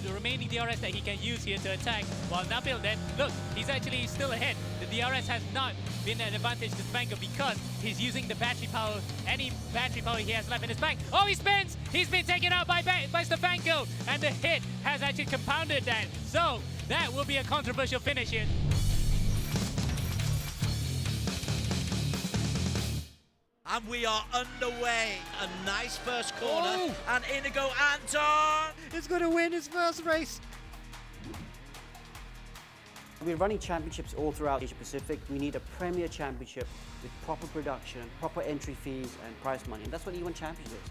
the remaining DRS that he can use here to attack. While Nabil then, look, he's actually still ahead. The DRS has not been an advantage to Stefanko because he's using the battery power, any battery power he has left in his back. Oh, he spins! He's been taken out by Stefanko, and the hit has actually compounded that. So that will be a controversial finish here. And we are underway. A nice first corner. Oh. And Inigo Anton. He's going to win his first race. We're running championships all throughout Asia Pacific. We need a premier championship with proper production, proper entry fees and prize money. And that's what E1 Championship is.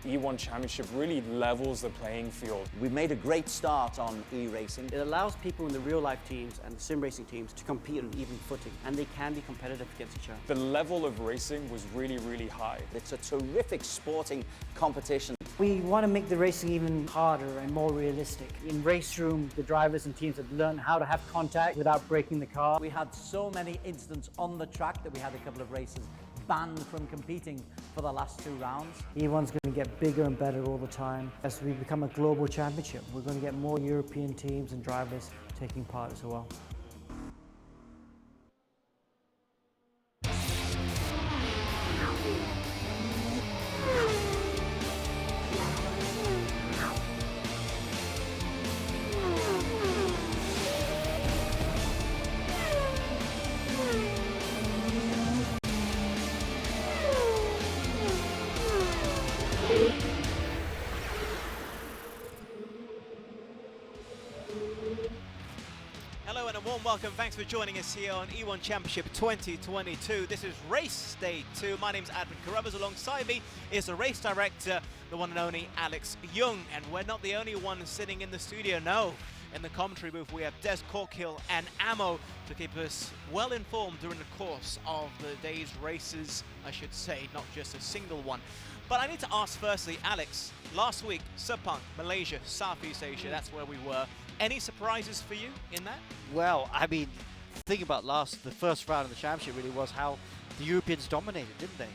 E1 Championship really levels the playing field. We've made a great start on e-racing. It allows people in the real-life teams and the sim racing teams to compete on even footing, and they can be competitive against each other. The level of racing was really, really high. It's a terrific sporting competition. We want to make the racing even harder and more realistic. In race room, the drivers and teams have learned how to have contact without breaking the car. We had so many incidents on the track that we had a couple of races banned from competing for the last 2 rounds. E1's going to get bigger and better all the time. As we become a global championship, we're going to get more European teams and drivers taking part as well. Hello and a warm welcome. Thanks for joining us here on E1 Championship 2022. This is race day 2. My name's Adrian Carruthers. Alongside me is the race director, the one and only Alex Young. And we're not the only one sitting in the studio, no. In the commentary booth, we have Des Corkhill and Ammo to keep us well informed during the course of the day's races, I should say, not just a single one. But I need to ask firstly, Alex, last week, Sepang, Malaysia, Southeast Asia, that's where we were. Any surprises for you in that? Well, I mean, the thing about the first round of the championship really was how the Europeans dominated, didn't they?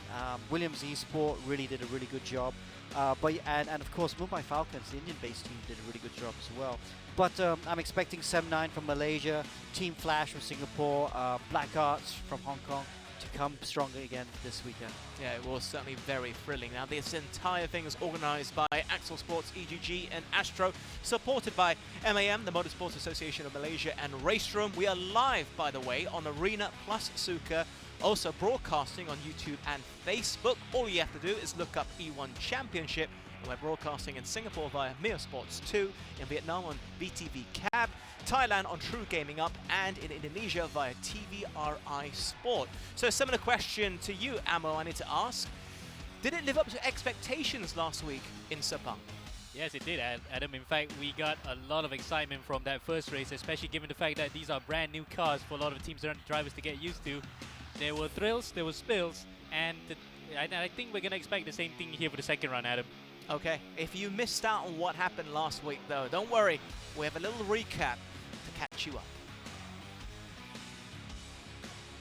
Williams Esport really did a really good job. And of course, Mumbai Falcons, the Indian-based team, did a really good job as well. But I'm expecting 7-9 from Malaysia, Team Flash from Singapore, Black Arts from Hong Kong to come stronger again this weekend. Yeah, it was certainly very thrilling. Now, this entire thing is organised by Axel Sports, EGG and Astro, supported by MAM, the Motorsports Association of Malaysia, and Race Room. We are live, by the way, on Arena plus Suka, also broadcasting on YouTube and Facebook. All you have to do is look up E1 Championship. And we're broadcasting in Singapore via Mio Sports 2, in Vietnam on VTV Cab, Thailand on True Gaming Up, and in Indonesia via TVRI Sport. So a similar question to you, Ammo, I need to ask. Did it live up to expectations last week in Sepang? Yes, it did, Adam. In fact, we got a lot of excitement from that first race, especially given the fact that these are brand new cars for a lot of teams and drivers to get used to. There were thrills, there were spills, and I think we're going to expect the same thing here for the second round, Adam. Okay, if you missed out on what happened last week, though, don't worry. We have a little recap to catch you up.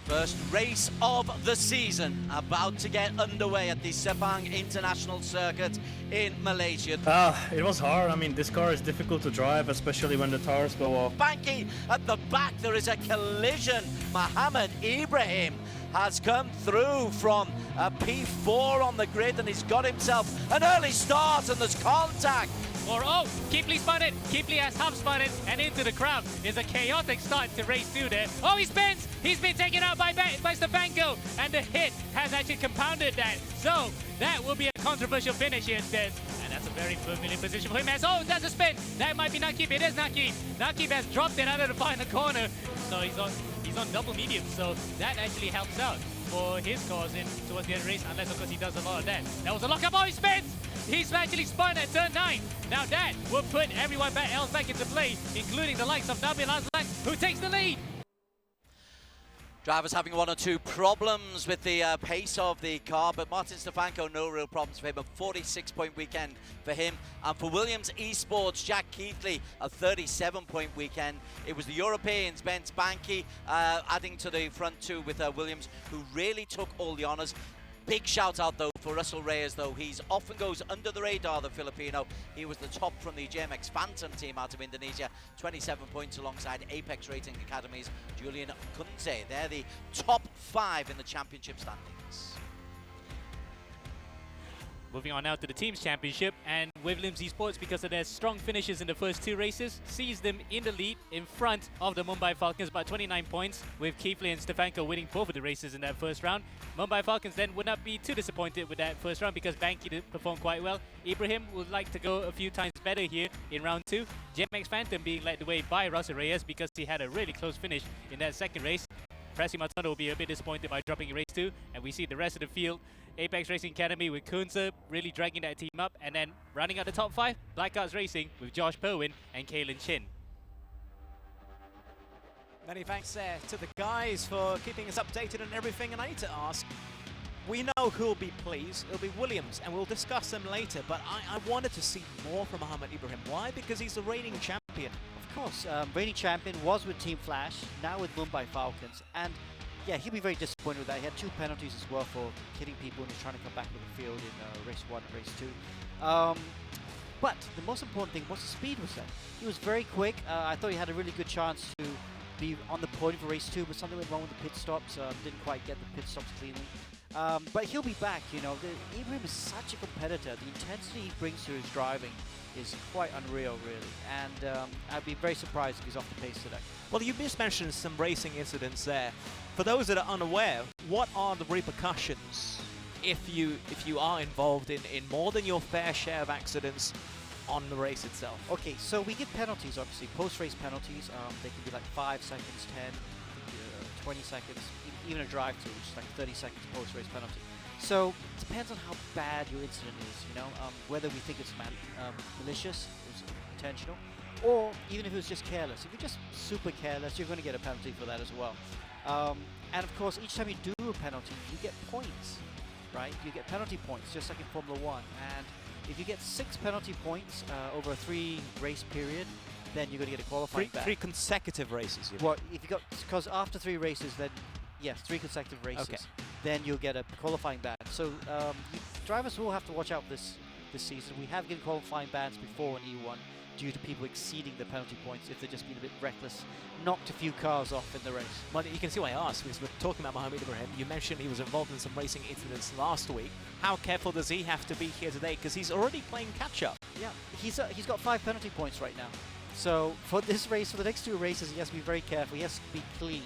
First race of the season about to get underway at the Sepang International Circuit in Malaysia. It was hard. I mean, this car is difficult to drive, especially when the tires go off. Banky at the back, there is a collision. Mohammed Ibrahim has come through from a P4 on the grid and he's got himself an early start and there's contact. Oh, Keepley spun it. Keepley has half spun it and into the crowd. It's a chaotic start to race 2 there. Oh, he spins. He's been taken out by Stefanko, and the hit has actually compounded that. So that will be a controversial finish here instead. And that's a very familiar position for him. Oh, that's a spin. That might be Nakib. It is Nakib. Nakib has dropped it out of the final corner. So he's on double medium. So that actually helps out for his cause in towards the end of the race, unless of course he does a lot of that. That was a lockup. Oh, he spins. He's actually spun at turn 9. Now that will put everyone else back into play, including the likes of Nabil Aslan, who takes the lead. Drivers having 1 or 2 problems with the pace of the car, but Martin Stefanko, no real problems for him. A 46-point weekend for him. And for Williams Esports, Jack Keithley, a 37-point weekend. It was the Europeans, Benz Banky, adding to the front 2 with Williams, who really took all the honours. Big shout out though for Russell Reyes though. He's often goes under the radar, the Filipino. He was the top from the JMX Phantom team out of Indonesia. 27 points alongside Apex Racing Academy's Julian Kunze. They're the top 5 in the championship standings. Moving on now to the Teams Championship, and Williams Esports, because of their strong finishes in the first 2 races, sees them in the lead in front of the Mumbai Falcons by 29 points, with Keithley and Stefanko winning both of the races in that first round. Mumbai Falcons then would not be too disappointed with that first round because Banky did perform quite well. Ibrahim would like to go a few times better here in round 2. JMX Phantom being led the way by Russell Reyes because he had a really close finish in that second race. Pressy Matondo will be a bit disappointed by dropping in race 2, and we see the rest of the field. Apex Racing Academy with Kunze really dragging that team up, and then running out the top 5, Blackguards Racing with Josh Perwin and Kalen Chin. Many thanks there to the guys for keeping us updated on everything, and I need to ask, we know who'll be pleased. It'll be Williams, and we'll discuss them later, but I wanted to see more from Mohamed Ibrahim. Why? Because he's the reigning champion. Of course, reigning champion, was with Team Flash, now with Mumbai Falcons, and yeah, he'll be very disappointed with that. He had 2 penalties as well for hitting people when he was trying to come back to the field in race 1 and race 2. But the most important thing was the speed was there. He was very quick. I thought he had a really good chance to be on the podium for race 2, but something went wrong with the pit stops. Didn't quite get the pit stops cleanly. But he'll be back, you know. Ibrahim is such a competitor. The intensity he brings to his driving is quite unreal, really. And I'd be very surprised if he's off the pace today. Well, you just mentioned some racing incidents there. For those that are unaware, what are the repercussions if you are involved in more than your fair share of accidents on the race itself? Okay, so we give penalties, obviously, post-race penalties. They can be like 5 seconds, 10, 20 seconds, even a drive-through, which is like 30 seconds post-race penalty. So it depends on how bad your incident is, you know, whether we think it's malicious, it was intentional, or even if it was just careless. If you're just super careless, you're going to get a penalty for that as well. And of course, each time you do a penalty, you get points, right? You get penalty points, just like in Formula 1. And if you get 6 penalty points over a 3-race period, then you're going to get a qualifying ban. 3 consecutive races, you know? Well, if you got, because after 3 races, then yes, 3 consecutive races, okay, then you'll get a qualifying ban. So drivers will have to watch out this season. We have given qualifying bans before in E1 due to people exceeding the penalty points if they're just being a bit reckless, knocked a few cars off in the race. Well, you can see why I asked, because we're talking about Mohamed Ibrahim. You mentioned he was involved in some racing incidents last week. How careful does he have to be here today? Because he's already playing catch-up. Yeah, he's got 5 penalty points right now. So for this race, for the next 2 races, he has to be very careful. He has to be clean.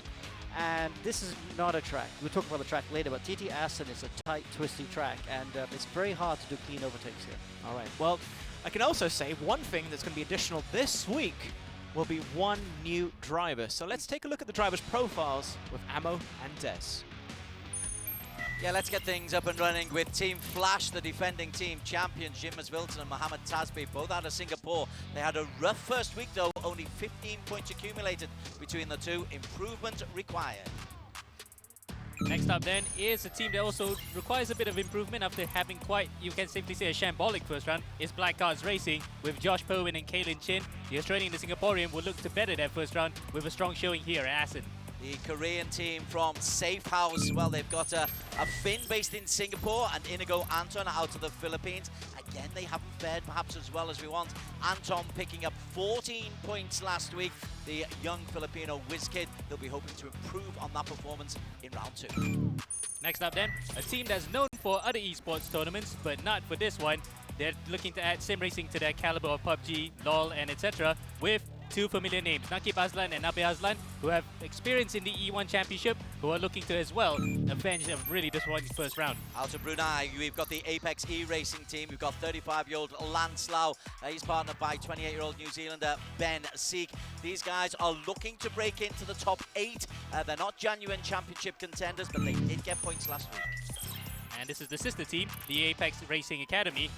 And this is not a track. We'll talk about the track later, but TT Assen is a tight, twisty track, and it's very hard to do clean overtakes here. All right. Well, I can also say one thing that's going to be additional this week will be 1 new driver. So let's take a look at the drivers' profiles with Ammo and Des. Yeah, let's get things up and running with Team Flash, the defending team champions, Jimas Wilton and Mohamed Tasbi, both out of Singapore. They had a rough first week though, only 15 points accumulated between the two. Improvement required. Next up then is a team that also requires a bit of improvement after having quite, you can safely say, a shambolic first round. Is Blackguards Racing with Josh Perwin and Kalen Chin. The Australian and the Singaporean will look to better their first round with a strong showing here at Assen. The Korean team from Safe House, well, they've got a Finn based in Singapore and Inigo Anton out of the Philippines. Again, they haven't fared perhaps as well as we want. Anton picking up 14 points last week. The young Filipino whiz kid, they'll be hoping to improve on that performance in round 2. Next up then, a team that's known for other esports tournaments, but not for this one. They're looking to add sim racing to their caliber of PUBG, LoL, and etc. with 2 familiar names, Nakib Aslan and Nabi Aslan, who have experience in the E1 Championship, who are looking to as well avenge a really disappointing first round. Out of Brunei, we've got the Apex E-Racing team. We've got 35-year-old Lance Lau. He's partnered by 28-year-old New Zealander Ben Seek. These guys are looking to break into the top 8. They're not genuine championship contenders, but they did get points last week. And this is the sister team, the Apex Racing Academy,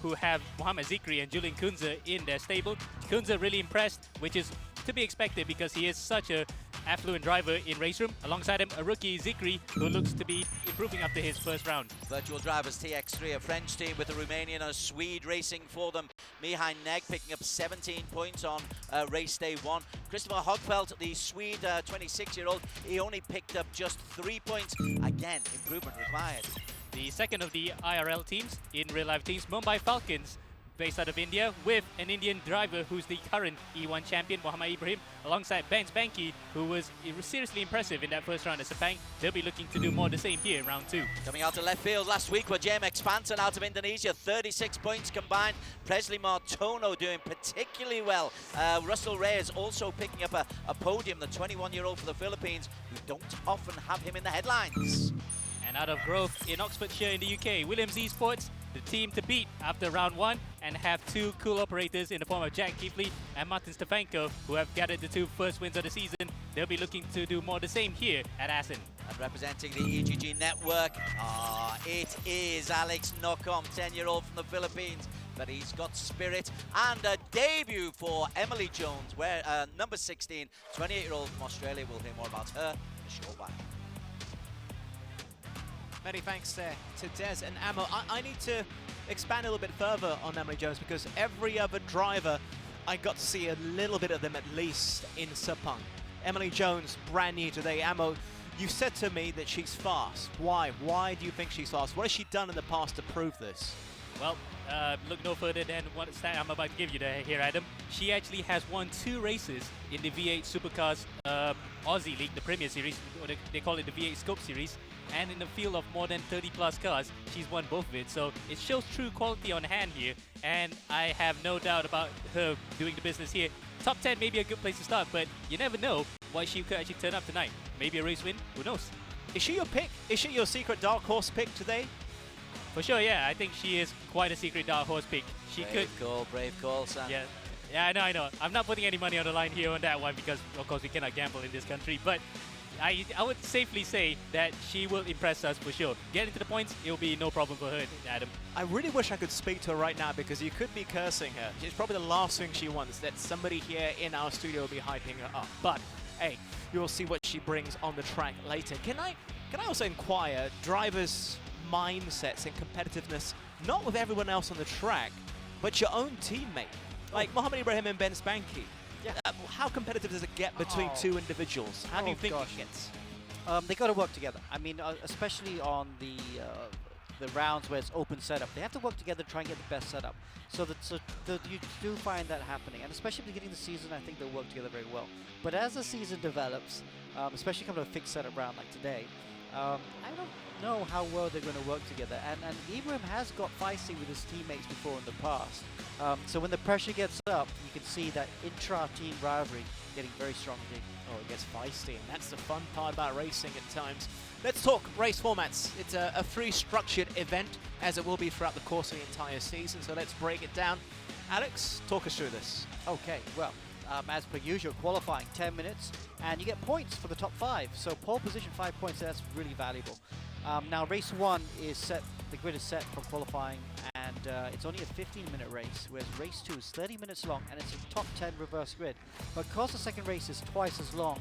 who have Mohamed Zikri and Julian Kunze in their stable. Kunze really impressed, which is to be expected because he is such a affluent driver in race room. Alongside him, a rookie Zikri, who looks to be improving after his first round. Virtual Drivers TX3, a French team with a Romanian and a Swede racing for them. Mihai Neg picking up 17 points on race day 1. Christopher Hogfeldt, the Swede 26-year-old, he only picked up just 3 points. Again, improvement required. the second of the IRL teams in real-life teams, Mumbai Falcons, based out of India, with an Indian driver who's the current E1 champion, Muhammad Ibrahim, alongside Ben Spanky, who was seriously impressive in that first round at Sepang. They'll be looking to do more the same here in round 2. Coming out of left field last week were JMX Phantom out of Indonesia, 36 points combined. Presley Martono doing particularly well. Russell Reyes also picking up a podium, the 21-year-old for the Philippines, who don't often have him in the headlines. And out of Grove in Oxfordshire in the UK, Williams Esports, the team to beat after round 1, and have 2 cool operators in the form of Jack Keithley and Martin Stefanko, who have gathered the 2 first wins of the season. They'll be looking to do more the same here at Assen. And representing the EGG network, it is Alex Nokom, 10-year-old from the Philippines, but he's got spirit. And a debut for Emily Jones, where number 16, 28-year-old from Australia. We'll hear more about her in a short while. Many thanks there to Des and Amo. I need to expand a little bit further on Emily Jones, because every other driver, I got to see a little bit of them at least in Sepang. Emily Jones, brand new today. Amo, you said to me that she's fast. Why? Why do you think she's fast? What has she done in the past to prove this? Well, look no further than what stat I'm about to give you here, Adam. She actually has won 2 races in the V8 Supercars Aussie League, the Premier Series, or they call it the V8 Scope Series. And in the field of more than 30 plus cars, she's won both of it. So it shows true quality on hand here. And I have no doubt about her doing the business here. Top 10 may be a good place to start, but you never know what she could actually turn up tonight. Maybe a race win, who knows? Is she your pick? Is she your secret dark horse pick today? For sure, yeah. I think she is quite a secret dark horse pick. She Brave call, Sam. Yeah, I know. I'm not putting any money on the line here on that one because, of course, we cannot gamble in this country. But I would safely say that she will impress us for sure. Getting to the points, it will be no problem for her, Adam. I really wish I could speak to her right now, because you could be cursing her. It's probably the last thing she wants, that somebody here in our studio will be hyping her up. But, hey, you'll see what she brings on the track later. Can I also inquire drivers' mindsets and competitiveness, not with everyone else on the track, but your own teammate? Like Muhammad Ibrahim and Ben Spanky. Yeah. How competitive does it get between 2 individuals? How do you think it gets? They got to work together. I mean, especially on the rounds where it's open setup, they have to work together to try and get the best setup. So you do find that happening, and especially at the beginning of the season, I think they'll work together very well. But as the season develops, especially coming to a fixed setup round like today, I don't know how well they're going to work together. And Ibrahim has got feisty with his teammates before in the past. So when the pressure gets up, you can see that intra-team rivalry getting very strong indeed. Oh, it gets feisty, and that's the fun part about racing at times. Let's talk race formats. It's a free structured event, as it will be throughout the course of the entire season, so let's break it down. Alex, talk us through this. Okay, well, as per usual, qualifying 10 minutes, and you get points for the top 5. So pole position 5 points, that's really valuable. Now race 1 is set, the grid is set for qualifying, and it's only a 15-minute race, whereas race 2 is 30 minutes long, and it's a top 10 reverse grid. But because the second race is twice as long,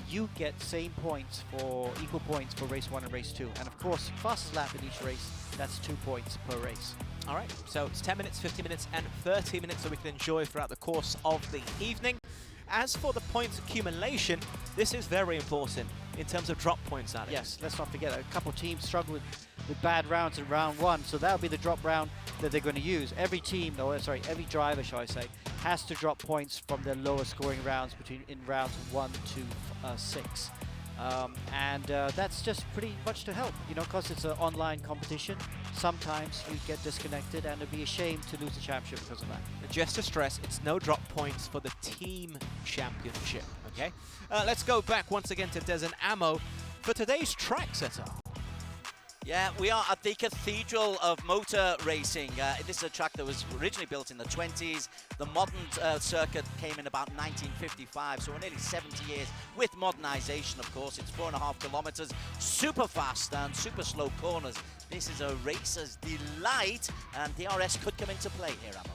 you get equal points for race 1 and race 2. And of course, fastest lap in each race, that's 2 points per race. All right, so it's 10 minutes, 15 minutes, and 30 minutes that we can enjoy throughout the course of the evening. As for the points accumulation, this is very important in terms of drop points, Alex. Yes, let's not forget, a couple teams struggled with bad rounds in round 1, so that'll be the drop round that they're going to use. Every team, every driver, shall I say, has to drop points from their lower scoring rounds in rounds 1 to 6. And that's just pretty much to help, because it's an online competition. Sometimes you get disconnected, and it'd be a shame to lose the championship because of that. Just to stress, it's no drop points for the team championship, okay? Let's go back once again to Des and Amo for today's track setup. Yeah, we are at the Cathedral of Motor Racing. This is a track that was originally built in the 20s. The modern circuit came in about 1955, so we're nearly 70 years with modernization, of course. It's 4.5 kilometers, super fast and super slow corners. This is a racer's delight, and DRS could come into play here, Amo.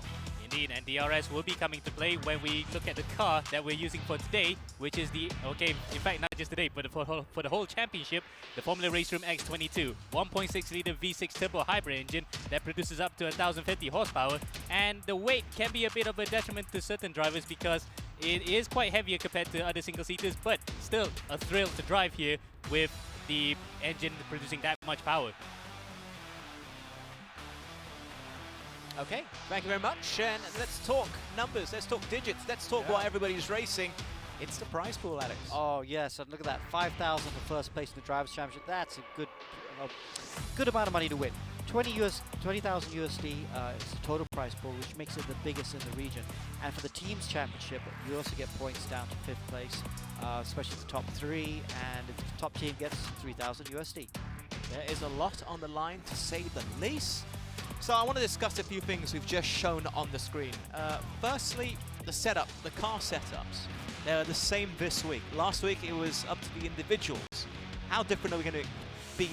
Indeed, and DRS will be coming to play when we look at the car that we're using for today, which is the, in fact, not just today, but for the whole championship, the Formula Race Room X22, 1.6-litre V6 turbo hybrid engine that produces up to 1,050 horsepower, and the weight can be a bit of a detriment to certain drivers because it is quite heavier compared to other single-seaters, but still a thrill to drive here with the engine producing that much power. Okay, thank you very much. And let's talk numbers, let's talk digits, let's talk what everybody's racing. It's the prize pool, Alex. Oh yes, and look at that, 5,000 for first place in the Drivers' Championship. That's a good amount of money to win. 20,000 USD is the total prize pool, which makes it the biggest in the region. And for the teams championship, you also get points down to 5th place, especially the top 3. And if the top team gets 3,000 USD. There is a lot on the line, to say the least. So I want to discuss a few things we've just shown on the screen. Firstly, the setup, the car setups. They're the same this week. Last week it was up to the individuals. How different are we going to be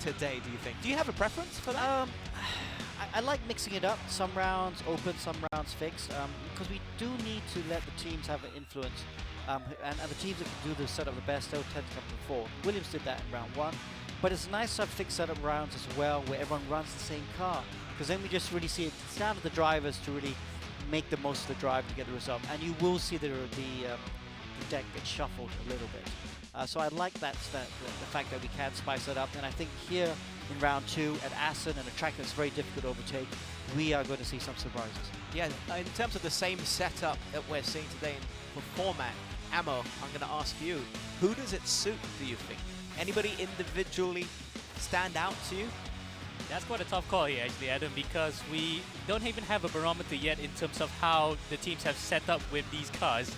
today, do you think? Do you have a preference for that? I like mixing it up. Some rounds open, some rounds fixed, because we do need to let the teams have an influence. And the teams that can do the setup the best, they'll tend to come to the fore. Williams did that in round 1. But it's nice to have fixed setup rounds as well, where everyone runs the same car. Because then we just really see it's down to the drivers to really make the most of the drive to get the result. And you will see the deck get shuffled a little bit. So I like the fact that we can spice it up. And I think here in round 2 at Assen, and a track that's very difficult to overtake, we are going to see some surprises. Yeah, in terms of the same setup that we're seeing today for format, Ammo, I'm going to ask you, who does it suit, do you think? Anybody individually stand out to you? That's quite a tough call here, actually, Adam, because we don't even have a barometer yet in terms of how the teams have set up with these cars,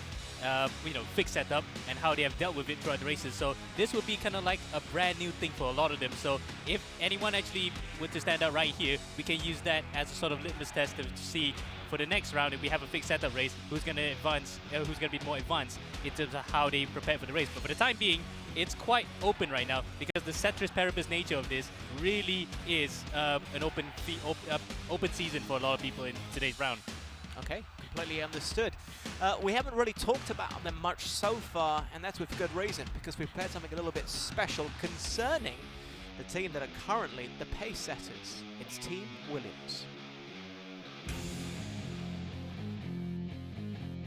fixed setup, and how they have dealt with it throughout the races. So this would be kind of like a brand new thing for a lot of them. So if anyone actually were to stand out right here, we can use that as a sort of litmus test to see for the next round, if we have a fixed setup race, who's going to advance, who's going to be more advanced in terms of how they prepare for the race. But for the time being, it's quite open right now, because the ceteris paribus nature of this really is an open season for a lot of people in today's round. Okay, completely understood. We haven't really talked about them much so far, and that's with good reason, because we've prepared something a little bit special concerning the team that are currently the pace setters. It's Team Williams.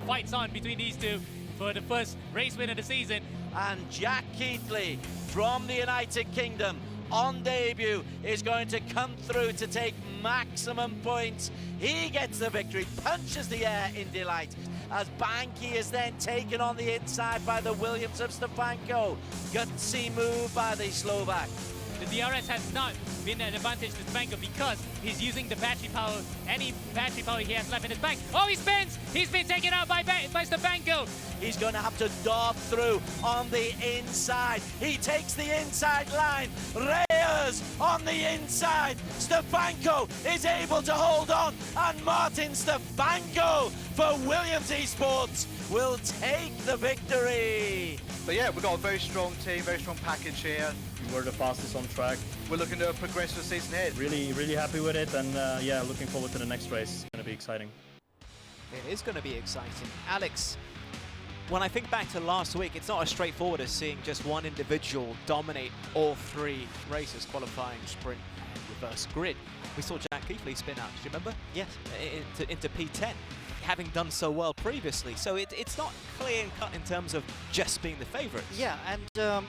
Fights on between these two for the first race win of the season. And Jack Keithley from the United Kingdom on debut is going to come through to take maximum points. He gets the victory, punches the air in delight, as Banky is then taken on the inside by the Williams of Stefanko. Gutsy move by the Slovak. The DRS has not been an advantage to Stefanko because he's using the battery power, any battery power he has left in his bank. Oh, he spins! He's been taken out by Stefanko. He's going to have to dart through on the inside. He takes the inside line. Reyes on the inside. Stefanko is able to hold on, and Martin Stefanko for Williams Esports will take the victory. But yeah, we've got a very strong team, very strong package here. We're the fastest on track. We're looking to progress the season ahead. Really, really happy with it, and yeah, looking forward to the next race. It's going to be exciting. It is going to be exciting. Alex, when I think back to last week, it's not as straightforward as seeing just one individual dominate all 3 races, qualifying, sprint, and reverse grid. We saw Jack Keithley spin out, do you remember? Yes. Into P10, having done so well previously. So it's not clear and cut in terms of just being the favourites. Yeah, and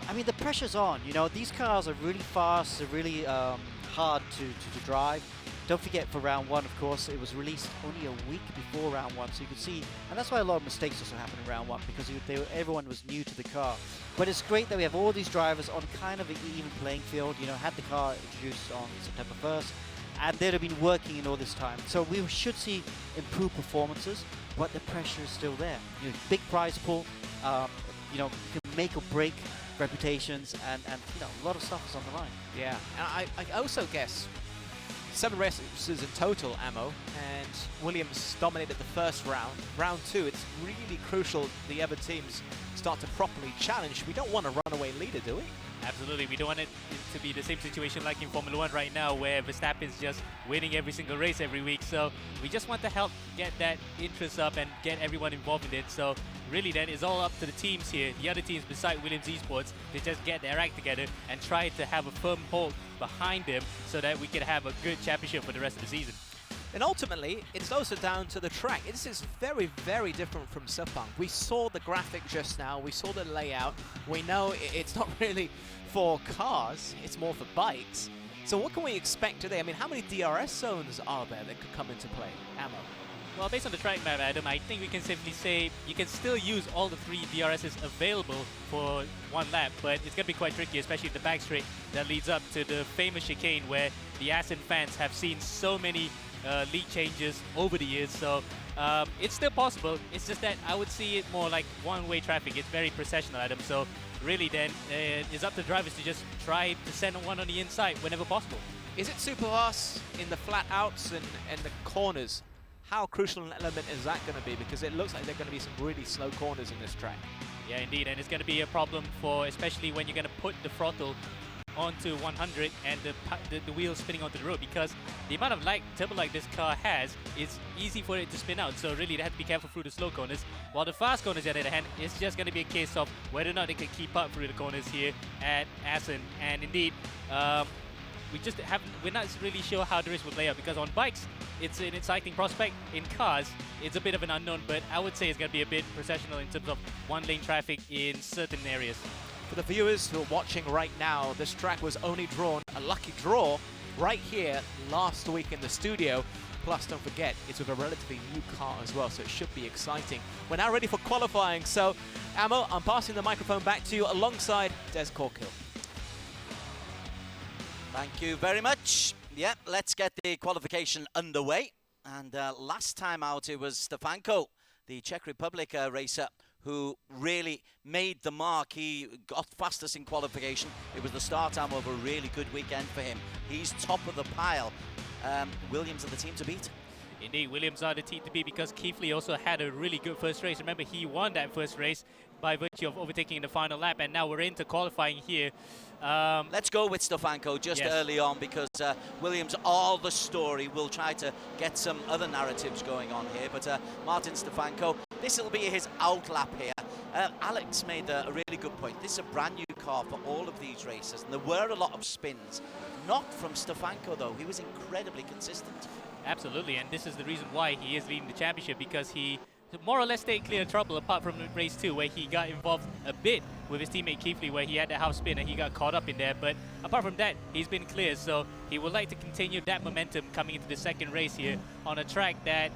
I mean, the pressure's on. You know, these cars are really fast, they're really hard to drive. Don't forget, for round 1, of course, it was released only a week before round 1, so you could see, and that's why a lot of mistakes also happened in round 1, because everyone was new to the car. But it's great that we have all these drivers on kind of an even playing field. You know, had the car introduced on September 1st, and they'd have been working in all this time. So we should see improved performances, but the pressure is still there. You know, big prize pool, you know, you can make or break reputations, and you know, a lot of stuff is on the line. Yeah, and I also guess 7 races in total, Ammo, and Williams dominated the first round. Round 2, it's really crucial the other teams start to properly challenge. We don't want a runaway leader, do we? Absolutely, we don't want it to be the same situation like in Formula 1 right now, where Verstappen's just winning every single race every week. So we just want to help get that interest up and get everyone involved in it. So really then it's all up to the teams here, the other teams beside Williams Esports, to just get their act together and try to have a firm hold behind them so that we can have a good championship for the rest of the season. And ultimately, it's also down to the track. This is very, very different from Sepang. We saw the graphic just now, we saw the layout. We know it's not really for cars, it's more for bikes. So what can we expect today? I mean, how many DRS zones are there that could come into play? Ammo. Well, based on the track map, Adam, I think we can safely say you can still use all the 3 DRSs available for one lap, but it's going to be quite tricky, especially the back straight that leads up to the famous chicane where the Assen fans have seen so many lead changes over the years. So it's still possible. It's just that I would see it more like one-way traffic. It's very processional, Adam. So really then it's up to drivers to just try to send one on the inside whenever possible. Is it super fast in the flat outs and the corners? How crucial an element is that going to be? Because it looks like there are going to be some really slow corners in this track. Yeah, indeed, and it's going to be a problem for, especially when you're going to put the throttle onto 100 and the wheels spinning onto the road, because the amount of turbo lag this car has, it's easy for it to spin out. So really, they have to be careful through the slow corners. While the fast corners, on the other hand, it's just going to be a case of whether or not they can keep up through the corners here at Assen. And indeed, we're not really sure how the race will play out, because on bikes, it's an exciting prospect. In cars, it's a bit of an unknown, but I would say it's going to be a bit processional in terms of one-lane traffic in certain areas. For the viewers who are watching right now, this track was only drawn a lucky draw right here last week in the studio. Plus, don't forget, it's with a relatively new car as well, so it should be exciting. We're now ready for qualifying, so Ammo, I'm passing the microphone back to you alongside Des Corkill. Thank you very much. Yeah, let's get the qualification underway. And last time out, it was Stefanko, the Czech Republic racer, who really made the mark. He got fastest in qualification. It was the start time of a really good weekend for him. He's top of the pile. Williams are the team to beat. Indeed, Williams are the team to beat, because Keithley also had a really good first race. Remember, he won that first race by virtue of overtaking in the final lap, and now we're into qualifying here. Let's go with Stefanko just early on, because Williams are the story. We'll try to get some other narratives going on here, but Martin Stefanko, this will be his out lap here. Alex made a really good point. This is a brand new car for all of these races, and there were a lot of spins. Not from Stefanko, though. He was incredibly consistent. Absolutely, and this is the reason why he is leading the championship, because he more or less stayed clear of trouble, apart from race 2, where he got involved a bit with his teammate Keithley, where he had that half spin and he got caught up in there. But apart from that, he's been clear, so he would like to continue that momentum coming into the second race here on a track that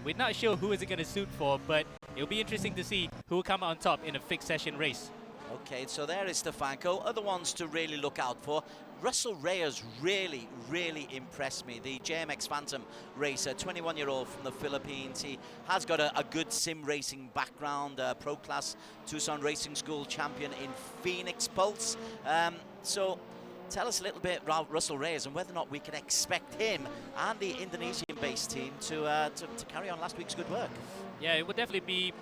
we're not sure who is it going to suit for, but it'll be interesting to see who will come out on top in a fixed session race. Okay, so there is Stefanko. Other ones to really look out for. Russell Reyes really, really impressed me. The JMX Phantom racer, 21-year-old from the Philippines. He has got a good sim racing background, Pro Class Tucson Racing School champion in Phoenix Pulse. So tell us a little bit about Russell Reyes and whether or not we can expect him and the Indonesian-based team to carry on last week's good work. Yeah, it would definitely be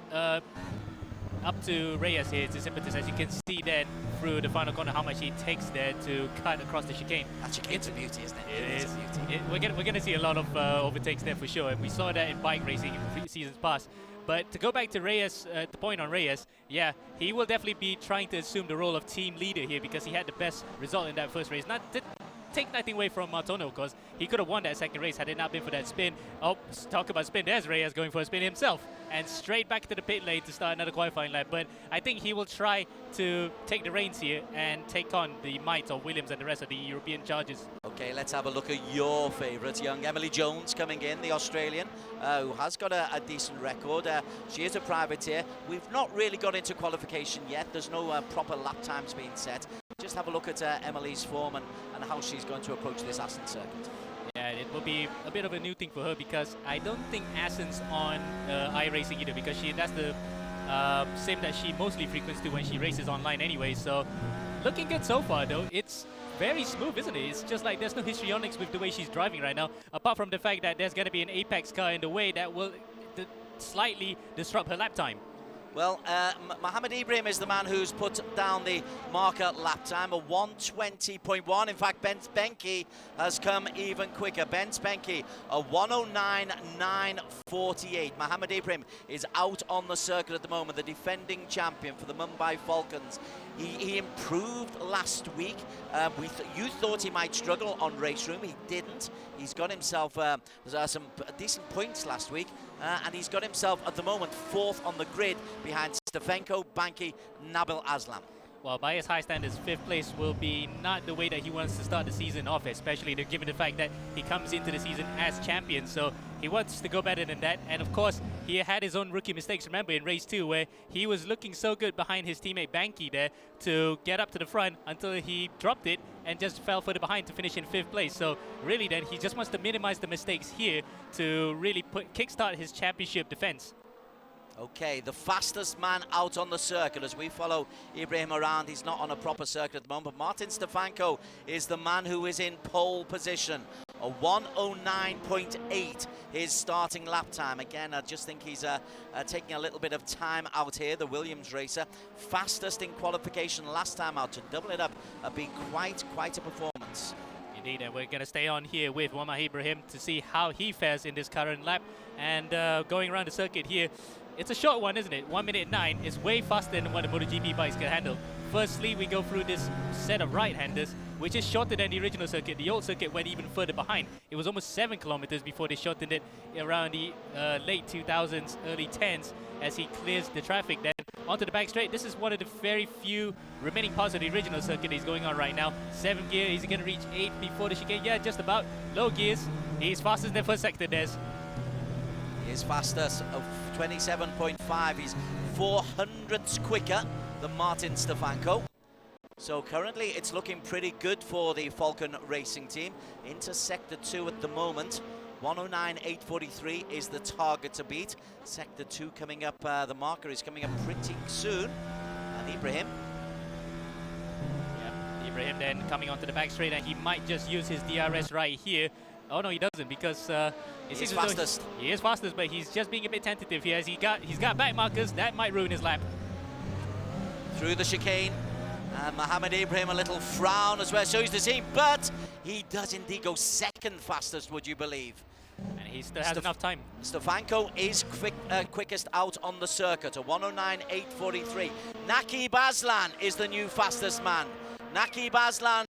up to Reyes here, his impetus, as you can see that through the final corner, how much he takes there to cut across the chicane. That chicane's a beauty, isn't it? It is. We're going to see a lot of overtakes there for sure, and we saw that in bike racing in seasons past. But to go back to Reyes, the point on Reyes, yeah, he will definitely be trying to assume the role of team leader here, because he had the best result in that first race. Not to take nothing away from Martono, because he could have won that second race had it not been for that spin. Oh, talk about spin. There's Reyes going for a spin himself, and straight back to the pit lane to start another qualifying lap. But I think he will try to take the reins here and take on the might of Williams and the rest of the European charges. Okay, let's have a look at your favourite, young Emily Jones coming in, the Australian, who has got a decent record. She is a privateer. We've not really got into qualification yet. There's no proper lap times being set. Just have a look at Emily's form and how she's going to approach this Assen circuit. Yeah, it will be a bit of a new thing for her, because I don't think Assen's on iRacing either, because that's the sim that she mostly frequents to when she races online anyway. So looking good so far, though. It's very smooth, isn't it? It's just like there's no histrionics with the way she's driving right now, apart from the fact that there's going to be an Apex car in the way that will slightly disrupt her lap time. Well, Mohammed Ibrahim is the man who's put down the marker lap time, a 1:20.1. In fact, Ben Spenke has come even quicker. Ben Spenke, a 1:09.948. Mohammed Ibrahim is out on the circuit at the moment, the defending champion for the Mumbai Falcons. He improved last week. You thought he might struggle on race room. He didn't. He's got himself some decent points last week, and he's got himself at the moment 4th on the grid behind Stefanko, Banki, Nabil Aslam. well, by his high standards, 5th place will be not the way that he wants to start the season off, especially given the fact that he comes into the season as champion. So he wants to go better than that. And of course, he had his own rookie mistakes, remember, in race 2, where he was looking so good behind his teammate Banky there to get up to the front until he dropped it and just fell further behind to finish in 5th place. So really then, he just wants to minimize the mistakes here to really kickstart his championship defense. Okay, the fastest man out on the circuit as we follow Ibrahim around. He's not on a proper circuit at the moment. Martin Stefanko is the man who is in pole position. A 1:09.8 his starting lap time. Again, I just think he's taking a little bit of time out here, the Williams racer. Fastest in qualification last time out. To double it up would be quite a performance. Indeed, and we're going to stay on here with Muhammad Ibrahim to see how he fares in this current lap. And going around the circuit here, it's a short one, isn't it? 1:09 is way faster than what the MotoGP bikes can handle. Firstly, we go through this set of right-handers, which is shorter than the original circuit. The old circuit went even further behind. It was almost 7 kilometers before they shortened it around the late 2000s, early 10s, as he clears the traffic. Then onto the back straight. This is one of the very few remaining parts of the original circuit he's going on right now. 7th gear, he's going to reach 8 before the chicane. Yeah, just about. Low gears. He's faster than the first sector, Des. He is fastest of 27.5. He's 400ths quicker than Martin Stefanko. So currently it's looking pretty good for the Falcon Racing team. Into Sector 2 at the moment. 1:09.843 is the target to beat. Sector 2 coming up, the marker is coming up pretty soon. And Ibrahim. Yeah, Ibrahim then coming onto the back straight, and he might just use his DRS right here. Oh no, he doesn't, because he's fastest. He is fastest, but he's just being a bit tentative here as he's got back markers. That might ruin his lap. Through the chicane. And Mohammed Ibrahim, a little frown as well, shows the team, but he does indeed go second fastest, would you believe? And he still has enough time. Stefanko is quickest out on the circuit, a 1:09.843. Naqib Aslan is the new fastest man. Naqib Aslan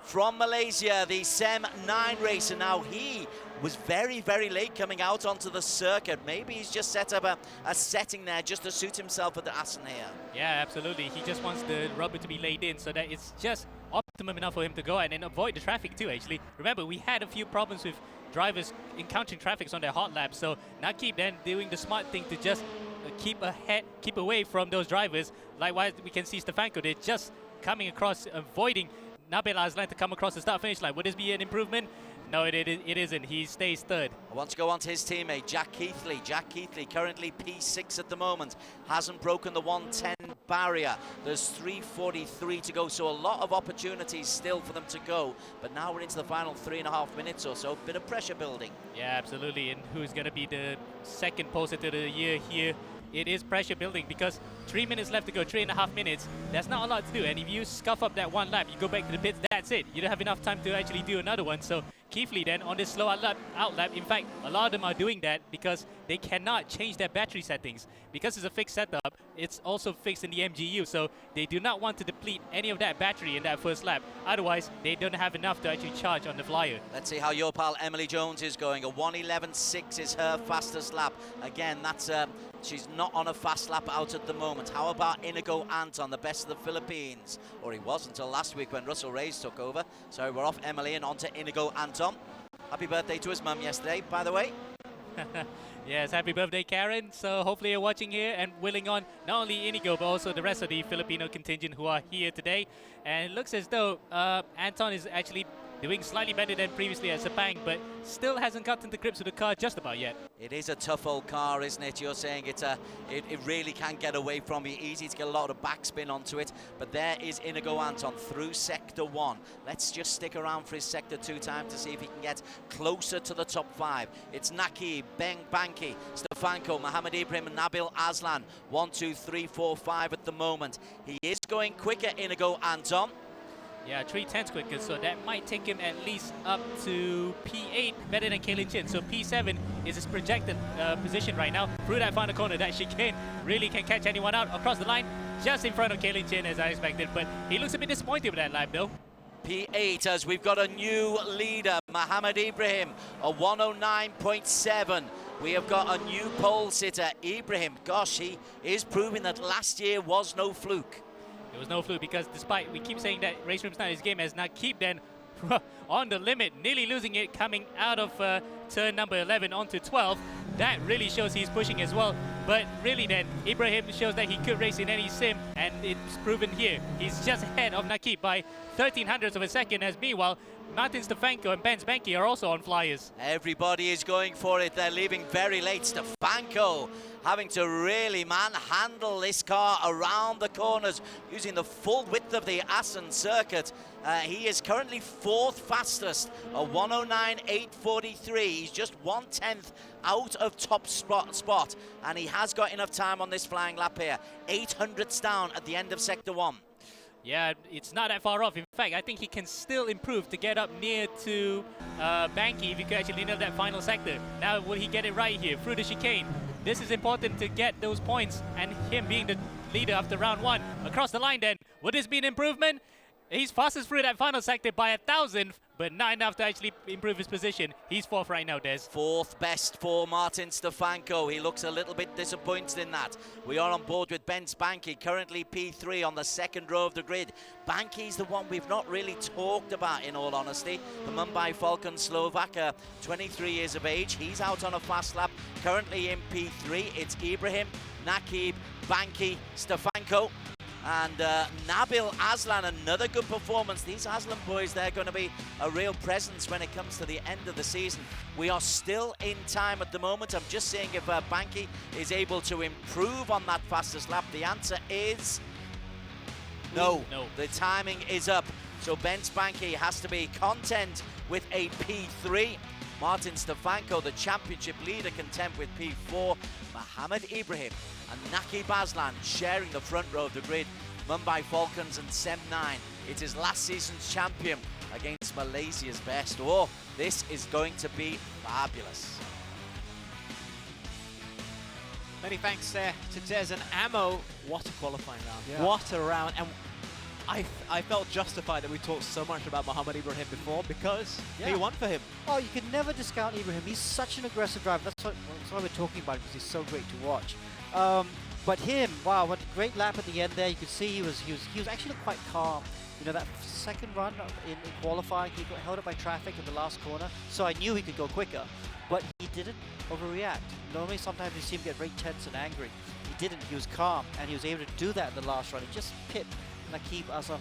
from Malaysia, the SEM 9 racer. Now, he was very late coming out onto the circuit. Maybe he's just set up a setting there just to suit himself at the Assen here. Yeah, absolutely. He just wants the rubber to be laid in so that it's just optimum enough for him to go and then avoid the traffic too, actually. Remember, we had a few problems with drivers encountering traffic on their hot laps, so Naqib then doing the smart thing to just keep away from those drivers. Likewise, we can see Stefanko, they're just coming across, avoiding Nabil Aslan to come across the start-finish line. Would this be an improvement? No, it isn't. He stays third. I want to go on to his teammate, Jack Keithley. Jack Keithley, currently P6 at the moment, hasn't broken the 110 barrier. There's 3:43 to go, so a lot of opportunities still for them to go. But now we're into the final 3.5 minutes or so. Bit of pressure building. Yeah, absolutely. And who's going to be the second poster to the year here? It is pressure building because 3 minutes left to go, 3.5 minutes. That's not a lot to do. And if you scuff up that one lap, you go back to the pits, that's it. You don't have enough time to actually do another one. So Keithley then on this slow out lap, in fact, a lot of them are doing that because they cannot change their battery settings. Because it's a fixed setup, it's also fixed in the MGU. So they do not want to deplete any of that battery in that first lap. Otherwise, they don't have enough to actually charge on the flyer. Let's see how your pal Emily Jones is going. A 1:11.6 is her fastest lap. Again, that's she's not on a fast lap out at the moment. How about Inigo Anton, the best of the Philippines? Or he was until last week when Russell Reyes took over. So we're off Emily and on to Inigo Anton. Happy birthday to his mum yesterday, by the way. Yes, happy birthday, Karen. So hopefully you're watching here and willing on not only Inigo, but also the rest of the Filipino contingent who are here today. And it looks as though Anton is actually doing slightly better than previously at Sepang, but still hasn't gotten to grips with the car just about yet. It is a tough old car, isn't it? You're saying it really can get away from you. Easy to get a lot of backspin onto it. But there is Inigo Anton through Sector 1. Let's just stick around for his Sector 2 time to see if he can get closer to the top 5. It's Naqib, Banky, Stefanko, Mohammed Ibrahim and Nabil Aslan. 1, 2, 3, 4, 5 at the moment. He is going quicker, Inigo Anton. Yeah, 3/10 quicker, so that might take him at least up to P8, better than Kaylin Chin. So P7 is his projected position right now. Through that final corner, that chicane really can catch anyone out across the line, just in front of Kaylin Chin as I expected. But he looks a bit disappointed with that lap, though. P8 as we've got a new leader, Mohammed Ibrahim, a 1:09.7. We have got a new pole sitter, Ibrahim. Gosh, he is proving that last year was no fluke. It was no fluke because despite we keep saying that Race Room's not his game, as Nakib then on the limit, nearly losing it, coming out of turn number 11 onto 12. That really shows he's pushing as well. But really then, Ibrahim shows that he could race in any sim, and it's proven here. He's just ahead of Nakib by 1300ths of a second, as meanwhile, Martin Stefanko and Ben Spanky are also on flyers. Everybody is going for it. They're leaving very late. Stefanko having to really manhandle this car around the corners using the full width of the Assen circuit. He is currently 4th fastest, a 109.843. He's just 1/10 out of top spot, and he has got enough time on this flying lap here. 800ths down at the end of Sector 1. Yeah, it's not that far off. In fact, I think he can still improve to get up near to Banky if he could actually nail that final sector. Now, will he get it right here through the chicane? This is important to get those points, and him being the leader after round 1. Across the line then, would this be an improvement? He's fastest through that final sector by 1,000th, but not enough to actually improve his position. He's 4th right now, Des. 4th best for Martin Stefanko. He looks a little bit disappointed in that. We are on board with Ben Spanky, currently P3 on the 2nd row of the grid. Banky's the one we've not really talked about, in all honesty. The Mumbai Falcon Slovak, 23 years of age. He's out on a fast lap, currently in P3. It's Ibrahim, Nakib, Banky, Stefanko, and Nabil Aslan, another good performance. These Aslan boys, they're going to be a real presence when it comes to the end of the season. We are still in time at the moment. I'm just seeing if Banky is able to improve on that fastest lap. The answer is no. The timing is up. So Ben Spanky has to be content with a P3. Martin Stefanko, the championship leader, content with P4. Mohamed Ibrahim and Nakib Aslan sharing the front row of the grid. Mumbai Falcons and Sem 9. It is last season's champion against Malaysia's best. Oh, this is going to be fabulous. Many thanks there to Des and Ammo. What a qualifying round. Yeah. What a round. And I felt justified that we talked so much about Mohamed Ibrahim before, because he won for him. Oh, you can never discount Ibrahim. He's such an aggressive driver. That's why we're talking about him, because he's so great to watch. But him, wow, what a great lap at the end there. You could see he was actually quite calm. You know, that second run in qualifying, he got held up by traffic in the last corner, so I knew he could go quicker. But he didn't overreact. Normally, sometimes you see him get very tense and angry. He didn't. He was calm, and he was able to do that in the last run. He just pipped Nakib Aslan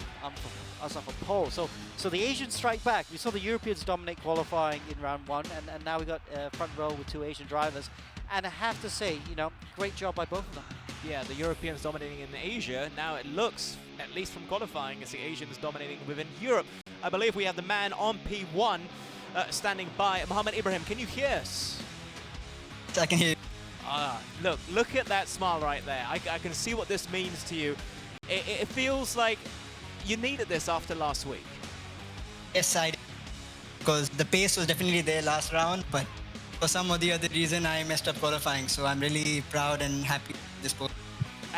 off a pole. So the Asians strike back. We saw the Europeans dominate qualifying in round 1, and now we got front row with 2 Asian drivers. And I have to say, you know, great job by both of them. Yeah, the Europeans dominating in Asia. Now it looks, at least from qualifying, as the Asians dominating within Europe. I believe we have the man on P1 standing by, Mohamed Ibrahim. Can you hear us? I can hear you. Look at that smile right there. I can see what this means to you. It feels like you needed this after last week. Yes, I did. Because the pace was definitely there last round, but for some or the other reason, I messed up qualifying. So I'm really proud and happy with this sport.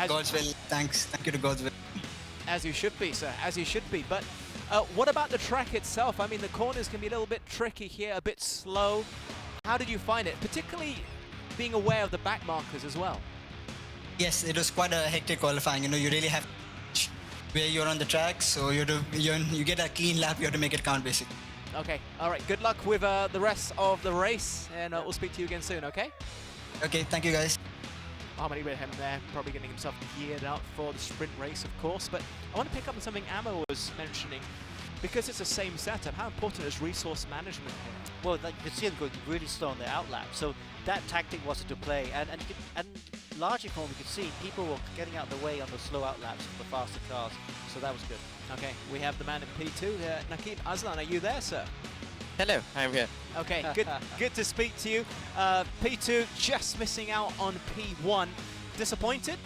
God's will. Thanks. Thank you to God's will. As you should be, sir. As you should be. But what about the track itself? I mean, the corners can be a little bit tricky here, a bit slow. How did you find it? Particularly being aware of the back markers as well. Yes, it was quite a hectic qualifying. You know, you really have to where you're on the track, so you get a clean lap. You have to make it count, basically. Okay. All right. Good luck with the rest of the race, and we'll speak to you again soon. Okay. Okay. Thank you, guys. Mohamed Ibrahim there, probably getting himself geared up for the sprint race, of course. But I want to pick up on something Ammo was mentioning. Because it's the same setup, how important is resource management here? Well, like you can see them going really slow on their outlap, so that tactic was to play. And largely from what we could see, people were getting out of the way on the slow outlaps of the faster cars, so that was good. Okay, we have the man in P2, Nakib Aslan. Are you there, sir? Hello, I'm here. Okay, good to speak to you. P2 just missing out on P1. Disappointed?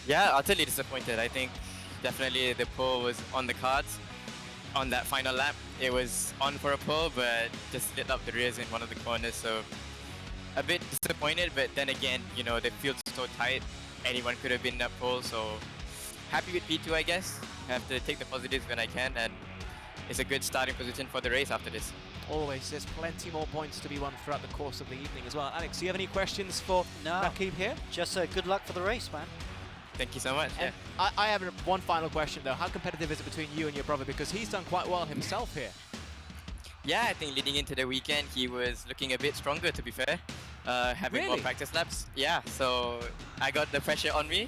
Yeah, utterly disappointed. I think definitely the pole was on the cards. On that final lap, it was on for a pole, but just lit up the rears in one of the corners, so a bit disappointed. But then again, you know, the field's so tight, anyone could have been that pole, so happy with P2, I guess. I have to take the positives when I can, and it's a good starting position for the race after this. Always, there's plenty more points to be won throughout the course of the evening as well. Alex, do you have any questions for Nakib here? Just good luck for the race, man. Thank you so much. And I have one final question though. How competitive is it between you and your brother? Because he's done quite well himself here. Yeah, I think leading into the weekend, he was looking a bit stronger, to be fair. Having more Really? practice laps. Yeah, so I got the pressure on me.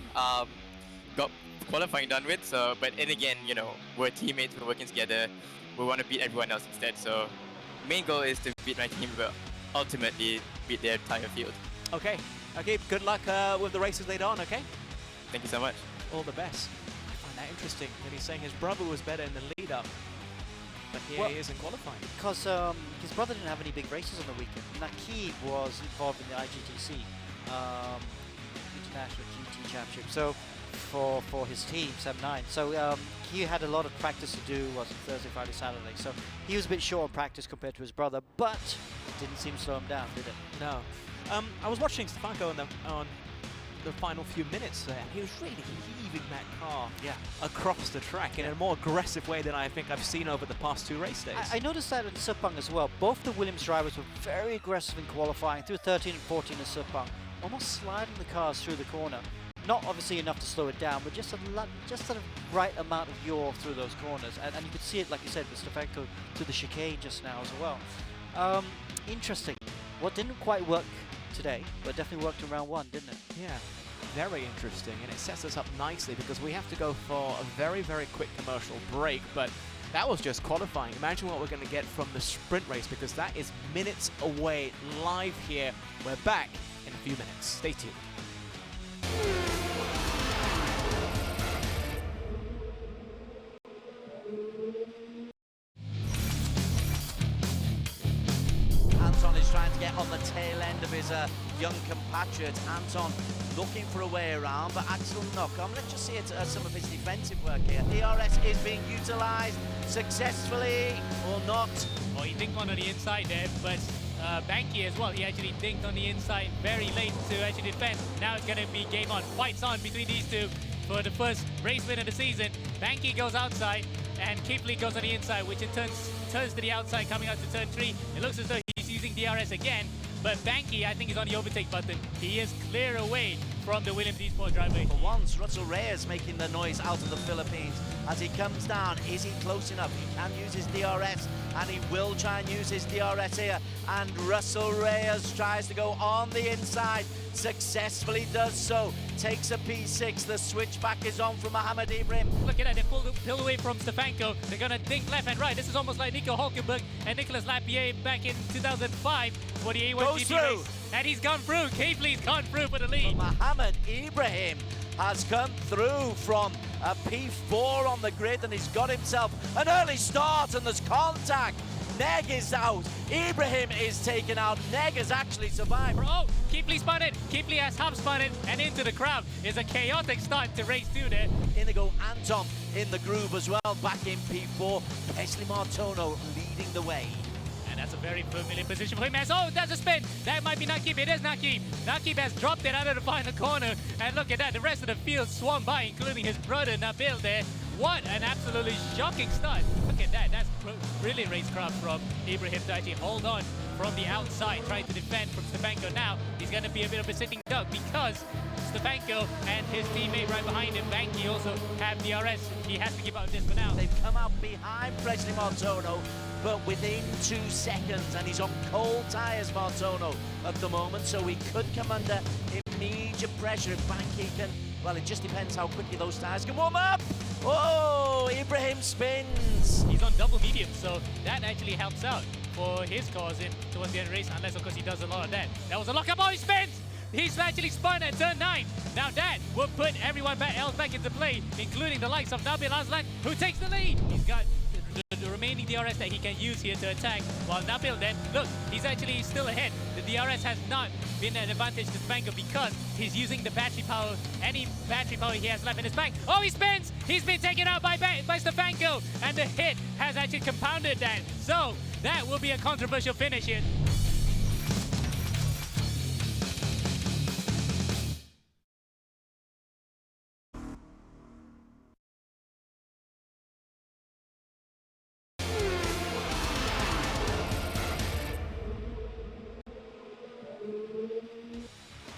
Got qualifying done with. So, but then again, you know, we're teammates, we're working together. We want to beat everyone else instead. So, main goal is to beat my team, but ultimately beat the entire field. Okay. Okay. Good luck with the races later on. Okay. Thank you so much. All the best. I find that interesting that he's saying his brother was better in the lead-up, but here he is in qualifying. Because his brother didn't have any big races on the weekend. Nakib was involved in the IGTC, International GT Championship. So for his team, 7-9. So he had a lot of practice to do. Was it Thursday, Friday, Saturday? So he was a bit short on practice compared to his brother, but it didn't seem to slow him down, did it? No. I was watching Stefanko on the final few minutes there, and he was really heaving that car across the track in a more aggressive way than I think I've seen over the past 2 race days. I noticed that in Sepang as well. Both the Williams drivers were very aggressive in qualifying through 13 and 14 in Sepang, almost sliding the cars through the corner. Not obviously enough to slow it down, but just the right amount of yaw through those corners. And you could see it, like you said, with Stefanko to the chicane just now as well. Interesting. What didn't quite work today, but definitely worked in round 1, didn't it? Yeah, very interesting, and it sets us up nicely because we have to go for a very, very quick commercial break, but that was just qualifying. Imagine what we're going to get from the sprint race, because that is minutes away live here. We're back in a few minutes. Stay tuned. Anton is trying to get on the tail end of his young compatriot. Anton looking for a way around, but Axel Knockham. Let's just see some of his defensive work here. DRS is being utilised successfully or not. Oh, he dinked one on the inside there, but Banky as well. He actually dinked on the inside very late to actually defend. Now it's going to be game on. Fights on between these two for the first race win of the season. Banky goes outside, and Kipley goes on the inside, which in turns to the outside coming out to turn 3. It looks as though he's using DRS again, but Banky, I think, is on the overtake button. He is clear away from the Williams Esports driver. For once, Russell Reyes making the noise out of the Philippines. As he comes down, is he close enough? He can use his DRS, and he will try and use his DRS here. And Russell Reyes tries to go on the inside, successfully does so. Takes a P6, the switchback is on from Mohamed Ibrahim. Look at that, they pull away from Stefanko. They're going to dink left and right. This is almost like Nico Hulkenberg and Nicolas Lapierre back in 2005 for the A1 Goes GT through. race. And he's gone through. Kipley's gone through for the lead. Mohamed Ibrahim has come through from a P4 on the grid, and he's got himself an early start, and there's contact. Neg is out. Ibrahim is taken out. Neg has actually survived. Oh, Kipley spun it. Kipley has half spun it and into the crowd. It's a chaotic start to race 2 there. Inigo Anton in the groove as well, back in P4. Wesley Martono leading the way. And that's a very familiar position for him. Oh, that's a spin. That might be Nakib. It is Nakib. Nakib has dropped it out of the final corner. And look at that. The rest of the field swung by, including his brother Nabil there. What an absolutely shocking start. Look at that. That's brilliant racecraft from Ibrahim to actually hold on from the outside, trying to defend from Stefanko. Now, he's going to be a bit of a sitting duck because Stefanko and his teammate right behind him, Banky, also have DRS. He has to give up this for now. They've come out behind Wesley Martono, but within 2 seconds, and he's on cold tyres, Martono, at the moment, so he could come under immediate pressure if Banky can. Well, it just depends how quickly those tyres can warm up. Oh, Ibrahim spins. He's on double medium, so that actually helps out for his cause towards the end of the race, unless, of course, he does a lot of that. That was a lockup. Oh, he spins! He's actually spun at turn 9. Now that will put everyone else back into play, including the likes of Nabil Aslan, who takes the lead. He's got the remaining DRS that he can use here to attack, while Nabil then, look, he's actually still ahead. The DRS has not been an advantage to Stefanko because he's using the battery power, any battery power he has left in his bank. Oh, he spins! He's been taken out by Stefanko, and the hit has actually compounded that. So that will be a controversial finish here.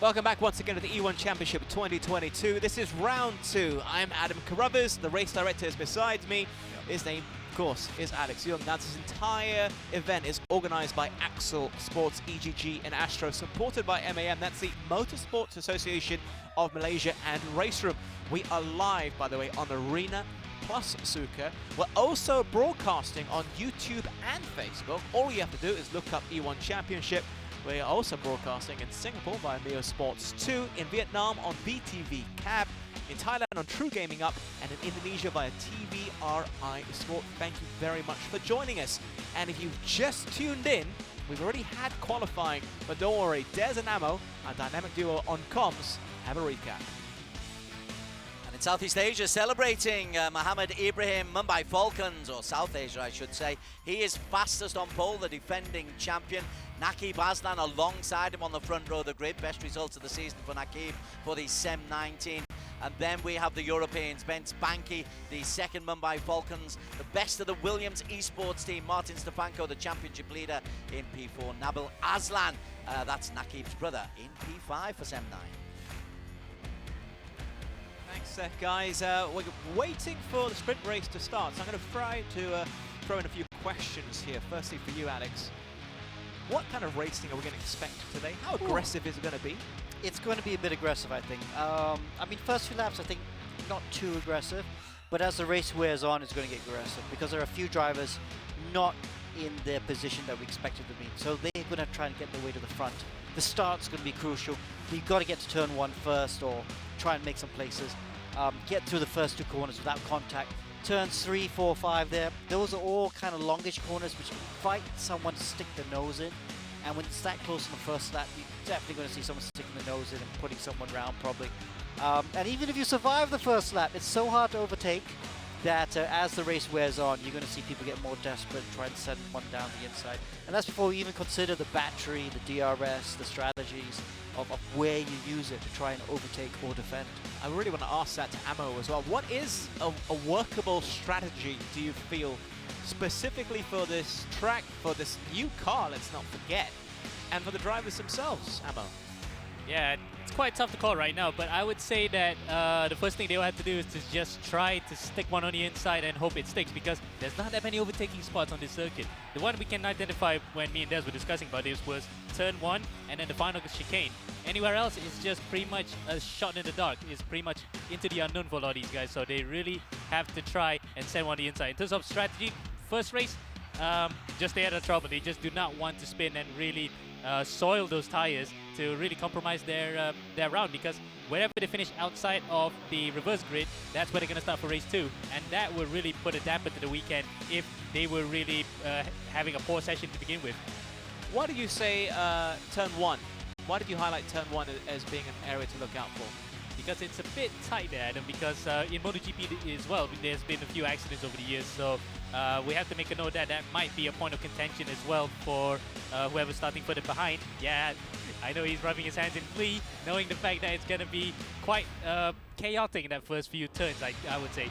Welcome back once again to the E1 Championship 2022. This is round 2. I'm Adam Carruthers. The race director is beside me. His name, of course, is Alex Young. Now, this entire event is organized by Axel Sports, EGG, and Astro, supported by MAM. That's the Motorsports Association of Malaysia and Race Room. We are live, by the way, on Arena plus Suka. We're also broadcasting on YouTube and Facebook. All you have to do is look up E1 Championship. We are also broadcasting in Singapore via Mio Sports 2, in Vietnam on VTV Cab, in Thailand on True Gaming Up, and in Indonesia via TVRI Sport. Thank you very much for joining us. And if you've just tuned in, we've already had qualifying, but don't worry, Des and Amo, our dynamic duo on comms, have a recap. Southeast Asia celebrating Mohammed Ibrahim, Mumbai Falcons, or South Asia I should say. He is fastest on pole, the defending champion. Nakib Aslan alongside him on the front row of the grid. Best results of the season for Nakib for the SEM 19. And then we have the Europeans, Bence Banki, the second Mumbai Falcons, the best of the Williams esports team, Martin Stefanko, the championship leader in P4, Nabil Aslan, that's Nakib's brother, in P5 for SEM 9. Thanks, guys. We're waiting for the sprint race to start, so I'm going to try to throw in a few questions here. Firstly, for you, Alex, what kind of racing are we going to expect today? How aggressive is it going to be? It's going to be a bit aggressive, I think. I mean, first few laps, I think, not too aggressive, but as the race wears on, it's going to get aggressive because there are a few drivers not in their position that we expected them in, so they're going to try and get their way to the front. The start's going to be crucial. You've got to get to turn 1 first, or try and make some places. Get through the first 2 corners without contact. Turns 3, 4, 5 there. Those are all kind of longish corners which can fight someone to stick the nose in. And when it's that close on the first lap, you're definitely going to see someone sticking the nose in and putting someone around probably. And even if you survive the first lap, it's so hard to overtake that as the race wears on, you're going to see people get more desperate and try and send one down the inside. And that's before we even consider the battery, the DRS, the strategies of where you use it to try and overtake or defend. I really want to ask that to Amo as well. What is a workable strategy, do you feel, specifically for this track, for this new car, let's not forget, and for the drivers themselves, Amo? Yeah, it's quite tough to call right now, but I would say that the first thing they'll have to do is to just try to stick one on the inside and hope it sticks, because there's not that many overtaking spots on this circuit. The one we can identify when me and Des were discussing about this was turn 1 and then the final chicane. Anywhere else is just pretty much a shot in the dark. It's pretty much into the unknown for a lot of these guys, so they really have to try and send one on the inside. In terms of strategy, first race, just stay out of trouble. They just do not want to spin and really soil those tires to really compromise their round, because wherever they finish outside of the reverse grid, that's where they're going to start for race 2, and that will really put a damper to the weekend if they were really having a poor session to begin with. Why did you say turn 1? Why did you highlight turn 1 as being an area to look out for? Because it's a bit tight there, Adam, because in MotoGP as well, there's been a few accidents over the years, so we have to make a note that that might be a point of contention as well for whoever's starting further behind. Yeah, I know he's rubbing his hands in glee, knowing the fact that it's going to be quite chaotic in that first few turns, I would say.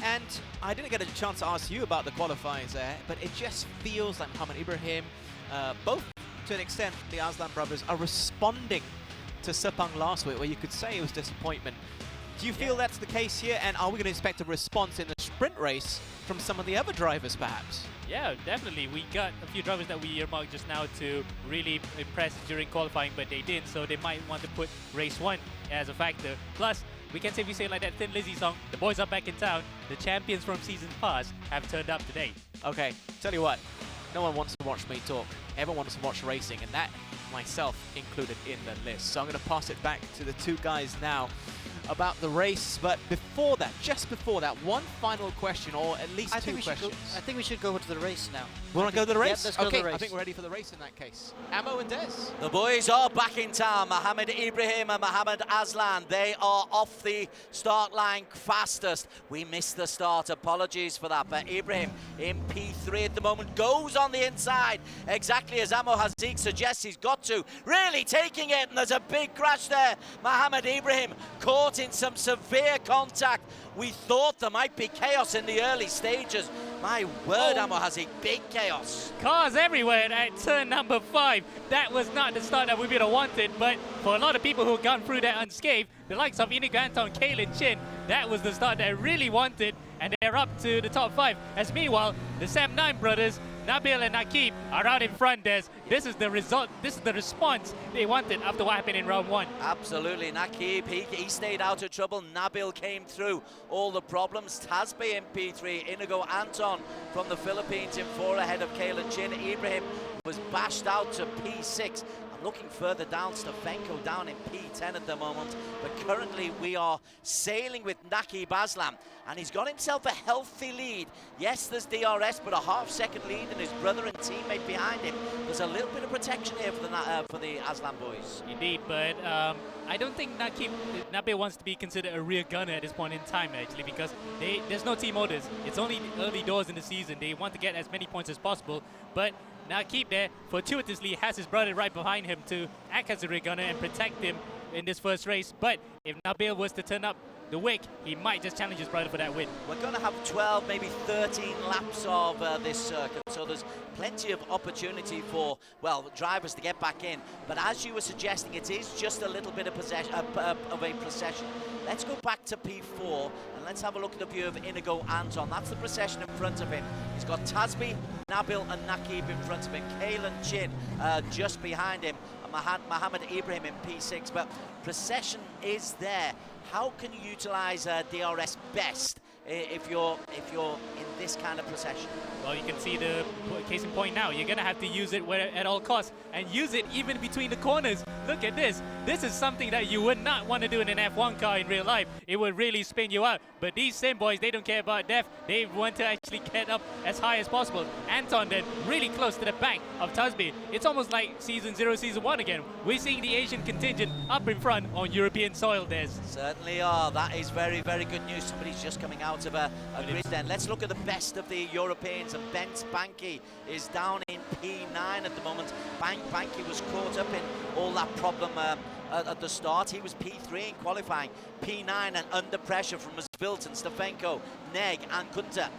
And I didn't get a chance to ask you about the qualifiers there, but it just feels like Mohammed Ibrahim, both to an extent, the Aslan brothers are responding to Sepang last week, where you could say it was disappointment. Do you feel that's the case here, and are we going to expect a response in the sprint race from some of the other drivers, perhaps? Yeah, definitely. We got a few drivers that we earmarked just now to really impress during qualifying, but they didn't, so they might want to put race 1 as a factor. Plus, we can safely say like that Thin Lizzy song, the boys are back in town. The champions from seasons past have turned up today. Okay, tell you what, no one wants to watch me talk. Everyone wants to watch racing, and that myself included in the list. So I'm going to pass it back to the 2 guys now about the race. But before that, just before that, one final question, or at least 2 questions. I think we should go to the race now. We want to go to the race? Yep, let's go to the race. I think we're ready for the race in that case. Amo and Des. The boys are back in town. Mohammed Ibrahim and Mohammed Aslan, they are off the start line fastest. We missed the start. Apologies for that. But Ibrahim in P3 at the moment goes on the inside. Exactly as Amo Hazik suggests, he's got got to. Really taking it, and there's a big crash there. Mohammed Ibrahim caught in some severe contact. We thought there might be chaos in the early stages. My word, Amo has a big chaos. Cars everywhere at turn number 5. That was not the start that we would have wanted, but for a lot of people who have gone through that unscathed, the likes of Inigo Anton, Kalen Chin, that was the start that I really wanted, and they're up to the top 5. As meanwhile, the Sam 9 brothers, Nabil and Nakib, are out in front, Des. This is the result, this is the response they wanted after what happened in round 1. Absolutely, Nakib, he stayed out of trouble. Nabil came through all the problems. Tasbih in P3, Inigo Anton from the Philippines in 4 ahead of Kalen Chin. Ibrahim was bashed out to P6. Looking further down, Stefanko down in P10 at the moment, but currently we are sailing with Nakib Aslam, and he's got himself a healthy lead. Yes, there's DRS, but a half-second lead, and his brother and teammate behind him. There's a little bit of protection here for the Aslam boys. Indeed, but I don't think Nabil wants to be considered a rear gunner at this point in time, actually, because there's no team orders. It's only early doors in the season. They want to get as many points as possible, but Nakib there fortuitously has his brother right behind him to act as a rear gunner and protect him in this first race. But if Nabil was to turn up the wick, he might just challenge his brother for that win. We're going to have 12, maybe 13 laps of this circuit, so there's plenty of opportunity for, well, drivers to get back in. But as you were suggesting, it is just a little bit of a procession. Let's go back to P4 and let's have a look at the view of Inigo Anton. That's the procession in front of him. He's got Tasbih, Nabil and Nakib in front of him. Kalen Chin just behind him. Mohammed Ibrahim in P6, but procession is there. How can you utilize DRS best if you're in this kind of procession? Well, you can see the case in point now. You're going to have to use it at all costs, and use it even between the corners. Look at this. This is something that you would not want to do in an F1 car in real life. It would really spin you out. But these sim boys, they don't care about death. They want to actually get up as high as possible. Anton then really close to the back of Tasbih. It's almost like Season 0, Season 1 again. We're seeing the Asian contingent up in front on European soil, Des. Certainly are. That is very, very good news. Somebody's just coming out of a grid then. Let's look at the best of the Europeans, and Bent Banky is down in P9 at the moment. Banky was caught up in all that problem at the start. He was P3 in qualifying, P9 and under pressure from Vilton, Stefanko, Neg and Kunta.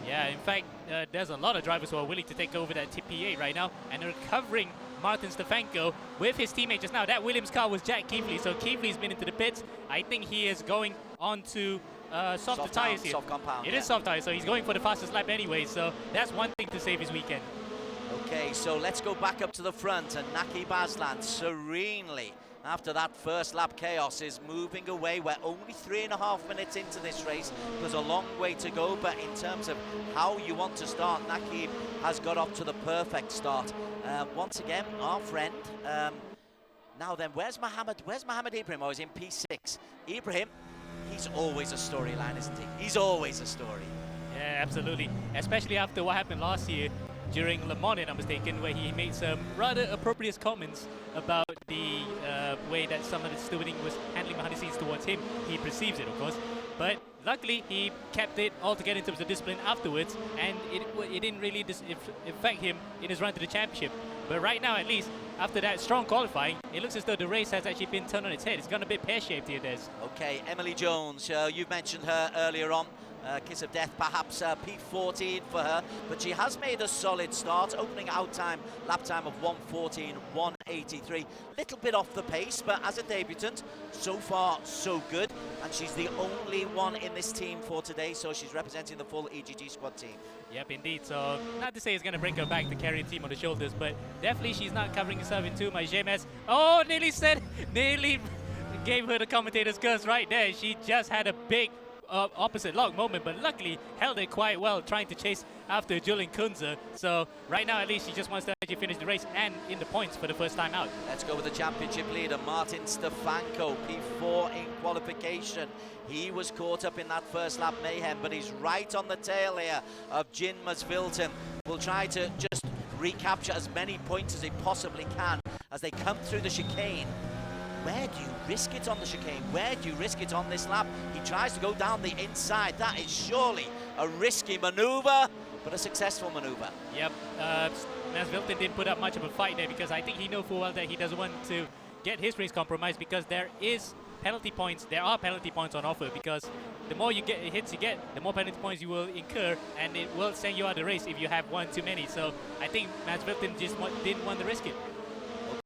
Yeah, in fact, there's a lot of drivers who are willing to take over that TP8 right now, and recovering Martin Stefanko with his teammate just now. That Williams car was Jack Keithley, so Keithley's been into the pits. I think he is going on to softer tires here. Soft compound. It is soft tires, so he's going for the fastest lap anyway, so that's one thing to save his weekend. Okay, so let's go back up to the front, and Nakib Aslan serenely, after that first lap chaos, is moving away. We're only 3.5 minutes into this race. There's a long way to go, but in terms of how you want to start, Nakib has got off to the perfect start. Once again, our friend. Now then, where's Mohammed Ibrahim? Oh, he's in P6. Ibrahim, he's always a storyline, isn't he? He's always a story. Yeah, absolutely. Especially after what happened last year during Le Mans, if I'm mistaken, where he made some rather appropriate comments about the way that some of the stewarding was handling behind the scenes towards him. He perceives it, of course. But luckily, he kept it all together in terms of discipline afterwards, and it didn't really affect him in his run to the championship. But right now, at least, after that strong qualifying, it looks as though the race has actually been turned on its head. It's gone a bit pear-shaped here, Des. Okay, Emily Jones, you've mentioned her earlier on. Kiss of death, perhaps P14 for her, but she has made a solid start, opening out time, lap time of 1:14.183. Little bit off the pace, but as a debutant, so far so good, and she's the only one in this team for today, so she's representing the full EGG squad team. Yep, indeed. So not to say it's going to bring her back to carry a team on the shoulders, but definitely she's not covering herself in too much. James, oh, nearly gave her the commentator's curse right there. She just had a big opposite lock moment, but luckily held it quite well, trying to chase after Julian Kunze. So right now, at least, she just wants to actually finish the race and in the points for the first time out. Let's go with the championship leader, Martin Stefanko, P4 in qualification. He was caught up in that first lap mayhem, but he's right on the tail here of Jin Masvilton. Will try to just recapture as many points as he possibly can as they come through the chicane. Where do you risk it on the chicane? Where do you risk it on this lap? He tries to go down the inside. That is surely a risky maneuver, but a successful maneuver. Yep. Mas Wilton didn't put up much of a fight there because I think he knows full well that he doesn't want to get his race compromised because there is penalty points. There are penalty points on offer because the more hits you get, the more penalty points you will incur, and it will send you out of the race if you have one too many. So I think Mas Wilton just didn't want to risk it.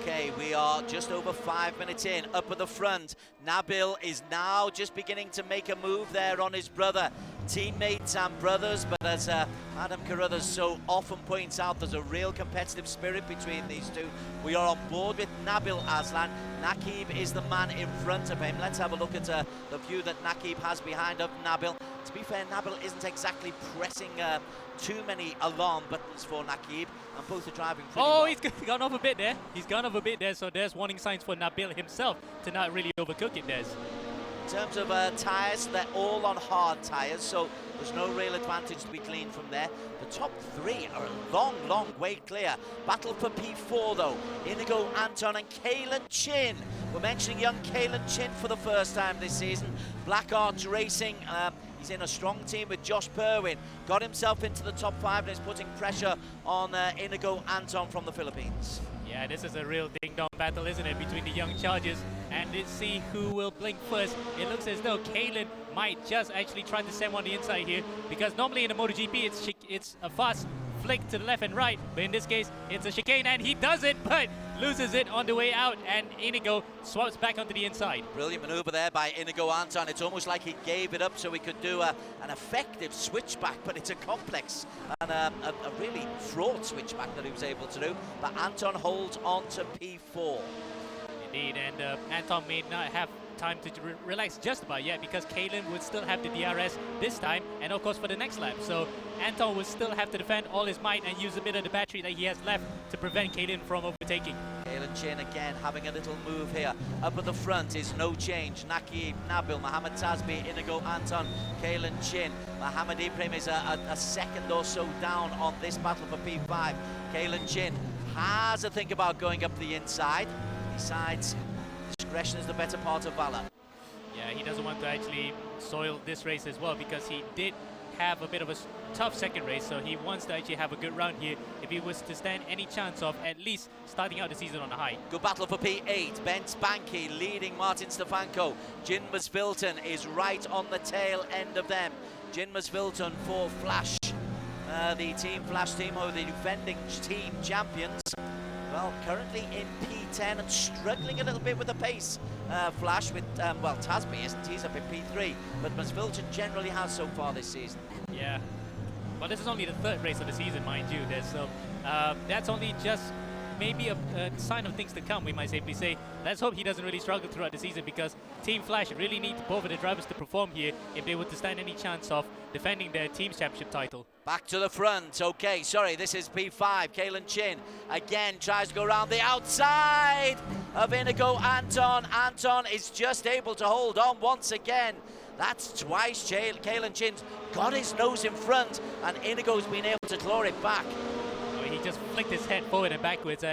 Okay, we are just over 5 minutes in. Up at the front, Nabil is now just beginning to make a move there on his brother. Teammates and brothers, but as Adam Carruthers so often points out, there's a real competitive spirit between these two. We are on board with Nabil Aslan. Nakib is the man in front of him. Let's have a look at the view that Nakib has behind of Nabil. To be fair, Nabil isn't exactly pressing too many alarm buttons for Nakib, and both are driving pretty well. He's gone off a bit there. He's gone off a bit there, so there's warning signs for Nabil himself to not really overcook it, Des. In terms of tyres, they're all on hard tyres, so there's no real advantage to be gleaned from there. The top three are a long, long way clear. Battle for P4 though. Inigo, Anton and Kalen Chin. We're mentioning young Kalen Chin for the first time this season. Black Arch Racing, he's in a strong team with Josh Perwin. Got himself into the top 5 and is putting pressure on Inigo Anton from the Philippines. Yeah, this is a real ding-dong battle, isn't it, between the young chargers, and let's see who will blink first. It looks as though Kalen might just actually try to send one on the inside here, because normally in a MotoGP it's a fast flick to the left and right, but in this case it's a chicane, and he does it, but loses it on the way out, and Inigo swaps back onto the inside. Brilliant maneuver there by Inigo Anton. It's almost like he gave it up so he could do an effective switchback, but it's a complex and a really fraught switchback that he was able to do. But Anton holds on to P4. Indeed, and Anton may not have time to relax just about yet because Kalen would still have the DRS this time and of course for the next lap. So Anton will still have to defend all his might and use a bit of the battery that he has left to prevent Kalen from overtaking. Kalen Chin again having a little move here. Up at the front is no change. Nakib, Nabil, Mohammed Tasbi, Inigo Anton, Kalen Chin. Mohammed Ibrahim is a second or so down on this battle for P5. Kalen Chin has a think about going up the inside. Besides, discretion is the better part of valor. Yeah, he doesn't want to actually soil this race as well because he did have a bit of a tough second race, so he wants to actually have a good round here if he was to stand any chance of at least starting out the season on a high. Good battle for P8. Ben Spanky leading Martin Stefanko. Jin Masvilton is right on the tail end of them. Jin Masvilton for Flash, the Team Flash team, who are the defending team champions. Well, currently in P10 and struggling a little bit with the pace. Flash with, well, Tasby isn't, he's up in P3, but Masvilton generally has so far this season. Yeah, well, this is only the third race of the season, mind you, so that's only just maybe a sign of things to come, we might safely say. Let's hope he doesn't really struggle throughout the season because Team Flash really need both of the drivers to perform here if they were to stand any chance of defending their team's championship title. Back to the front. Okay, sorry, this is P5. Kalen Chin again tries to go around the outside of Inigo Anton. Anton is just able to hold on once again. That's twice Kalen Chin's got his nose in front and Inigo's been able to claw it back. He just flicked his head forward and backwards.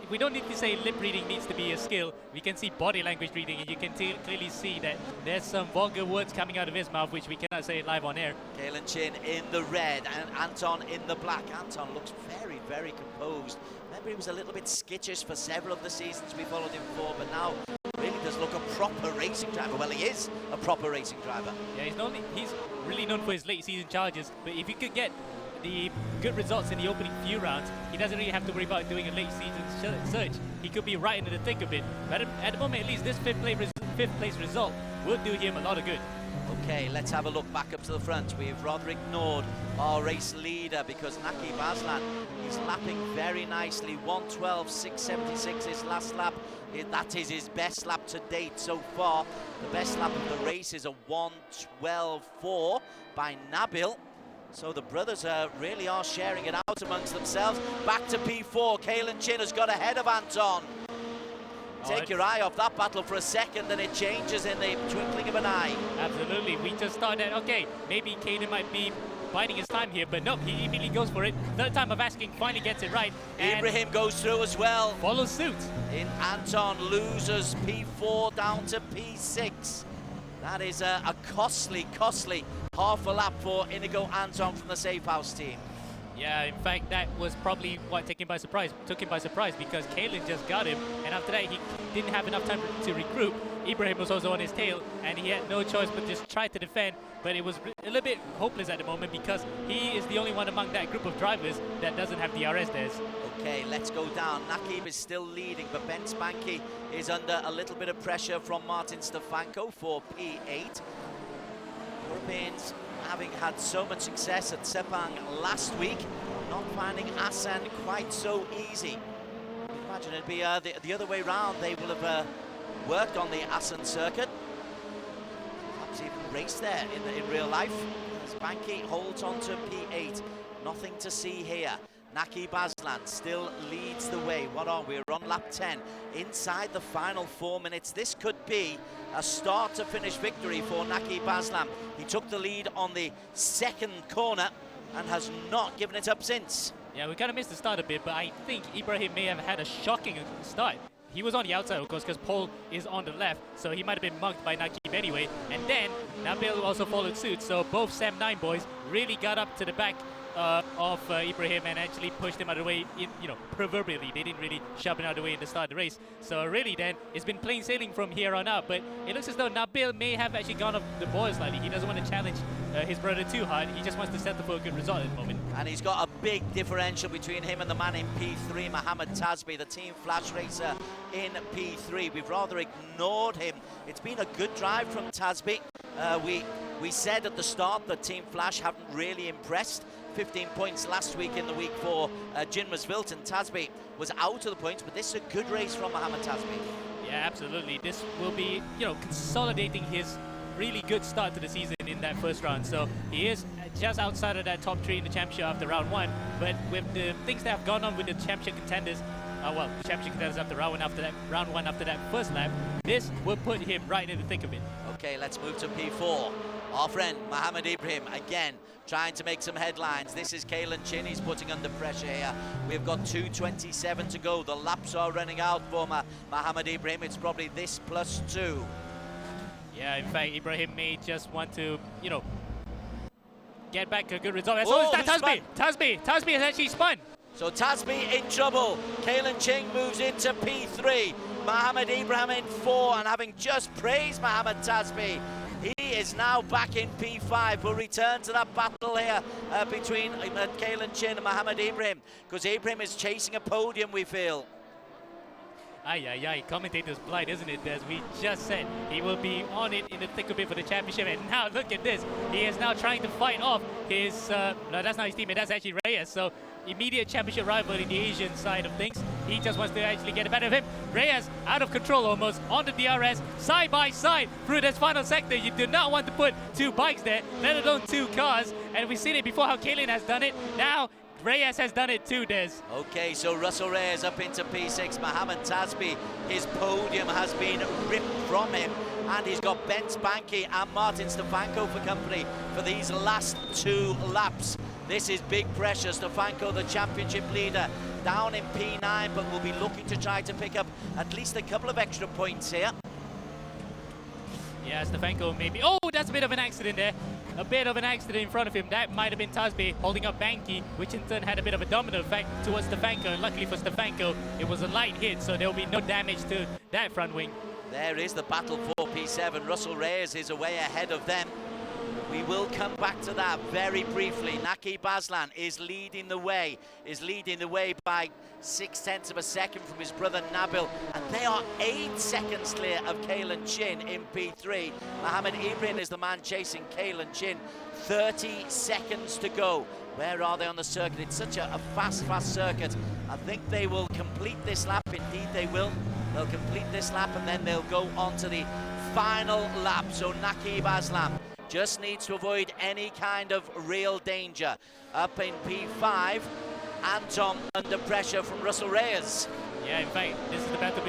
We don't need to say lip reading needs to be a skill. We can see body language reading, and you can clearly see that there's some vulgar words coming out of his mouth, which we cannot say live on air. Kalen Chin in the red and Anton in the black. Anton looks very, very composed. Remember, he was a little bit skittish for several of the seasons we followed him for, but now really does look a proper racing driver. Well, he is a proper racing driver. Yeah, he's really known for his late season charges, but if you could get the good results in the opening few rounds, he doesn't really have to worry about doing a late season search. He could be right into the thick of it. But at the moment, at least, this fifth place result will do him a lot of good. Okay, let's have a look back up to the front. We've rather ignored our race leader because Nakib Aslan is lapping very nicely. 1:12.676 his last lap. That is his best lap to date so far. The best lap of the race is a 1:12.4 by Nabil. So the brothers really are sharing it out amongst themselves. Back to P4. Kalen Chin has got ahead of Anton. Take your eye off that battle for a second and it changes in the twinkling of an eye. Absolutely. We just thought that, okay, maybe Kalen might be biding his time here, but nope, he immediately goes for it. Third time of asking, finally gets it right. Ibrahim goes through as well. Follows suit. Anton loses P4 down to P6. That is a costly half a lap for Inigo Anton from the Safe House team. Yeah, in fact, that was probably what took him by surprise because Kalen just got him, and after that he didn't have enough time to regroup. Ibrahim was also on his tail, and he had no choice but just try to defend, but it was a little bit hopeless at the moment because he is the only one among that group of drivers that doesn't have DRS there. Okay, let's go down. Nakib is still leading, but Ben Spanky is under a little bit of pressure from Martin Stefanko for P8. Europeans having had so much success at Sepang last week, not finding Assen quite so easy. Imagine it'd be the other way round. They will have worked on the Assen circuit, perhaps even raced there in real life. Spanky holds on to P8. Nothing to see here. Naki Baslan still leads the way. What are we? We're on lap 10. Inside the final 4 minutes, this could be a start-to-finish victory for Naki Baslan. He took the lead on the second corner and has not given it up since. Yeah, we kind of missed the start a bit, but I think Ibrahim may have had a shocking start. He was on the outside, of course, because Paul is on the left, so he might have been mugged by Nakib anyway. And then Nabil also followed suit, so both Sam 9 boys really got up to the back of Ibrahim and actually pushed him out of the way, proverbially. They didn't really shove him out of the way in the start of the race. So really then, it's been plain sailing from here on out. But it looks as though Nabil may have actually gone off the boil slightly. He doesn't want to challenge his brother too hard. He just wants to settle for a good result at the moment. And he's got a big differential between him and the man in P3, Mohammed Tasbi, the Team Flash racer in P3. We've rather ignored him. It's been a good drive from Tasbi. We said at the start that Team Flash haven't really impressed. 15 points last week in the week for Jinmas Vilton. Tasbi was out of the points, but this is a good race from Mohammed Tasbi. Yeah, absolutely. This will be, consolidating his really good start to the season in that first round. So he is just outside of that top 3 in the championship after round 1. But with the things that have gone on with the championship contenders, championship contenders after round 1 after that first lap, this will put him right in the thick of it. Okay, let's move to P4. Our friend Mohammed Ibrahim again trying to make some headlines. This is Kalen Chin. He's putting under pressure here. We've got 2:27 to go. The laps are running out for Mohammed Ibrahim. It's probably this plus 2. Yeah, in fact, Ibrahim may just want to, get back a good result. Oh, It's Tasbi. Tasbi has actually spun. So Tasbi in trouble. Kalen Ching moves into P3. Mohammed Ibrahim in 4, and having just praised Mohammed Tasbi, he is now back in P5. We'll return to that battle here between Kalen Chin and Mohammed Ibrahim, because Ibrahim is chasing a podium, we feel. Commentator's blind, isn't it, Des? We just said he will be on it in the thick of it for the championship, and now look at this. He is now trying to fight off his, no, that's not his teammate, that's actually Reyes. So immediate championship rival in the Asian side of things. He just wants to actually get better of him. Reyes out of control almost on the DRS, side by side through this final sector. You do not want to put 2 bikes there, let alone 2 cars. And we've seen it before how Kalen has done it. Now Reyes has done it too, Des. Okay, so Russell Reyes up into P6. Mohammed Tasbi, his podium has been ripped from him, and he's got Ben Spanky and Martin Stefanko for company for these last 2 laps. This is big pressure. Stefanko, the championship leader, down in P9, but will be looking to try to pick up at least a couple of extra points here. Yeah, Stefanko maybe. Oh, that's a bit of an accident there. A bit of an accident in front of him. That might have been Tasbi holding up Banky, which in turn had a bit of a domino effect towards Stefanko. And luckily for Stefanko, it was a light hit, so there will be no damage to that front wing. There is the battle for P7. Russell Reyes is away ahead of them. We will come back to that very briefly. Naki Baslan is leading the way by 0.6 of a second from his brother Nabil, and they are 8 seconds clear of Kalen Chin in P3. Mohammed Ibrahim is the man chasing Kalen Chin. 30 seconds to go. Where are they on the circuit? It's such a fast circuit. I think they will complete this lap. Indeed they will. They'll complete this lap and then they'll go on to the final lap. So Naki Baslan just needs to avoid any kind of real danger. Up in P5, Anton under pressure from Russell Reyes. Yeah, in fact, this is the battle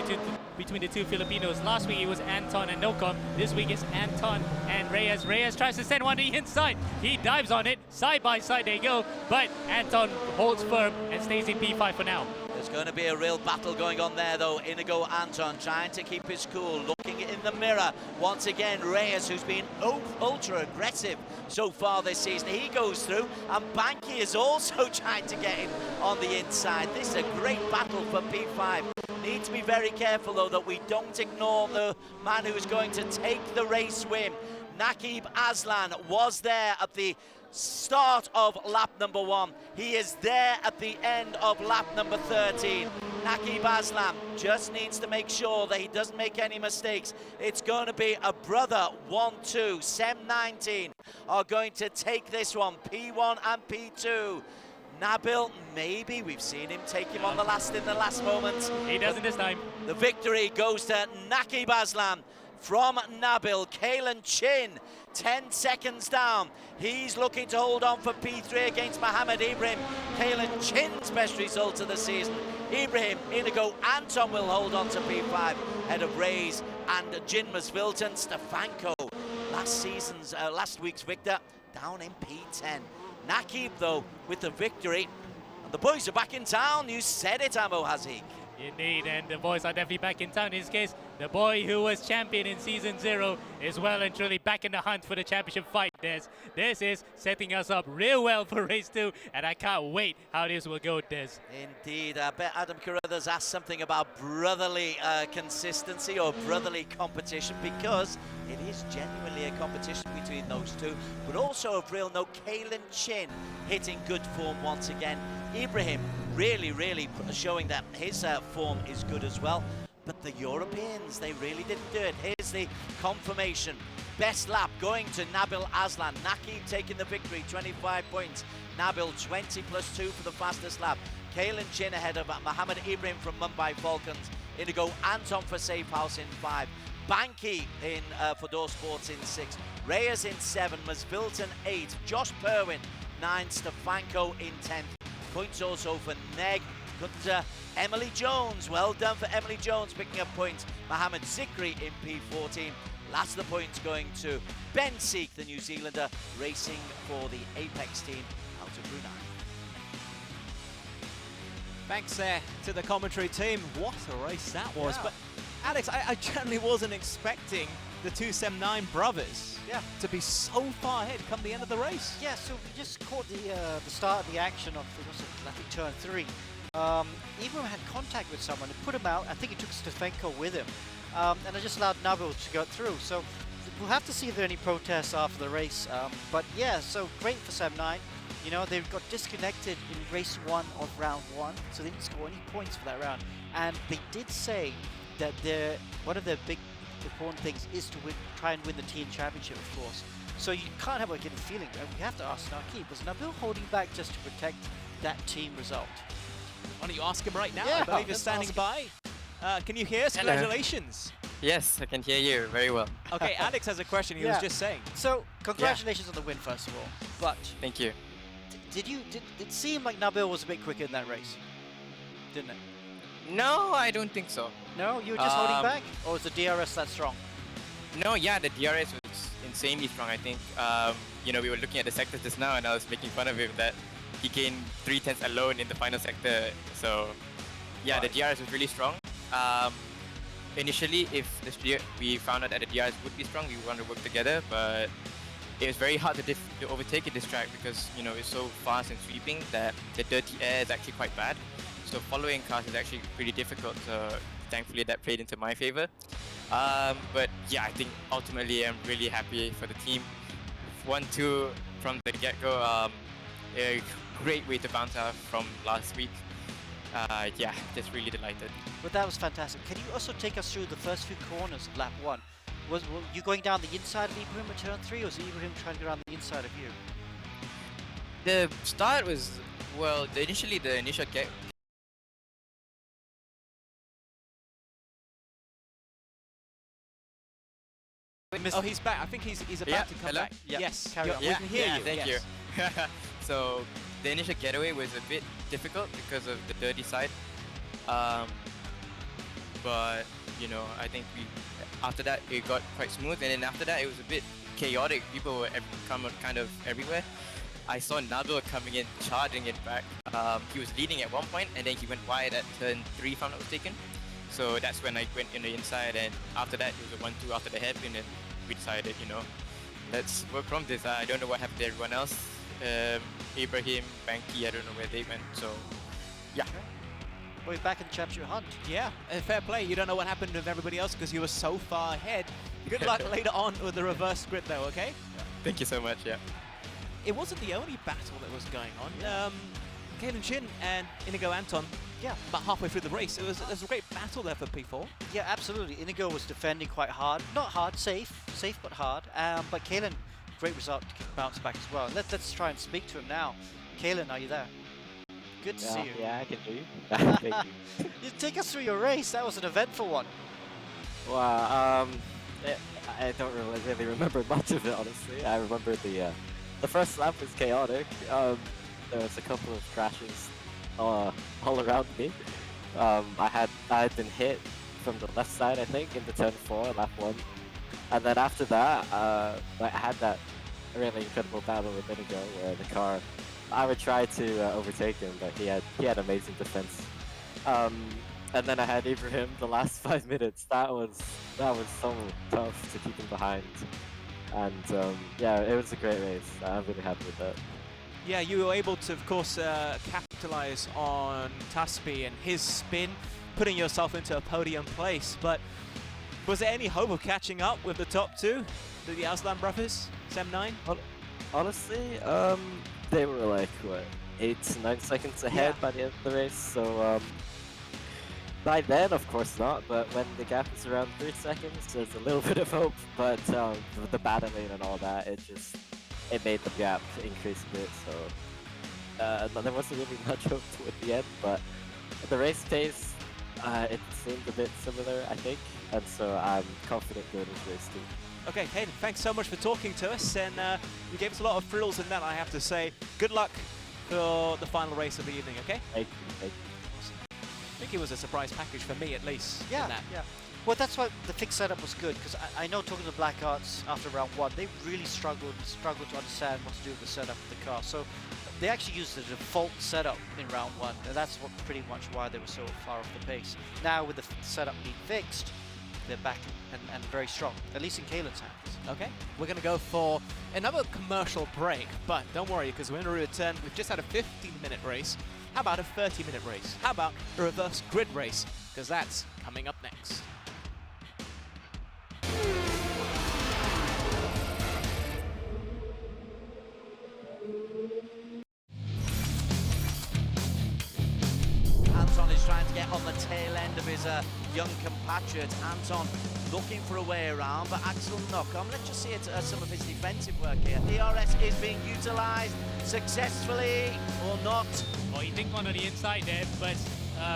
between the 2 Filipinos. Last week it was Anton and Nocom. This week it's Anton and Reyes. Reyes tries to send one to the inside. He dives on it. Side by side they go, but Anton holds firm and stays in P5 for now. There's going to be a real battle going on there, though. Inigo Anton trying to keep his cool, looking in the mirror. Once again, Reyes, who's been ultra aggressive so far this season, he goes through, and Banky is also trying to get in on the inside. This is a great battle for P5. Need to be very careful, though, that we don't ignore the man who's going to take the race win. Naqib Aslan was there at the start of lap number 1. He is there at the end of lap number 13. Naqib Aslan just needs to make sure that he doesn't make any mistakes. It's going to be a brother 1-2. Sem 19 are going to take this one, P1 and P2. Nabil, maybe we've seen him take him on the last moments. He doesn't this time. The victory goes to Naqib Aslan from Nabil. Kalen Chin 10 seconds down. He's looking to hold on for P3 against Mohamed Ibrahim. Kalen Chin's best result of the season. Ibrahim, Inigo Anton will hold on to P5 ahead of Reyes and Jinmas Vilton. Stefanko, last week's victor, down in P10. Naqib, though, with the victory. And the boys are back in town. You said it, Amo Hazik. Indeed, and the boys are definitely back in town. In this case, the boy who was champion in Season 0 is well and truly back in the hunt for the championship fight, Des. This is setting us up real well for Race 2, and I can't wait how this will go, Des. Indeed. I bet Adam Carruthers asked something about brotherly consistency or brotherly competition, because it is genuinely a competition between those two, but also of real note, Kalen Chin hitting good form once again. Ibrahim really showing that his form is good as well. But the Europeans, they really didn't do it. Here's the confirmation. Best lap going to Nabil Aslan. Naqib taking the victory, 25 points. Nabil 20 plus 2 for the fastest lap. Kalen Chin ahead of Mohamed Ibrahim from Mumbai Falcons. Inigo Anton for Safe House in 5. Banky in Fedor Sports in 6. Reyes in 7. Masvilton 8. Josh Perwin 9. Stefanko in 10th. Points also for Neg. Good Emily Jones. Well done for Emily Jones picking up points. Mohamed Zikri in P14. Last of the points going to Ben Seek, the New Zealander, racing for the Apex team out of Brunei. Thanks there to the commentary team. What a race that was. Yeah. But Alex, I generally wasn't expecting the two Sem 9 brothers to be so far ahead come the end of the race. Yeah, so we just caught the start of the action of, I think, turn 3. Ibrahim had contact with someone and put him out. I think he took Stefanko with him. And I just allowed Nabil to go through. So we'll have to see if there are any protests after the race. But yeah, so great for Sem 9. You know, they got disconnected in race 1 of round 1, so they didn't score any points for that round. And they did say that one of their big important things is to try and win the team championship, of course. So you can't have a good feeling. We have to ask Naqib, was Nabil holding back just to protect that team result? Why don't you ask him right now? Yeah, I believe he's standing by. Can you hear us? Hello. Congratulations. Yes, I can hear you very well. Okay, Alex has a question he was just saying. So, congratulations on the win, first of all. But thank you. Did it seem like Nabil was a bit quicker in that race? Didn't it? No, I don't think so. No? You were just holding back? Or was the DRS that strong? No, yeah, the DRS was insanely strong, I think. You know, we were looking at the sectors just now and I was making fun of him that he gained 3 tenths alone in the final sector. So, yeah, the DRS was really strong. Initially, if we found out that the DRS would be strong, we wanted to work together, but it was very hard to overtake in this track because, you know, it's so fast and sweeping that the dirty air is actually quite bad. So following cars is actually pretty difficult. So thankfully that played into my favor. But yeah, I think ultimately I'm really happy for the team. 1-2 from the get-go. A great way to bounce out from last week. Yeah, just really delighted. But that was fantastic. Can you also take us through the first few corners of lap 1? Were you going down the inside of Ibrahim at turn 3, or was Ibrahim trying to go around the inside of you? The start was, well, the initial get. Oh, he's back. I think he's about to come back. Yeah. Yes, carry on. we can hear you. Thank you. So the initial getaway was a bit difficult because of the dirty side. But you know, I think after that it got quite smooth, and then after that it was a bit chaotic. People were kind of everywhere. I saw Nabil coming in, charging it back. He was leading at one point, and then he went wide at turn 3, if I'm not mistaken. So that's when I went in the inside, and after that, it was a 1-2 after the hairpin, and we decided, you know, let's work from this. I don't know what happened to everyone else. Ibrahim, Banky, I don't know where they went, so yeah. We're back in the championship hunt. Yeah, fair play. You don't know what happened with everybody else because you were so far ahead. Good luck later on with the reverse grid though, okay? Thank you so much, yeah. It wasn't the only battle that was going on. Kalen Chin and Inigo Anton, about halfway through the race, there was a great battle there for P4. Yeah, absolutely. Inigo was defending quite hard. Not hard, safe but hard. But Kalen, great result to bounce back as well. Let's try and speak to him now. Kalen, are you there? Good to see you. Yeah, I can hear you. Thank you. You take us through your race. That was an eventful one. Wow, I don't really remember much of it, honestly. I remember the first lap was chaotic. There was a couple of crashes all around me. I had been hit from the left side, I think, into turn 4, lap 1. And then after that, I had that really incredible battle with Inigo where the car, I would try to overtake him, but he had amazing defense. And then I had Ibrahim the last 5 minutes. That was so tough to keep him behind. And yeah, it was a great race. I'm really happy with that. Yeah, you were able to, of course, capitalize on Taspi and his spin, putting yourself into a podium place. But was there any hope of catching up with the top two, the Aslan brothers, Sem9? Honestly, they were like, what, 8 to 9 seconds ahead by the end of the race, so by then, of course not, but when the gap is around 3 seconds, there's a little bit of hope, but with the battling and all that, it made the gap increase a bit, so there wasn't really much hope toward the end, but the race pace, it seemed a bit similar, I think, and so I'm confident going into race 2. Okay, Hayden, thanks so much for talking to us, and you gave us a lot of thrills in that, I have to say. Good luck for the final race of the evening, okay? Thank you. Awesome. I think it was a surprise package for me, at least. Yeah. Well, that's why the fixed setup was good, because I know talking to the Black Arts after round 1, they really struggled to understand what to do with the setup of the car. So they actually used the default setup in round 1, and that's pretty much why they were so far off the pace. Now with the setup being fixed, they're back and very strong, at least in Kalen's hands. Okay, we're going to go for another commercial break, but don't worry, because when we return, we've just had a 15-minute race. How about a 30-minute race? How about a reverse grid race? Because that's coming up next. Anton is trying to get on the tail end of his young compatriot. Anton looking for a way around, but Axel Knockham, let's just see some of his defensive work here. DRS is being utilised successfully or not. Well, he dinked one on the inside there, but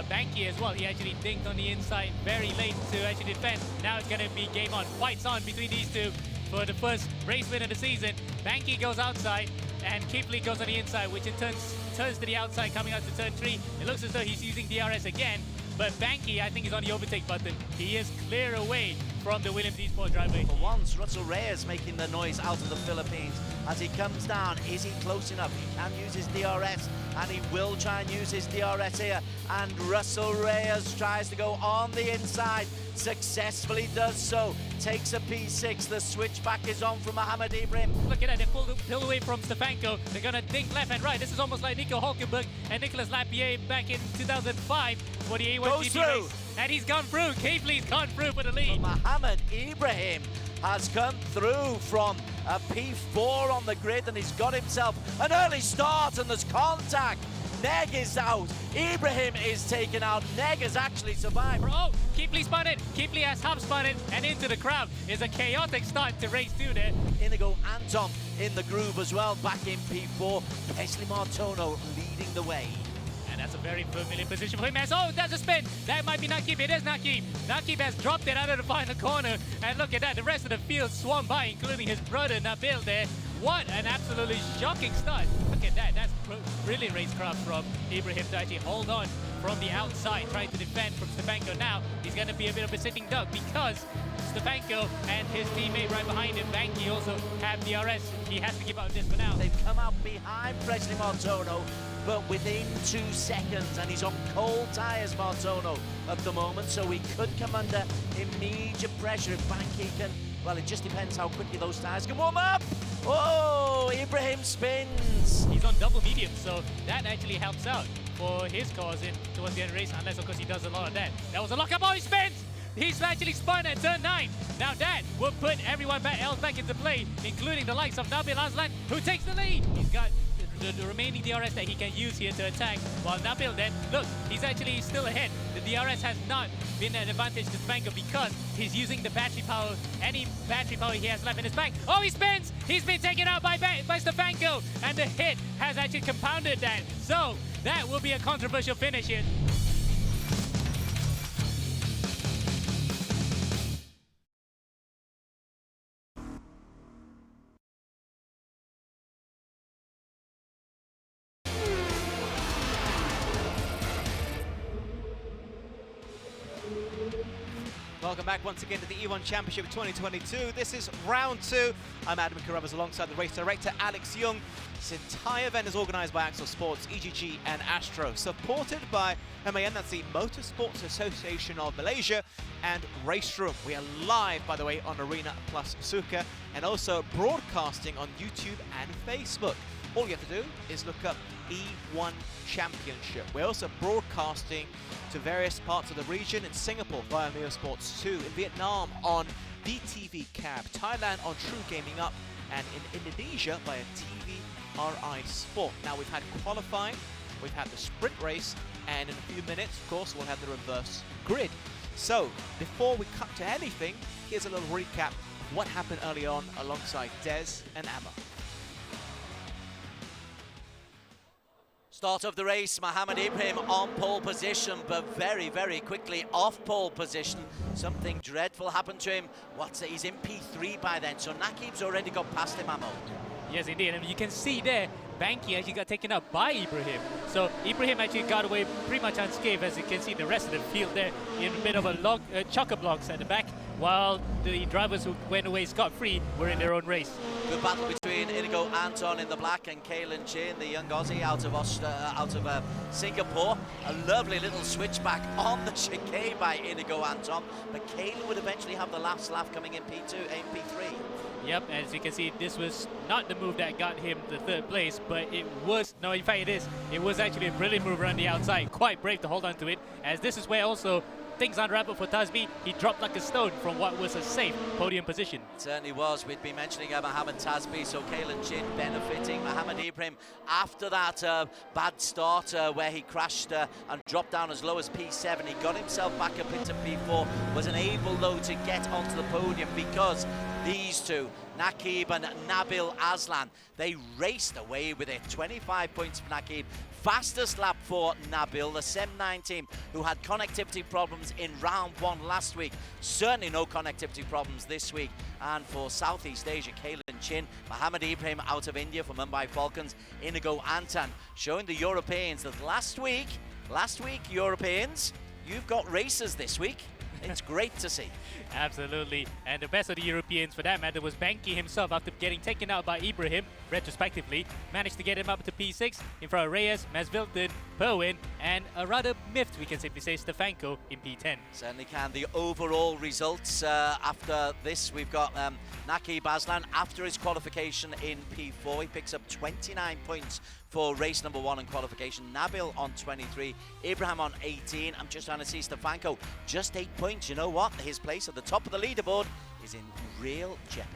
Banky as well, he actually dinked on the inside very late to actually defend. Now it's going to be game on. Fights on between these two for the first race win of the season. Banky goes outside, and Kipley goes on the inside, which in turns to the outside coming out to turn 3. It looks as though he's using DRS again, but Banky, I think, is on the overtake button. He is clear away from the Williams Esports driveway. For once, Russell Reyes making the noise out of the Philippines. As he comes down, is he close enough? He can use his DRS, and he will try and use his DRS here. And Russell Reyes tries to go on the inside, successfully does so. Takes a P6, the switchback is on from Mohamed Ibrahim. Look at that, they pull away from Stefanko. They're gonna dink left and right. This is almost like Nico Hulkenberg and Nicolas Lapierre back in 2005 for the A1 Goes GP through. race. And he's gone through. Kipley's gone through for the lead. Mohamed Ibrahim has come through from a P4 on the grid, and he's got himself an early start, and there's contact. Neg is out. Ibrahim is taken out. Neg has actually survived. Oh, Kipley spun it. Kipley has half spun it and into the crowd. It's a chaotic start to race 2 there. Inigo Anton in the groove as well, back in P4. Pesley Martono leading the way. And that's a very familiar position for him. Oh, that's a spin. That might be Nakib. It is Nakib. Nakib has dropped it out of the final corner. And look at that. The rest of the field swam by, including his brother Nabil there. What an absolutely shocking start. Look at that. That's brilliant racecraft from Ibrahim to actually hold on from the outside, trying to defend from Stefanko. Now he's going to be a bit of a sitting duck because Stefanko and his teammate right behind him, Banky, also have DRS. He has to give up this for now. They've come out behind Presley Martono, but within 2 seconds, and he's on cold tyres, Martono, at the moment, so he could come under immediate pressure if Banky can. Well, it just depends how quickly those tyres can warm up. Oh, Ibrahim spins. He's on double medium, so that actually helps out for his cause towards the end of the race, unless, of course, he does a lot of that. That was a lockup. Oh, he spins! He's actually spun at turn 9. Now that will put everyone else back into play, including the likes of Nabil Aslan, who takes the lead. He's got the remaining DRS that he can use here to attack, while Nabil then, look, he's actually still ahead. The DRS has not been an advantage to Stefanko because he's using the battery power, any battery power he has left in his back. Oh, he spins! He's been taken out by Stefanko, and the hit has actually compounded that. So that will be a controversial finish here. Welcome back once again to the E1 Championship 2022. This is round 2. I'm Adam Carruthers alongside the race director Alex Young. This entire event is organised by Axel Sports, EGG and Astro, supported by MAN, that's the Motorsports Association of Malaysia, and Race Room. We are live, by the way, on Arena Plus Suka, and also broadcasting on YouTube and Facebook. All you have to do is look up E1 Championship. We're also broadcasting to various parts of the region, in Singapore via Mio Sports 2, in Vietnam on VTV Cab, Thailand on True Gaming Up, and in Indonesia via TVRI Sport. Now we've had qualifying, we've had the sprint race, and in a few minutes, of course, we'll have the reverse grid. So before we cut to anything, here's a little recap of what happened early on alongside Des and Amma. Start of the race, Mohammed Ibrahim on pole position, but very, very quickly off pole position. Something dreadful happened to him. He's in P3 by then, so Nakib's already got past him, Ammo. Yes, indeed, and you can see there, Banky actually got taken out by Ibrahim. So Ibrahim actually got away pretty much unscathed, as you can see the rest of the field there in a bit of a chock-a-blocks at the back, while the drivers who went away scot-free were in their own race. Good battle between Inigo Anton in the black and Kalen Chin, the young Aussie out of Singapore. A lovely little switchback on the chicane by Inigo Anton, but Kalen would eventually have the last lap coming in P2 and P3. Yep, as you can see, this was not the move that got him the 3rd place, but it was, no, in fact it is. It was actually a brilliant move around the outside. Quite brave to hold on to it, as this is where also things unravel for Tasbi. He dropped like a stone from what was a safe podium position. It certainly was. We'd been mentioning Mohammed Tasbi, so Kalen Chin benefiting. Mohammed Ibrahim, after that bad start where he crashed and dropped down as low as P7, he got himself back up into P4, was unable though to get onto the podium because these two, Nakib and Nabil Aslan, they raced away with it. 25 points for Nakib. Fastest lap for Nabil, the Sem9 team, who had connectivity problems in round 1 last week. Certainly no connectivity problems this week. And for Southeast Asia, Kalen Chin, Mohammed Ibrahim out of India for Mumbai Falcons, Inigo Anton, showing the Europeans that last week, Europeans, you've got racers this week. It's great to see. Absolutely, and the best of the Europeans for that matter was Banky himself, after getting taken out by Ibrahim retrospectively, managed to get him up to P6 in front of Reyes, Masvilton, Perwin, and a rather miffed, we can simply say, Stefanko in P10. Certainly can. The overall results after this, we've got Nakib Aslan after his qualification in P4. He picks up 29 points for race number 1 in qualification. Nabil on 23, Ibrahim on 18. I'm just trying to see Stefanko, just 8 points. You know what? His place at the top of the leaderboard is in real jeopardy.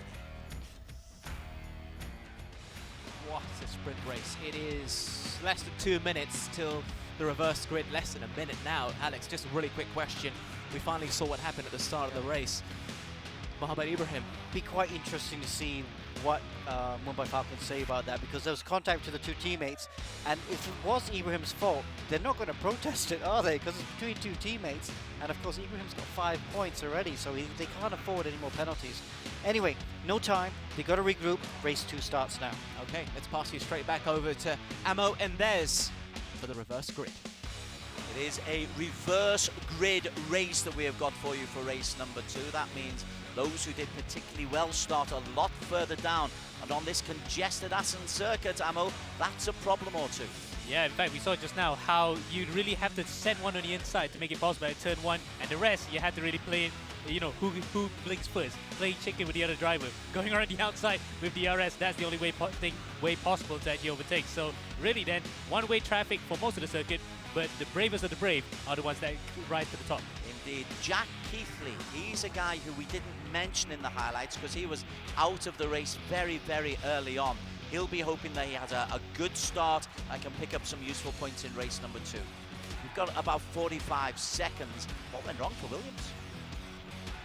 What a sprint race. It is less than 2 minutes till the reverse grid, less than a minute now. Alex, just a really quick question. We finally saw what happened at the start of the race. Mohammed Ibrahim. Be quite interesting to see what Mumbai Falcons say about that, because there was contact to the 2 teammates, and if it was Ibrahim's fault, they're not going to protest it, are they? Because it's between 2 teammates, and of course Ibrahim's got 5 points already, so they can't afford any more penalties. Anyway, no time, they got to regroup. Race 2 starts now. Okay, let's pass you straight back over to Ammo and Des for the reverse grid. It is a reverse grid race that we have got for you for race number 2. That means those who did particularly well start a lot further down. And on this congested Assen circuit, Amo, that's a problem or two. Yeah, in fact, we saw just now how you'd really have to send one on the inside to make it possible at turn 1, and the rest you had to really play, you know, who blinks first, playing chicken with the other driver, going around the outside with DRS. That's the only way possible to actually overtake. So really then, one-way traffic for most of the circuit, but the bravest of the brave are the ones that rise to the top. Indeed. Jack Keithley, he's a guy who we didn't mention in the highlights because he was out of the race very, very early on. He'll be hoping that he has a good start and can pick up some useful points in race number 2. We've got about 45 seconds. What went wrong for Williams?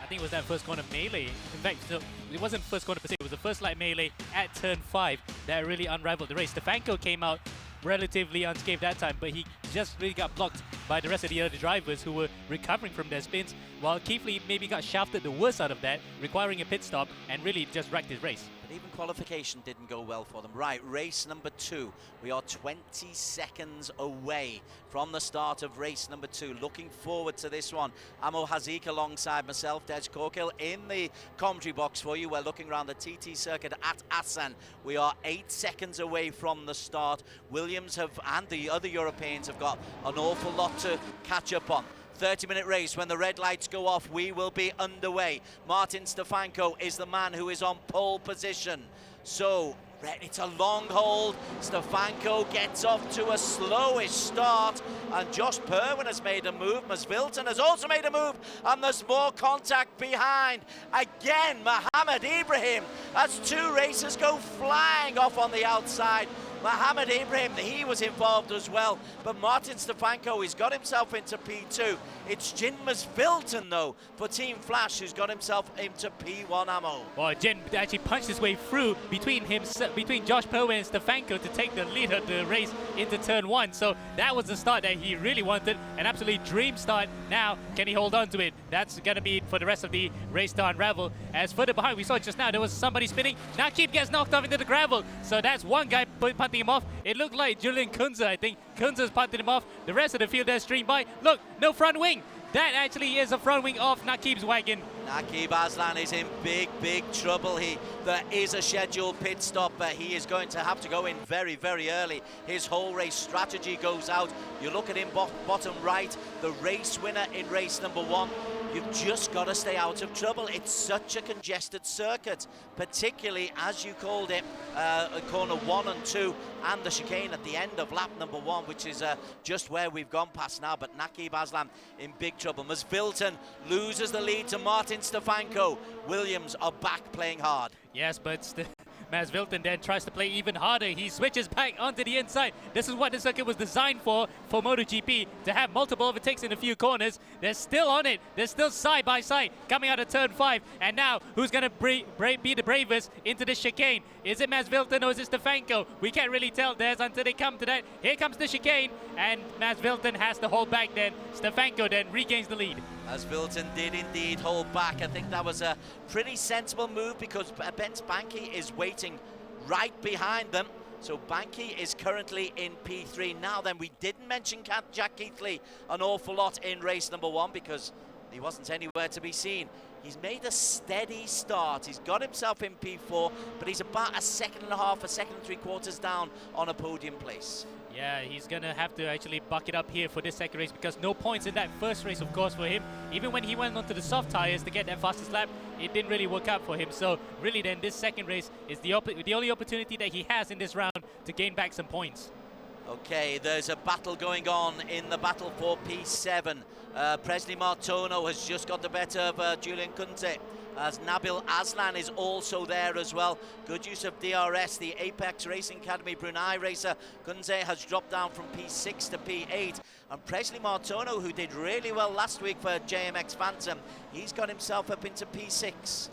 I think it was that first corner melee. In fact, no, it wasn't first corner per se, it was the first light melee at turn 5 that really unraveled the race. Stefanko came out relatively unscathed that time, but he just really got blocked by the rest of the other drivers who were recovering from their spins, while Keithley maybe got shafted the worst out of that, requiring a pit stop and really just wrecked his race. But even qualification didn't go well for them. Right, race number 2. We are 20 seconds away from the start of race number 2. Looking forward to this one. Amo Hazik alongside myself, Des Corkill, in the commentary box for you. We're looking around the TT Circuit at Assen. We are 8 seconds away from the start. Williams and the other Europeans have got an awful lot to catch up on. 30-minute race. When the red lights go off, we will be underway. Martin Stefanko is the man who is on pole position. So it's a long hold. Stefanko gets off to a slowish start, and Josh Perwin has made a move. Masvilton has also made a move, and there's more contact behind. Again, Mohammed Ibrahim, as 2 racers go flying off on the outside. Mohammed Ibrahim, he was involved as well, but Martin Stefanko, he's got himself into P2. It's Jin Masvilton, though, for Team Flash, who's got himself into P1 Ammo. Well, Jin actually punched his way through between Josh Perwin and Stefanko to take the lead of the race into turn 1. So that was the start that he really wanted, an absolutely dream start. Now, can he hold on to it? That's going to be for the rest of the race to unravel. As further behind, we saw just now, there was somebody spinning. Nakib gets knocked off into the gravel. So that's one guy punting him off. It looked like Julian Kunze, I think. Kunze's punted him off. The rest of the field there streamed by. Look, no front wing. That actually is a front wing off Nakib's wagon. Nakib Aslan is in big, big trouble. There is a scheduled pit stop, but he is going to have to go in very, very early. His whole race strategy goes out. You look at him bottom right, the race winner in race number 1. You've just got to stay out of trouble. It's such a congested circuit, particularly, as you called it, corner 1 and 2 and the chicane at the end of lap number 1, which is just where we've gone past now. But Nakib Aslan in big trouble. Masvilton loses the lead to Martin Stefanko. Williams are back playing hard. Yes, but Masvilton then tries to play even harder. He switches back onto the inside. This is what the circuit was designed for MotoGP, to have multiple overtakes in a few corners. They're still on it. They're still side by side coming out of turn 5. And now, who's going to be the bravest into the chicane? Is it Masvilton or is it Stefanko? We can't really tell, Des, until they come to that. Here comes the chicane, and Masvilton has to hold back then. Stefanko then regains the lead. Masvilton did indeed hold back. I think that was a pretty sensible move because Bence Banki is waiting right behind them. So Banki is currently in P3. Now then, we didn't mention Jack Keithley an awful lot in race number 1 because he wasn't anywhere to be seen. He's made a steady start. He's got himself in P4, but he's about a second and a half, a second and 3/4 down on a podium place. Yeah, he's going to have to actually buck it up here for this second race because no points in that first race, of course, for him. Even when he went onto the soft tires to get that fastest lap, it didn't really work out for him. So really then, this second race is the only opportunity that he has in this round to gain back some points. Okay, there's a battle going on in the battle for P7. Presley Martono has just got the better of Julian Kunze, as Nabil Aslan is also there as well. Good use of DRS, the Apex Racing Academy Brunei racer. Kunze has dropped down from P6 to P8. And Presley Martono, who did really well last week for JMX Phantom, he's got himself up into P6.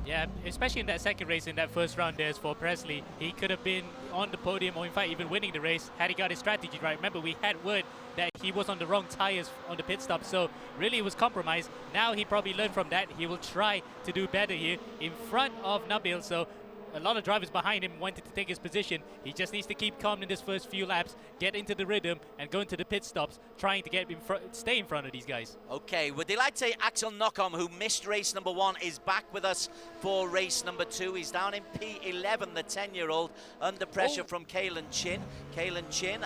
Yeah, especially in that second race, in that first round there's for Presley. He could have been on the podium or in fact even winning the race had he got his strategy right. Remember, we had word that he was on the wrong tires on the pit stop, so really it was compromised. Now he probably learned from that. He will try to do better here in front of Nabil, so a lot of drivers behind him wanted to take his position. He just needs to keep calm in this first few laps, get into the rhythm, and go into the pit stops, trying to get stay in front of these guys. Okay, we're delighted to say Axel Knockham, who missed race number 1, is back with us for race number 2. He's down in P11, the 10-year-old, under pressure from Kalen Chin. Kalen Chin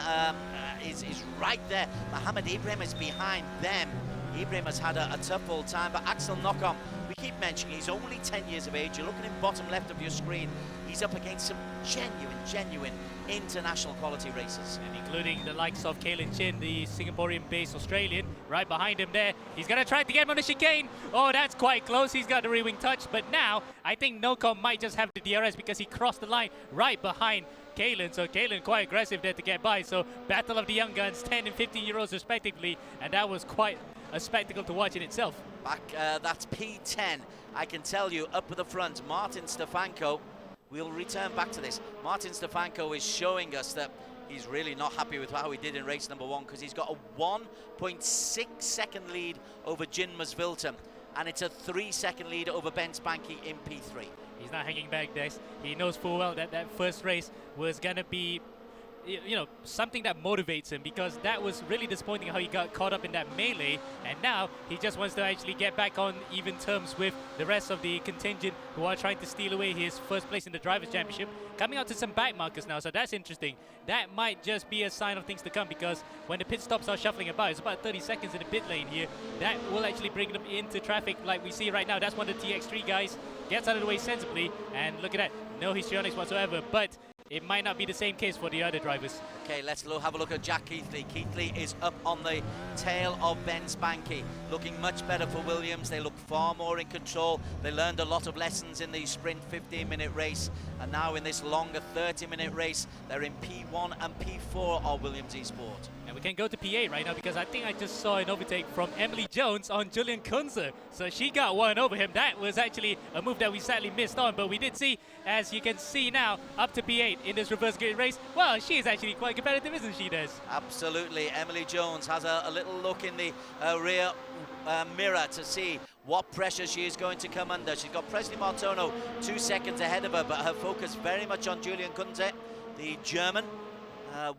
is right there. Mohammed Ibrahim is behind them. Ibrahim has had a tough old time, but Axel Knockham, we keep mentioning, he's only 10 years of age. You're looking in bottom left of your screen. He's up against some genuine international quality races. And including the likes of Kalen Chin, the Singaporean-based Australian, right behind him there. He's going to try to get him on the chicane. Oh, that's quite close. He's got the rear wing touch. But now, I think Knockham might just have the DRS because he crossed the line right behind Kalen. So Kalen quite aggressive there to get by. So battle of the young guns, 10 and 15-year-olds respectively. And that was quite a spectacle to watch in itself. Back, that's P10. I can tell you, up at the front, Martin Stefanko. We'll return back to this. Martin Stefanko is showing us that he's really not happy with how he did in race number 1, because he's got a 1.6 second lead over Jin Masvilton, and it's a 3-second lead over Ben Spanky in P3. He's not hanging back, Dex. He knows full well that that first race was going to be, you know, something that motivates him, because that was really disappointing how he got caught up in that melee, and now he just wants to actually get back on even terms with the rest of the contingent who are trying to steal away his first place in the Drivers' Championship. Coming out to some back markers now, so that's interesting. That might just be a sign of things to come, because when the pit stops are shuffling about, it's about 30 seconds in the pit lane here, that will actually bring them into traffic like we see right now. That's one of the TX3 guys, gets out of the way sensibly, and look at that, no histrionics whatsoever, but it might not be the same case for the other drivers. Okay, let's have a look at Jack Keithley. Keithley is up on the tail of Ben Spanky, looking much better for Williams. They look far more in control. They learned a lot of lessons in the sprint 15-minute race, and now in this longer 30-minute race, they're in P1 and P4 of Williams Esports. And we can go to P8 right now, because I think I just saw an overtake from Emily Jones on Julian Kunze. So she got one over him. That was actually a move that we sadly missed on, but we did see, as you can see now, up to P8 in this reverse grid race. Well, she is actually quite competitive, isn't she, Des? Absolutely. Emily Jones has a little look in the rear mirror to see what pressure she is going to come under. She's got Presley Martono 2 seconds ahead of her, but her focus very much on Julian Kunze, the German.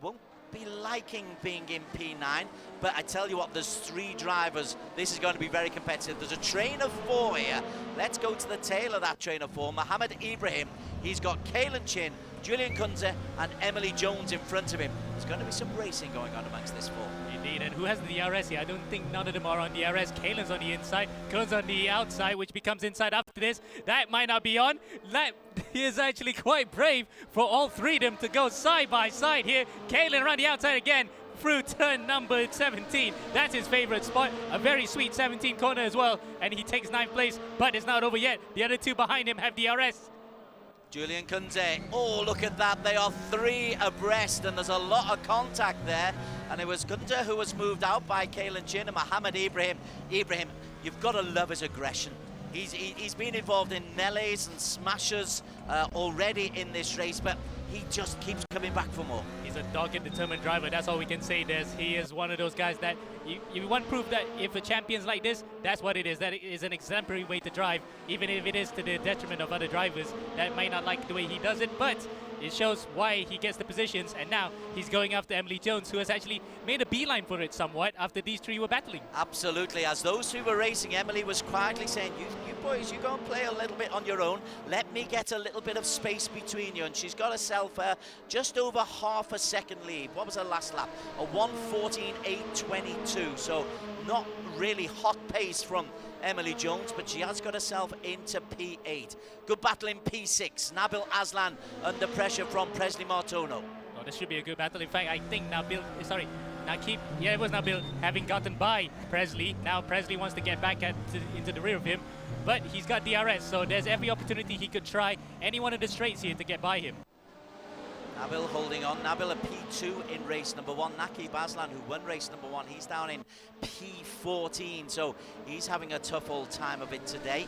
Won't be liking being in P9, but I tell you what, there's 3 drivers. This is going to be very competitive. There's a train of 4 here. Let's go to the tail of that train of 4. Mohammed Ibrahim, he's got Kalen Chin, Julian Kunze and Emily Jones in front of him. There's going to be some racing going on amongst this 4. Indeed, and who has the DRS here? I don't think none of them are on DRS. Kalen's on the inside, Kunze on the outside, which becomes inside after this. That might not be on. That is actually quite brave for all 3 of them to go side by side here. Kalen around the outside again through turn number 17. That's his favorite spot. A very sweet 17 corner as well, and he takes 9th place, but it's not over yet. The other 2 behind him have DRS. Julian Kunze, oh, look at that. They are 3 abreast, and there's a lot of contact there. And it was Kunze who was moved out by Kalen Chin and Mohammed Ibrahim. Ibrahim, you've got to love his aggression. He's been involved in melees and smashes already in this race, but he just keeps coming back for more. He's a dogged and determined driver. That's all we can say, Des. He is one of those guys that you want proof that if a champion's like this, that's what it is. That it is an exemplary way to drive, even if it is to the detriment of other drivers that might not like the way he does it, but it shows why he gets the positions, and now he's going after Emily Jones, who has actually made a beeline for it somewhat after these 3 were battling. Absolutely. As those 2 were racing, Emily was quietly saying, you boys, you go and play a little bit on your own. Let me get a little bit of space between you. And she's got herself just over half a second lead. What was her last lap? A 1:14.822. So not really hot pace from Emily Jones, but she has got herself into P8. Good battle in P6. Nabil Aslan under pressure from Presley Martono. Oh, this should be a good battle. In fact, I think Nabil, sorry, Nakib, yeah, it was Nabil, having gotten by Presley. Now Presley wants to get back into the rear of him, but he's got DRS, so there's every opportunity he could try any one of the straights here to get by him. Nabil holding on. Nabil a P2 in race number 1. Nakib Aslan, who won race number 1, he's down in P14, so he's having a tough old time of it today.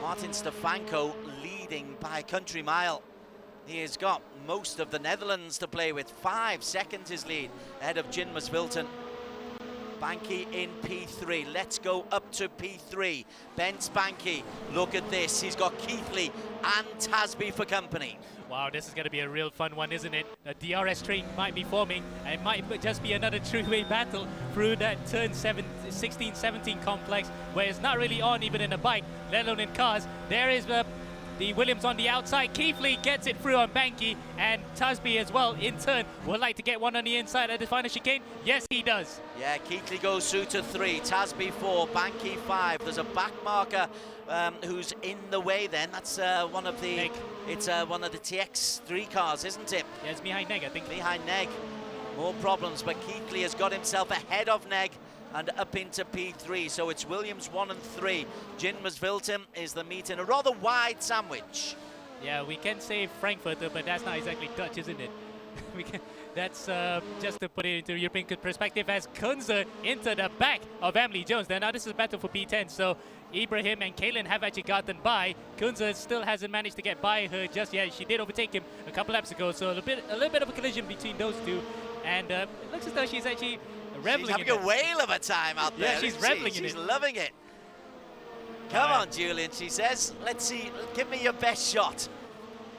Martin Stefanko leading by a country mile. He has got most of the Netherlands to play with. 5 seconds his lead ahead of Jin Masvilton. Banky in P3. Let's go up to P3. Ben Spanky, look at this. He's got Keithley and Tasby for company. Wow, this is going to be a real fun one, isn't it? A DRS train might be forming, and it might just be another three-way battle through that turn 16, 17 complex, where it's not really on even in a bike, let alone in cars. There is the Williams on the outside. Keithley gets it through on Banky, and Tasby as well in turn would like to get one on the inside at the final chicane. Yes, he does. Yeah, Keithley goes through to 3, Tasby 4, Banky 5. There's a back marker who's in the way then. That's one of the Neg. It's one of the TX3 cars, isn't it? Yeah, it's behind Neg, I think. Behind Neg. More problems, but Keithley has got himself ahead of Neg and up into P3. So it's Williams 1 and 3. Jinmas Vilton is the meet in a rather wide sandwich. Yeah, we can say Frankfurter, but that's not exactly Dutch, isn't it? That's just to put it into European perspective, as Kunze into the back of Emily Jones. Now this is a battle for P10, so Ibrahim and Kaylin have actually gotten by. Kunze still hasn't managed to get by her just yet. She did overtake him a couple laps ago, so a little bit of a collision between those two. And it looks as though she's actually reveling in it. She's having a whale of a time out there. Yeah, she's reveling in it. She's loving it. Come on, Julian, she says. Let's see, give me your best shot.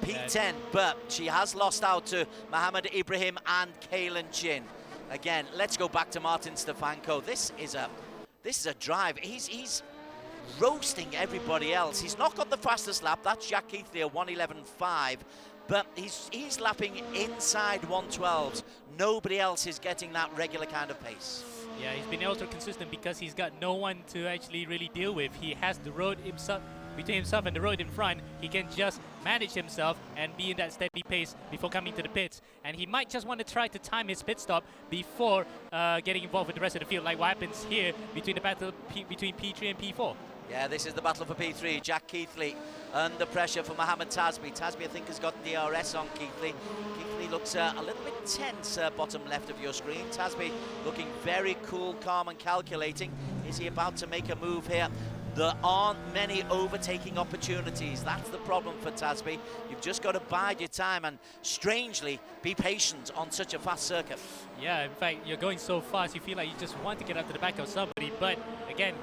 P10, but she has lost out to Mohammed Ibrahim and Kaylin Chin. Again, let's go back to Martin Stefanko. This is a drive. He's roasting everybody else. He's not got the fastest lap. That's Jack Keithley, a 1:11.5. But he's lapping inside 112s. Nobody else is getting that regular kind of pace. Yeah, he's been ultra consistent because he's got no one to actually really deal with. He has the road himself. Between himself and the road in front, he can just manage himself and be in that steady pace before coming to the pits. And he might just want to try to time his pit stop before getting involved with the rest of the field, like what happens here between the battle between P3 and P4. Yeah, this is the battle for P3. Jack Keithley under pressure for Mohammed Tasby. Tasby, I think, has got DRS on Keithley. Keithley looks a little bit tense, bottom left of your screen. Tasby looking very cool, calm and calculating. Is he about to make a move here? There aren't many overtaking opportunities. That's the problem for Tasby. You've just got to bide your time and, strangely, be patient on such a fast circuit. Yeah, in fact, you're going so fast, you feel like you just want to get up to the back of somebody. But, again,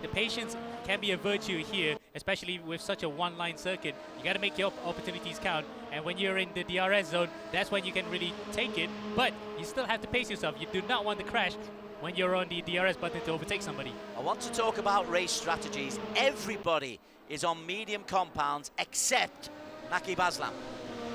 the patience can be a virtue here, especially with such a one-line circuit. You got to make your opportunities count. And when you're in the DRS zone, that's when you can really take it. But you still have to pace yourself. You do not want to crash when you're on the DRS button to overtake somebody. I want to talk about race strategies. Everybody is on medium compounds except Naki Baslam.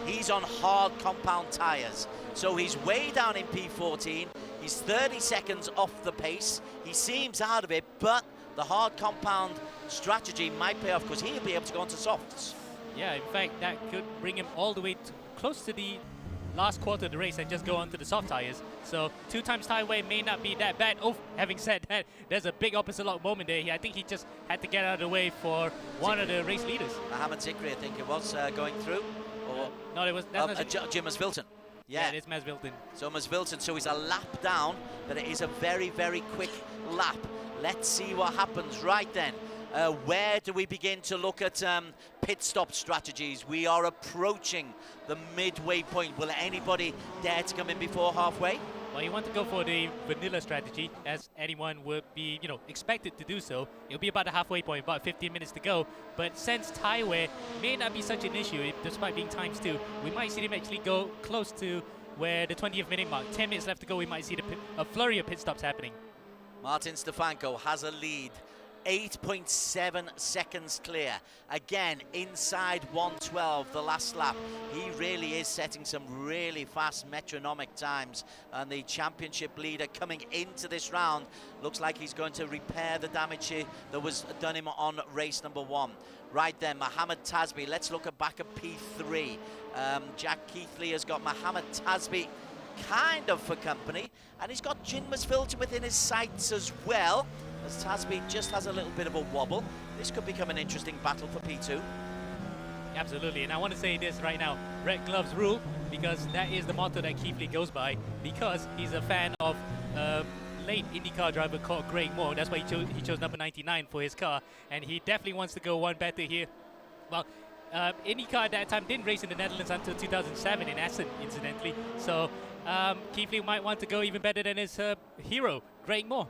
He's on hard compound tyres. So he's way down in P14. He's 30 seconds off the pace. He seems out of it, but the hard compound strategy might pay off because he'll be able to go onto softs. Yeah, in fact, that could bring him all the way close to the last quarter of the race and just go onto the soft tires. So 2 times tire wear may not be that bad. Oh, having said that, there's a big opposite lock moment there. I think he just had to get out of the way for one of the race leaders. Mohammed Zikri, I think it was, going through. Or no, it was Jim Masvilton. Yeah, it is Masvilton. So Masvilton, so he's a lap down, but it is a very, very quick lap. Let's see what happens right then. Where do we begin to look at pit stop strategies? We are approaching the midway point. Will anybody dare to come in before halfway? Well, you want to go for the vanilla strategy, as anyone would be, expected to do so. It'll be about the halfway point, about 15 minutes to go. But since tire wear may not be such an issue, despite being ×2, we might see them actually go close to where the 20th minute mark. 10 minutes left to go, we might see a flurry of pit stops happening. Martin Stefanko has a lead. 8.7 seconds clear. Again, inside 112, the last lap. He really is setting some really fast metronomic times. And the championship leader coming into this round looks like he's going to repair the damage that was done him on race number 1. Right then, Mohammed Tasby. Let's look back at P3. Jack Keithley has got Mohammed Tasby kind of for company. And he's got Jinmas Vilton within his sights as well, as Tasby just has a little bit of a wobble. This could become an interesting battle for P2. Absolutely, and I want to say this right now, red gloves rule, because that is the motto that Keithley goes by, because he's a fan of late IndyCar driver called Greg Moore. That's why he chose number 99 for his car, and he definitely wants to go one better here. Well, IndyCar at that time didn't race in the Netherlands until 2007 in Assen, incidentally, so Keithley might want to go even better than his hero, Greg Moore.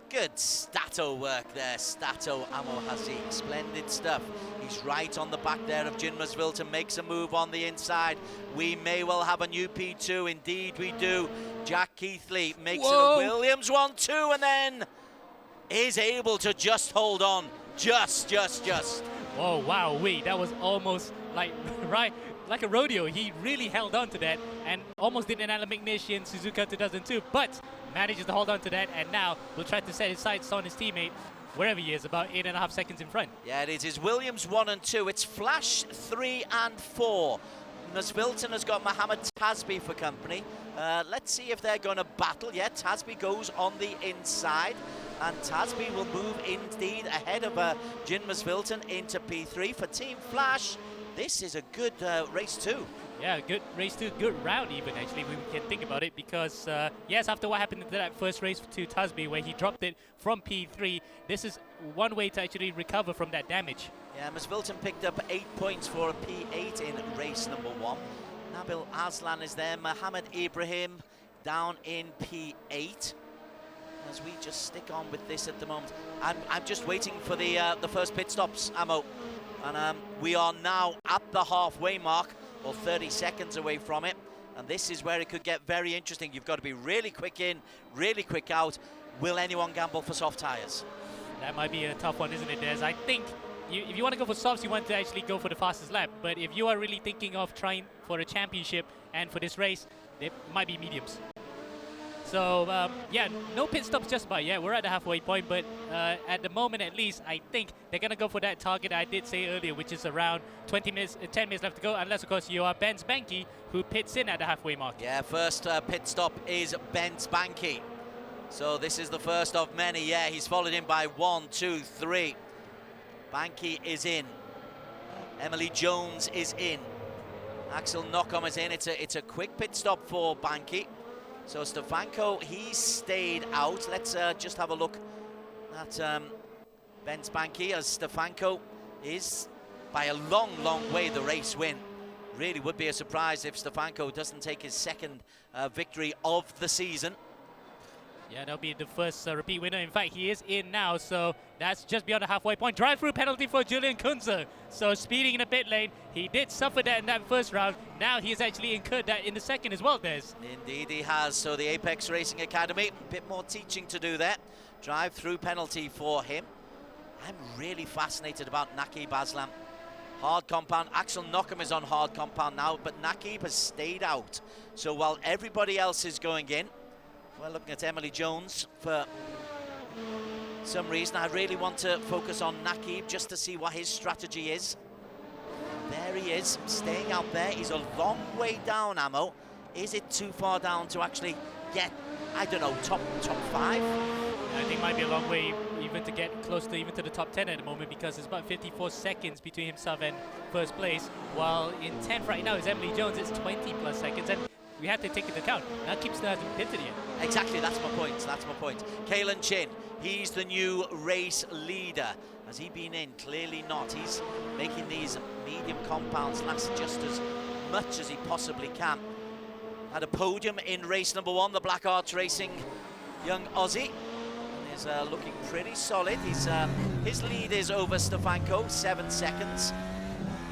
Good stato work there. Stato Amohasi. Splendid stuff. He's right on the back there of Jinmasvilton. Makes a move on the inside. We may well have a new P2. Indeed we do. Jack Keithley makes it a Williams 1-2 and then is able to just hold on. Just. Oh, wow, that was almost like, right, like a rodeo. He really held on to that and almost did an Alan McNish in Suzuka 2002, but manages to hold on to that, and now will try to set his sights on his teammate, wherever he is, about 8.5 seconds in front. Yeah, it is Williams 1 and 2. It's Flash 3 and 4. Masvilton has got Mohammed Tasby for company. Let's see if they're going to battle. Yeah, Tasby goes on the inside, and Tasby will move indeed ahead of Jin Masvilton into P3 for Team Flash. This is a good race too. Yeah, good race too, good round even actually, we can think about it, because yes, after what happened to that first race to Tasby where he dropped it from P3, this is one way to actually recover from that damage. Yeah, Masvilton picked up 8 points for a P8 in race number 1. Nabil Aslan is there, Mohammed Ibrahim down in P8. As we just stick on with this at the moment. I'm just waiting for the first pit stops, Amo. And we are now at the halfway mark, or 30 seconds away from it. And this is where it could get very interesting. You've got to be really quick in, really quick out. Will anyone gamble for soft tyres? That might be a tough one, isn't it, Des? I think if you want to go for softs, you want to actually go for the fastest lap. But if you are really thinking of trying for a championship and for this race, it might be mediums. So, yeah, no pit stops just about yet. We're at the halfway point, but at the moment at least, I think they're going to go for that target I did say earlier, which is around 10 minutes left to go, unless, of course, you are Ben Spanky, who pits in at the halfway mark. Yeah, first pit stop is Ben Spanky. So this is the first of many. Yeah, he's followed in by 1, 2, 3. Banky is in. Emily Jones is in. Axel Knockham is in. It's a quick pit stop for Banky. So Stefanko, he stayed out. Let's just have a look at Ben Spanky, as Stefanko is by a long, long way the race win. Really would be a surprise if Stefanko doesn't take his second victory of the season. Yeah, that'll be the first repeat winner. In fact, he is in now, so that's just beyond the halfway point. Drive-through penalty for Julian Kunze. So speeding in the pit lane, he did suffer that in that first round. Now he's actually incurred that in the second as well, Des. Indeed he has. So the Apex Racing Academy, a bit more teaching to do there. Drive-through penalty for him. I'm really fascinated about Nakib Aslam. Hard compound. Axel Knockham is on hard compound now, but Nakib has stayed out. So while everybody else is going in, we're looking at Emily Jones for some reason. I really want to focus on Nakib just to see what his strategy is. There he is, staying out there. He's a long way down, Amo. Is it too far down to actually get, I don't know, top 5? I think it might be a long way even to get close to even to the top 10 at the moment, because it's about 54 seconds between himself and first place, while in 10th right now is Emily Jones. It's 20 plus seconds, and we have to take into account Nakib still hasn't pitted yet. Exactly, that's my point, that's my point. Kalen Chin, he's the new race leader. Has he been in? Clearly not. He's making these medium compounds last just as much as he possibly can. Had a podium in race number 1, the Black Arts Racing young Aussie. And is looking pretty solid. His lead is over Stefanko, 7 seconds.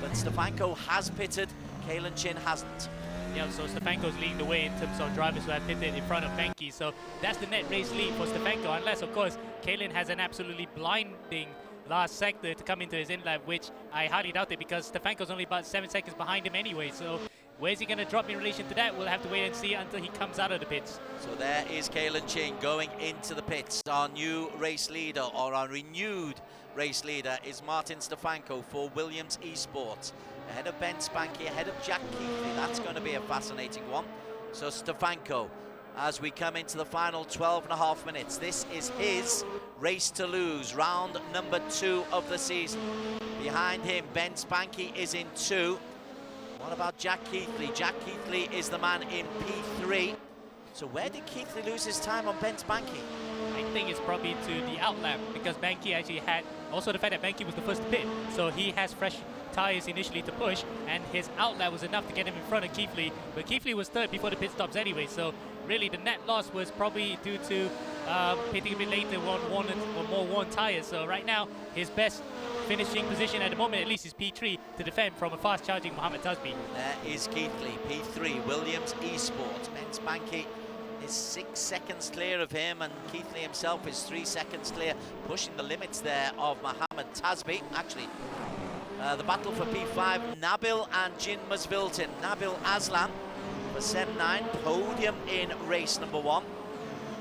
But Stefanko has pitted, Kalen Chin hasn't. Yeah, so Stefanko's leading the way in terms of drivers who have pitted in front of Banky. So that's the net race lead for Stefanko, unless, of course, Kalen has an absolutely blinding last sector to come into his in-lap, which I highly doubt it, because Stefanko's only about 7 seconds behind him anyway. So where's he going to drop in relation to that? We'll have to wait and see until he comes out of the pits. So there is Kalen Chin going into the pits. Our new race leader, or our renewed race leader, is Martin Stefanko for Williams Esports. Ahead of Ben Spanky, ahead of Jack Keithley. That's going to be a fascinating one. So Stefanko, as we come into the final 12.5 minutes, this is his race to lose, round number 2 of the season. Behind him, Ben Spanky is in 2. What about Jack Keithley? Jack Keithley is the man in P3. So where did Keithley lose his time on Ben Spanky? I think it's probably to the outlap, because Banky actually had, also the fact that Banky was the first to pit, so he has fresh tyres initially to push, and his outlap was enough to get him in front of Keithley, but Keithley was third before the pit stops anyway, so really the net loss was probably due to pitting a bit later on more worn tires. So right now, his best finishing position at the moment, at least, is P3 to defend from a fast-charging Mohammed Tasbi. There is Keithley, P3, Williams Esports. Ben Spanky is 6 seconds clear of him, and Keithley himself is 3 seconds clear, pushing the limits there of Mohammed Tasbi. Actually, the battle for P5, Nabil and Jin Masvilton. Nabil Aslan for Sem 9, podium in race number 1.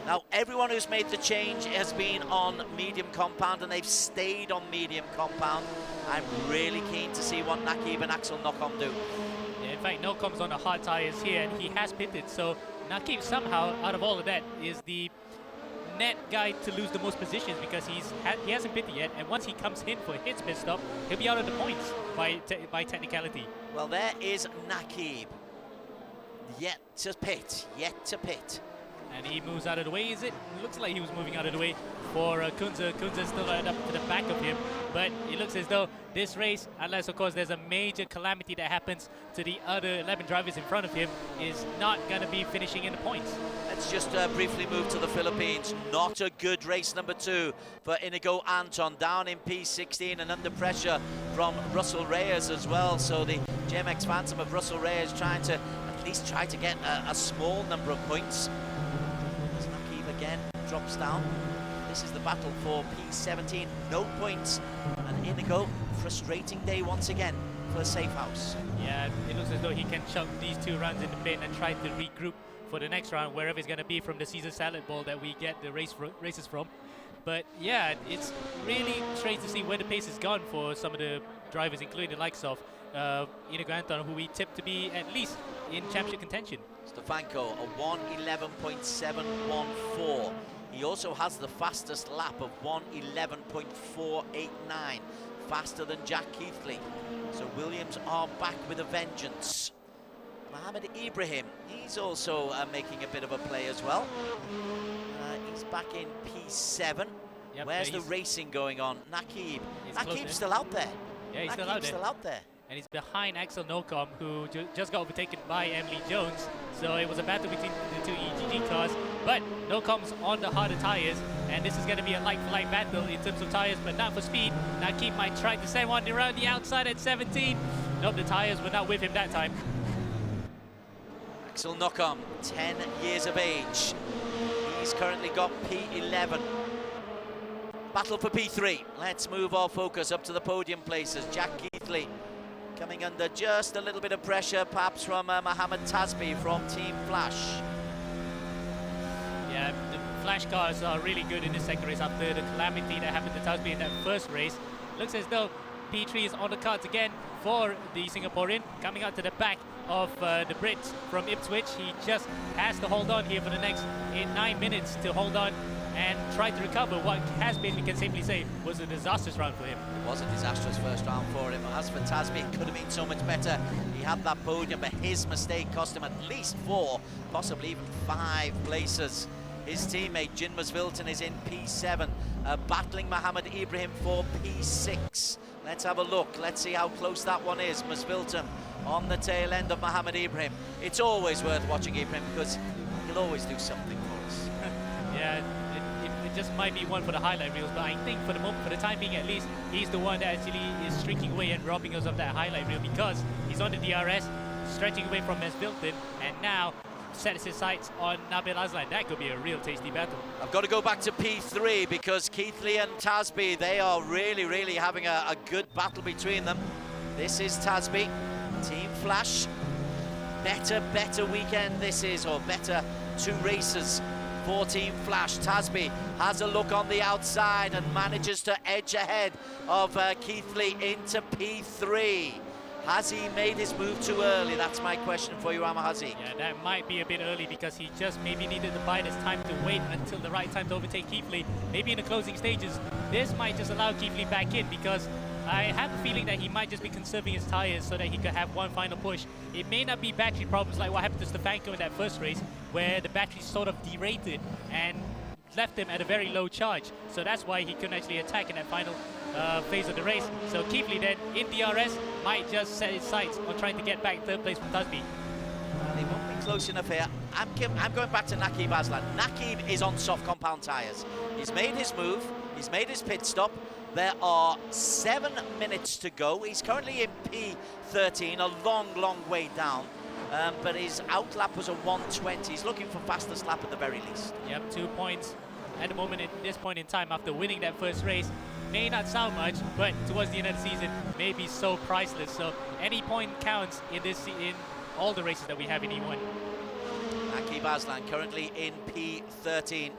Now, everyone who's made the change has been on medium compound, and they've stayed on medium compound. I'm really keen to see what Nakib and Axel Nocom do. Yeah, in fact, Nocom's on the hard tires here, and he has pitted, so Nakib somehow, out of all of that, is the net guy to lose the most positions because he hasn't pitted yet, and once he comes in for his pit stop, he'll be out of the points by technicality. Well, there is Nakib. Yet to pit, yet to pit. And he moves out of the way, is it? Looks like he was moving out of the way for Kunze. Kunze's still up to the back of him, but it looks as though this race, unless of course there's a major calamity that happens to the other 11 drivers in front of him, is not going to be finishing in the points. Let's just briefly move to the Philippines. Not a good race number 2 for Inigo Anton, down in P16 and under pressure from Russell Reyes as well. So the GMX Phantom of Russell Reyes trying to at least try to get a small number of points. Again drops down. This is the battle for P17, no points, and Inigo, frustrating day once again for Safe House. Yeah, it looks as though he can chunk these 2 runs in the bin and try to regroup for the next round, wherever it's going to be from the Caesar Salad Bowl that we get the races from. But yeah, it's really strange to see where the pace has gone for some of the drivers, including the likes of Inigo Anton, who we tipped to be at least in championship contention. Stefanko, a 1:11.714. He also has the fastest lap of 1:11.489, faster than Jack Keithley. So Williams are back with a vengeance. Mohammed Ibrahim, he's also making a bit of a play as well. He's back in P7. Yep, where's the racing going on? Nakib. Nakib's still out there. Yeah, he's still out there. And he's behind Axel Nocom, who just got overtaken by Emily Jones. So it was a battle between the 2 EGG cars. But Nocom's on the harder tires, and this is going to be a like-for-like battle in terms of tires, but not for speed. Nakib might try to send one around the outside at 17. Nope, the tires were not with him that time. Axel Nocom, 10 years of age. He's currently got P11. Battle for P3. Let's move our focus up to the podium places. Jack Keithley coming under just a little bit of pressure, perhaps from Mohammed Tasbi from Team Flash. Yeah, the Flash cars are really good in this second race after the calamity that happened to Tasbi in that first race. Looks as though P3 is on the cards again for the Singaporean, coming out to the back of the Brits from Ipswich. He just has to hold on here for the next 9 minutes to hold on and try to recover what has been, we can safely say, was a disastrous round for him. It was a disastrous first round for him. As for Tasbi, it could have been so much better. He had that podium, but his mistake cost him at least 4, possibly even 5 places. His teammate, Jin Masvilton, is in P7, battling Mohammed Ibrahim for P6. Let's have a look. Let's see how close that one is. Masvilton on the tail end of Mohammed Ibrahim. It's always worth watching Ibrahim because he'll always do something for us. Yeah, it just might be one for the highlight reels, but I think for the moment, for the time being at least, he's the one that actually is streaking away and robbing us of that highlight reel because he's on the DRS, stretching away from Masvilton, and now sets his sights on Nabil Aslan. That could be a real tasty battle. I've got to go back to P3 because Keithley and Tasbi, they are really having a good battle between them. This is Tasbi, Team Flash. Better weekend this is, or better 2 races for Team Flash. Tasbi has a look on the outside and manages to edge ahead of Keithley into P3. Has he made his move too early? That's my question for you, Amahazi. Yeah, that might be a bit early because he just maybe needed to buy this time to wait until the right time to overtake Keithley. Maybe in the closing stages, this might just allow Keithley back in because I have a feeling that he might just be conserving his tires so that he could have one final push. It may not be battery problems like what happened to Stefanko in that first race, where the battery sort of derated and left him at a very low charge. So that's why he couldn't actually attack in that final phase of the race. So Keithley then in DRS might just set his sights on trying to get back 3rd place from Tasbi. They won't make close enough here. I'm going back to Naqib Aslan. Naqib is on soft compound tyres. He's made his move. He's made his pit stop. There are 7 minutes to go. He's currently in P13, a long, long way down. But his outlap was a 1:20. He's looking for fastest lap at the very least. Yep, 2 points at the moment at this point in time after winning that first race. May not sound much, but towards the end of the season may be so priceless. So any point counts in all the races that we have in E1. Naqib Aslan currently in P13.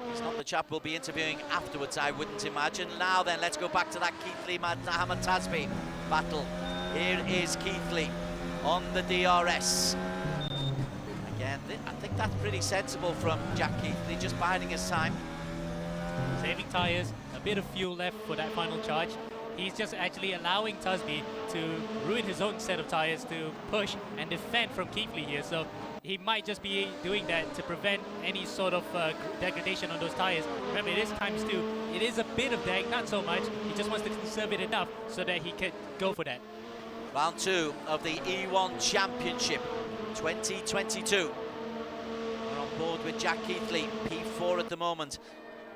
He's not the chap we'll be interviewing afterwards, I wouldn't imagine. Now then, let's go back to that Keithley Mohammed Tasby battle. Here is Keithley on the DRS. Again, I think that's pretty sensible from Jack Keithley, just biding his time. Saving tyres, a bit of fuel left for that final charge. He's just actually allowing Tasby to ruin his own set of tyres to push and defend from Keithley here. So he might just be doing that to prevent any sort of degradation on those tyres. Remember, it is ×2. It is a bit of deg, not so much. He just wants to conserve it enough so that he can go for that. Round 2 of the E1 Championship 2022. We're on board with Jack Keithley, P4 at the moment.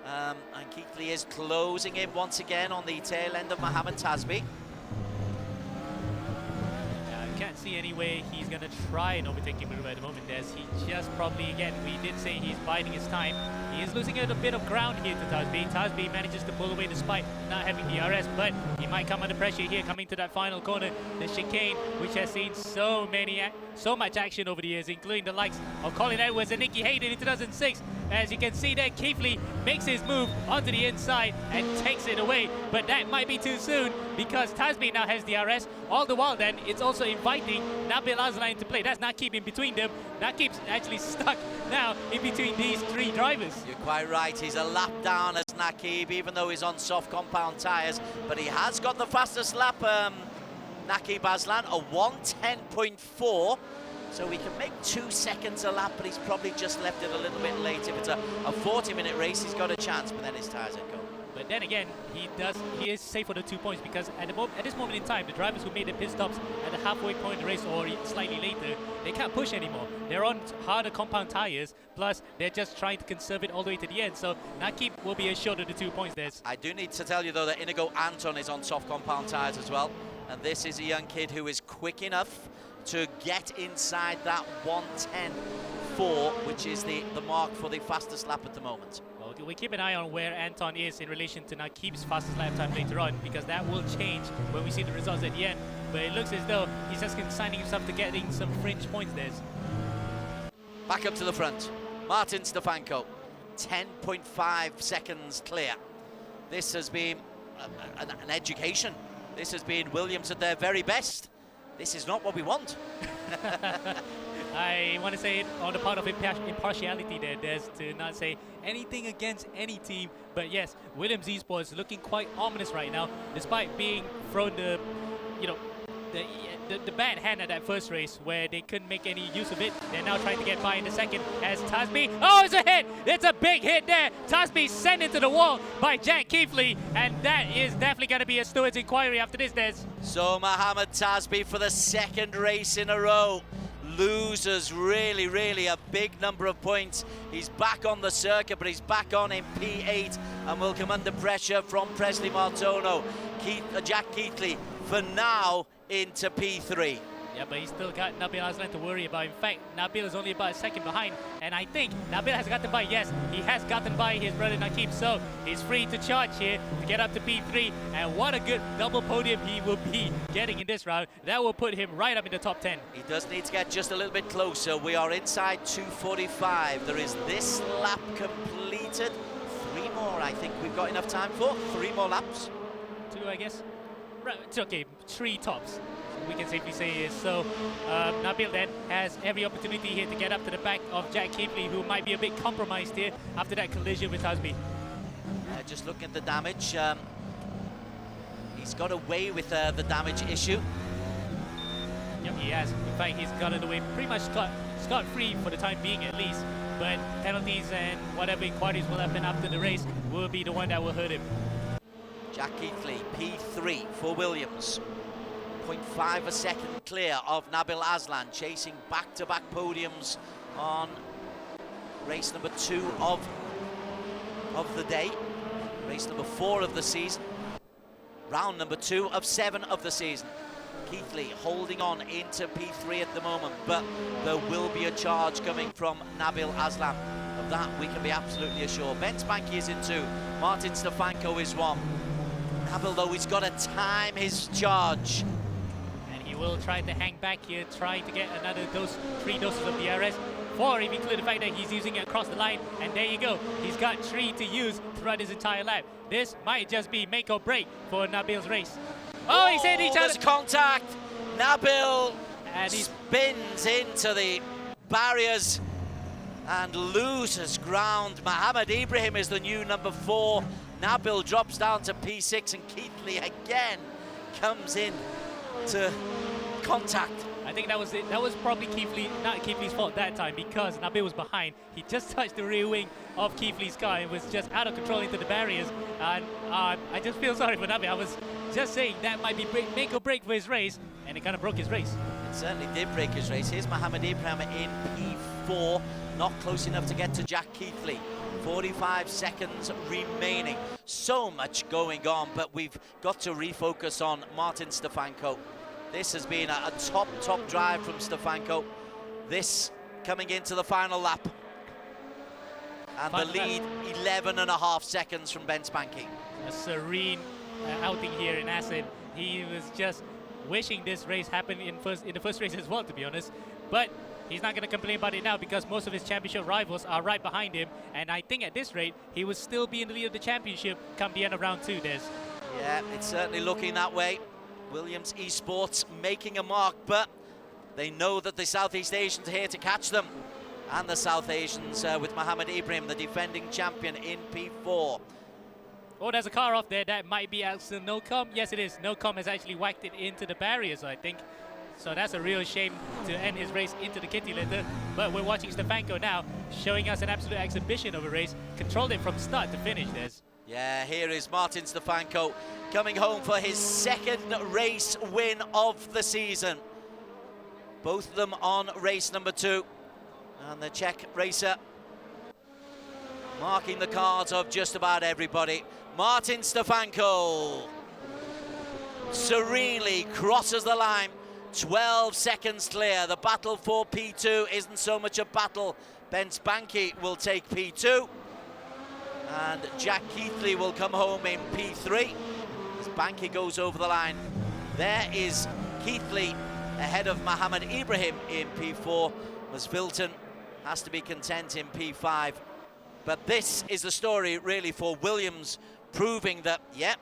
And Keithley is closing in once again on the tail end of Mohammed Tasby. I can't see any way he's going to try and overtake him at the moment, Des. He just probably, again, we did say he's biding his time. He is losing a bit of ground here to Tasby. Tasby manages to pull away despite not having the RS, but he might come under pressure here coming to that final corner. The chicane, which has seen so much action over the years, including the likes of Colin Edwards and Nicky Hayden in 2006. As you can see there, Keithley makes his move onto the inside and takes it away. But that might be too soon because Tasby now has the RS. All the while then, it's also inviting Nabil Aslan into play. That's Naqib in between them. Naqib's actually stuck now in between these 3 drivers. You're quite right. He's a lap down as Naqib, even though he's on soft compound tyres. But he has got the fastest lap, Naqib Aslan, a 1:10.4. So he can make 2 seconds a lap, but he's probably just left it a little bit late. If it's a 40-minute race, he's got a chance, but then his tyres are gone. But then again, he is safe for the 2 points because at this moment in time, the drivers who made the pit stops at the halfway point of the race or slightly later, they can't push anymore. They're on harder compound tyres, plus they're just trying to conserve it all the way to the end. So Naqib will be assured of the 2 points there. I do need to tell you, though, that Inigo Anton is on soft compound tyres as well. And this is a young kid who is quick enough to get inside that 1:10.4, which is the mark for the fastest lap at the moment. Well, we keep an eye on where Anton is in relation to Naqib's fastest lap time later on, because that will change when we see the results at the end. But it looks as though he's just consigning himself to getting some fringe points there. Back up to the front, Martin Stefanko, 10.5 seconds clear. This has been an education. This has been Williams at their very best. This is not what we want. I want to say it on the part of impartiality there, Des, to not say anything against any team. But yes, Williams Esports looking quite ominous right now, despite being thrown the bad hand at that first race where they couldn't make any use of it. They're now trying to get by in the second as Tasby. Oh, it's a hit! It's a big hit there. Tasby sent into the wall by Jack Keithley, and that is definitely going to be a steward's inquiry after this, Des. So Mohammed Tasby for the 2nd race in a row loses really a big number of points. He's back on the circuit, but he's back on in P8 and will come under pressure from Presley Martono. Jack Keithley for now into P3. Yeah, but he's still got Nabil Aslan to worry about. In fact, Nabil is only about a second behind, and I think Nabil has gotten by. Yes, he has gotten by his brother Naqib, so he's free to charge here to get up to P3, and what a good double podium he will be getting in this round. That will put him right up in the top 10. He does need to get just a little bit closer. We are inside 2:45. There is this lap completed. 3 more, I think we've got enough time for. 3 more laps. 2, I guess. Right, it's okay, 3 tops, we can safely say is. So Nabil then has every opportunity here to get up to the back of Jack Keithley, who might be a bit compromised here after that collision with Tasby. Just looking at the damage, he's got away with the damage issue. Yep, he has. In fact, he's got it away pretty much scot-free for the time being at least. But penalties and whatever inquiries will happen after the race will be the one that will hurt him. Jack Keithley, P3 for Williams. 0.5 a second clear of Nabil Aslan, chasing back-to-back podiums on race number 2 of the day, race number 4 of the season, round number 2 of 7 of the season. Keithley holding on into P3 at the moment, but there will be a charge coming from Nabil Aslan. Of that we can be absolutely assured. Ben Spanky is in 2, Martin Stefanko is 1. Nabil, though, he's got to time his charge. And he will try to hang back here, try to get another 3 doses of DRS. 4 if you include the fact that he's using it across the line. And there you go, he's got 3 to use throughout his entire lap. This might just be make or break for Nabil's race. Oh, he's hit each other. There's contact. Nabil and he spins into the barriers and loses ground. Mohammed Ibrahim is the new number 4. Nabil drops down to P6, and Keithley again comes in to contact. I think that was it. That was probably not Keithley's fault that time, because Nabil was behind. He just touched the rear wing of Keithley's car and was just out of control into the barriers. And I just feel sorry for Nabil. I was just saying that might be make or break for his race, and it kind of broke his race. It certainly did break his race. Here's Mohammed Ibrahim in P4, not close enough to get to Jack Keithley. 45 seconds remaining. So much going on, but we've got to refocus on Martin Stefanko. This has been a top drive from Stefanko. This coming into the final lap. And the lead, 11.5 seconds from Ben Spanky. A serene outing here in Assen. He was just wishing this race happened in the first race as well, to be honest. But he's not going to complain about it now, because most of his championship rivals are right behind him. And I think at this rate, he will still be in the lead of the championship come the end of round 2, Des. Yeah, it's certainly looking that way. Williams Esports making a mark, but they know that the Southeast Asians are here to catch them. And the South Asians with Mohammed Ibrahim, the defending champion, in P4. Oh, there's a car off there. That might be Axel Nocom. Yes, it is. Nocom has actually whacked it into the barriers, I think. So that's a real shame to end his race into the kitty litter. But we're watching Stefanko now, showing us an absolute exhibition of a race. Controlled it from start to finish, Des. Yeah, here is Martin Stefanko coming home for his 2nd race win of the season. Both of them on race number 2. And the Czech racer marking the cards of just about everybody. Martin Stefanko serenely crosses the line. 12 seconds clear. The battle for P2 isn't so much a battle. Ben Spanky will take P2. And Jack Keithley will come home in P3. Spanky goes over the line. There is Keithley ahead of Mohammed Ibrahim in P4. Masvilton has to be content in P5. But this is the story really for Williams, proving that, yeah,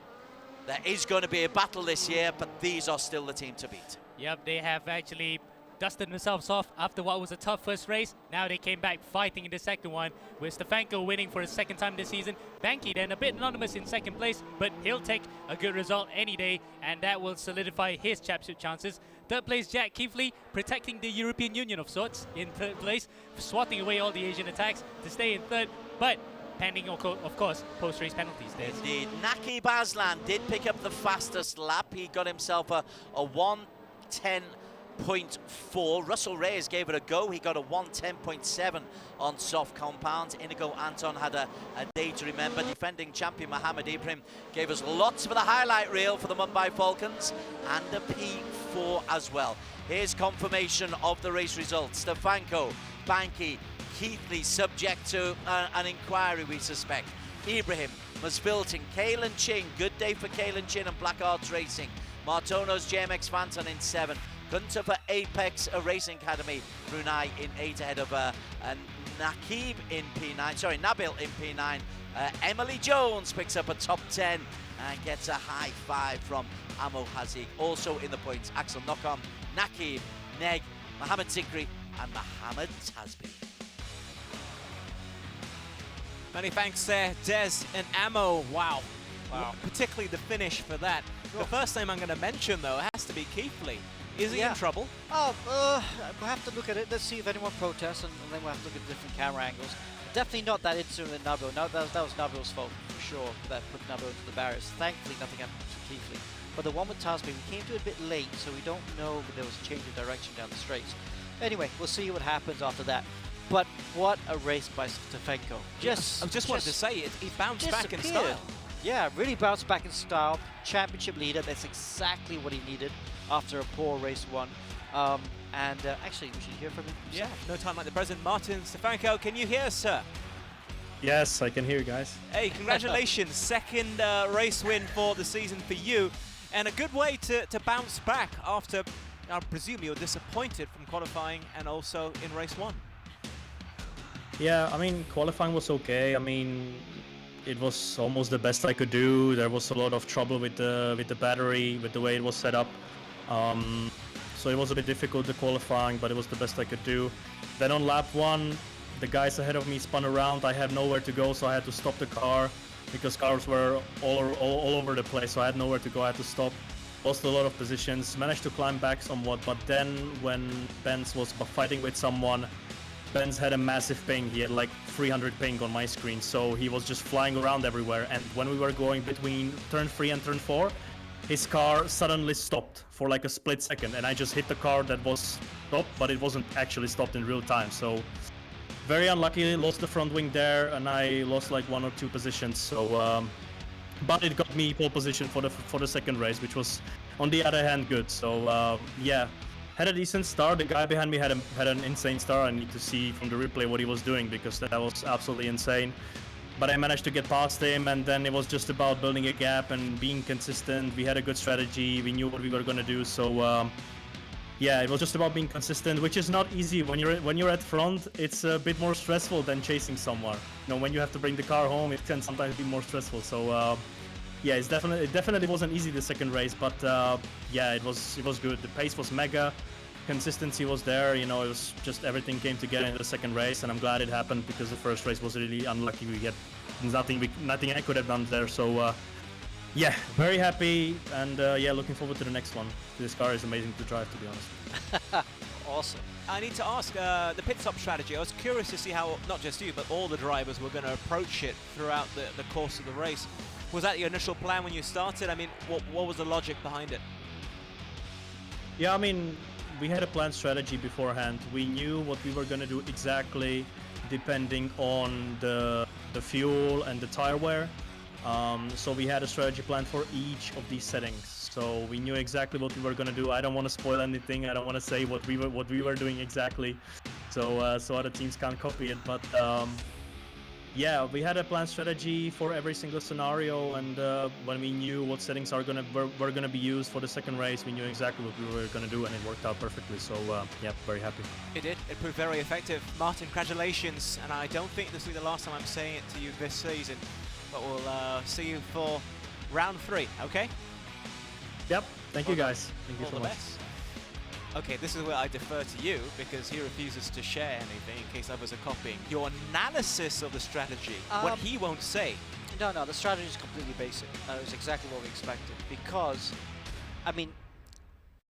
there is going to be a battle this year, but these are still the team to beat. Yep, they have actually dusted themselves off after what was a tough first race. Now they came back fighting in the second one, with Stefanko winning for his 2nd time this season. Banky then a bit anonymous in 2nd place, but he'll take a good result any day, and that will solidify his championship chances. 3rd place, Jack Keithley, protecting the European Union of sorts in 3rd place, swatting away all the Asian attacks to stay in 3rd, but pending, of course, post-race penalties. Indeed. Naqib Aslan did pick up the fastest lap. He got himself a 1:10.4. Russell Reyes gave it a go. He got a 1:10.7 on soft compounds. Inigo Anton had a day to remember. Defending champion Mohammed Ibrahim gave us lots for the highlight reel for the Mumbai Falcons, and a P4 as well. Here's confirmation of the race results. Stefanko, Banky, Keithley subject to an inquiry, we suspect. Ibrahim, Masvilton, Kalen Ching, good day for Kalen Chin and Black Arts Racing. Martono's JMX Phantom in 7. Gunter for Apex Racing Academy. Brunei in 8 ahead of Naqib in P9. Sorry, Nabil in P9. Emily Jones picks up a top 10 and gets a high 5 from Amo Haziq. Also in the points, Axel Nocom, Naqib, Neg, Mohammed Zikri and Mohammed Tasbi. Many thanks there, Des and Amo. Wow. Particularly the finish for that. The first name I'm going to mention, though, has to be Keithley. Is he in trouble? Oh, we'll have to look at it. Let's see if anyone protests, and then we'll have to look at different camera angles. Definitely not that incident with Nabil. No, that was Nabil's fault, for sure, that put Nabil into the barriers. Thankfully, nothing happened to Keithley. But the one with Tasman, we came to it a bit late, so we don't know if there was a change of direction down the straights. Anyway, we'll see what happens after that. But what a race by Stefanko. I just wanted to say it. He bounced back in style. Yeah, really bounced back in style. Championship leader. That's exactly what he needed after a poor race one. Actually, we should hear from him. Yeah, no time like the present. Martin Stefanko, can you hear us, sir? Yes, I can hear you guys. Hey, congratulations. Second race win for the season for you. And a good way to bounce back after, I presume, you're disappointed from qualifying and also in race one. Yeah, I mean, qualifying was okay. I mean, it was almost the best I could do. There was a lot of trouble with the battery, with the way it was set up. So it was a bit difficult to qualifying, but it was the best I could do. Then on lap 1, the guys ahead of me spun around. I had nowhere to go, so I had to stop the car because cars were all over the place. So I had nowhere to go. I had to stop. Lost a lot of positions. Managed to climb back somewhat, but then when Benz was fighting with someone, Benz had a massive ping. He had like 300 ping on my screen, so he was just flying around everywhere. And when we were going between turn 3 and turn 4, his car suddenly stopped for like a split second, and I just hit the car that was stopped, but it wasn't actually stopped in real time. So very unlucky, lost the front wing there, and I lost like 1 or 2 positions. So, but it got me pole position for the second race, which was on the other hand good. So yeah. Had a decent start. The guy behind me had an insane start. I need to see from the replay what he was doing because that was absolutely insane. But I managed to get past him, and then it was just about building a gap and being consistent. We had a good strategy. We knew what we were going to do. So yeah, it was just about being consistent, which is not easy when you're at front. It's a bit more stressful than chasing someone. You know, when you have to bring the car home, it can sometimes be more stressful. So yeah, it definitely wasn't easy the second race, but yeah, it was good. The pace was mega, consistency was there. You know, it was just everything came together in the second race, and I'm glad it happened because the first race was really unlucky. We had nothing I could have done there. So yeah, very happy, and yeah, looking forward to the next one. This car is amazing to drive, to be honest. Awesome. I need to ask the pit stop strategy. I was curious to see how not just you, but all the drivers were going to approach it throughout the course of the race. Was that your initial plan when you started? I mean, what was the logic behind it? Yeah, I mean, we had a planned strategy beforehand. We knew what we were going to do exactly depending on the fuel and the tire wear. So we had a strategy plan for each of these settings. So we knew exactly what we were going to do. I don't want to spoil anything. I don't want to say what we were doing exactly. So other teams can't copy it. But yeah, we had a planned strategy for every single scenario, and when we knew what settings were gonna be used for the second race, we knew exactly what we were gonna do, and it worked out perfectly. So yeah, very happy. It did. It proved very effective. Martin, congratulations, and I don't think this will be the last time I'm saying it to you this season, but we'll see you for round 3. Okay? Yep. Thank you guys. Thank you so much. Best. Okay, this is where I defer to you because he refuses to share anything in case others are copying. Your analysis of the strategy, what he won't say. No, the strategy is completely basic. It was exactly what we expected because, I mean,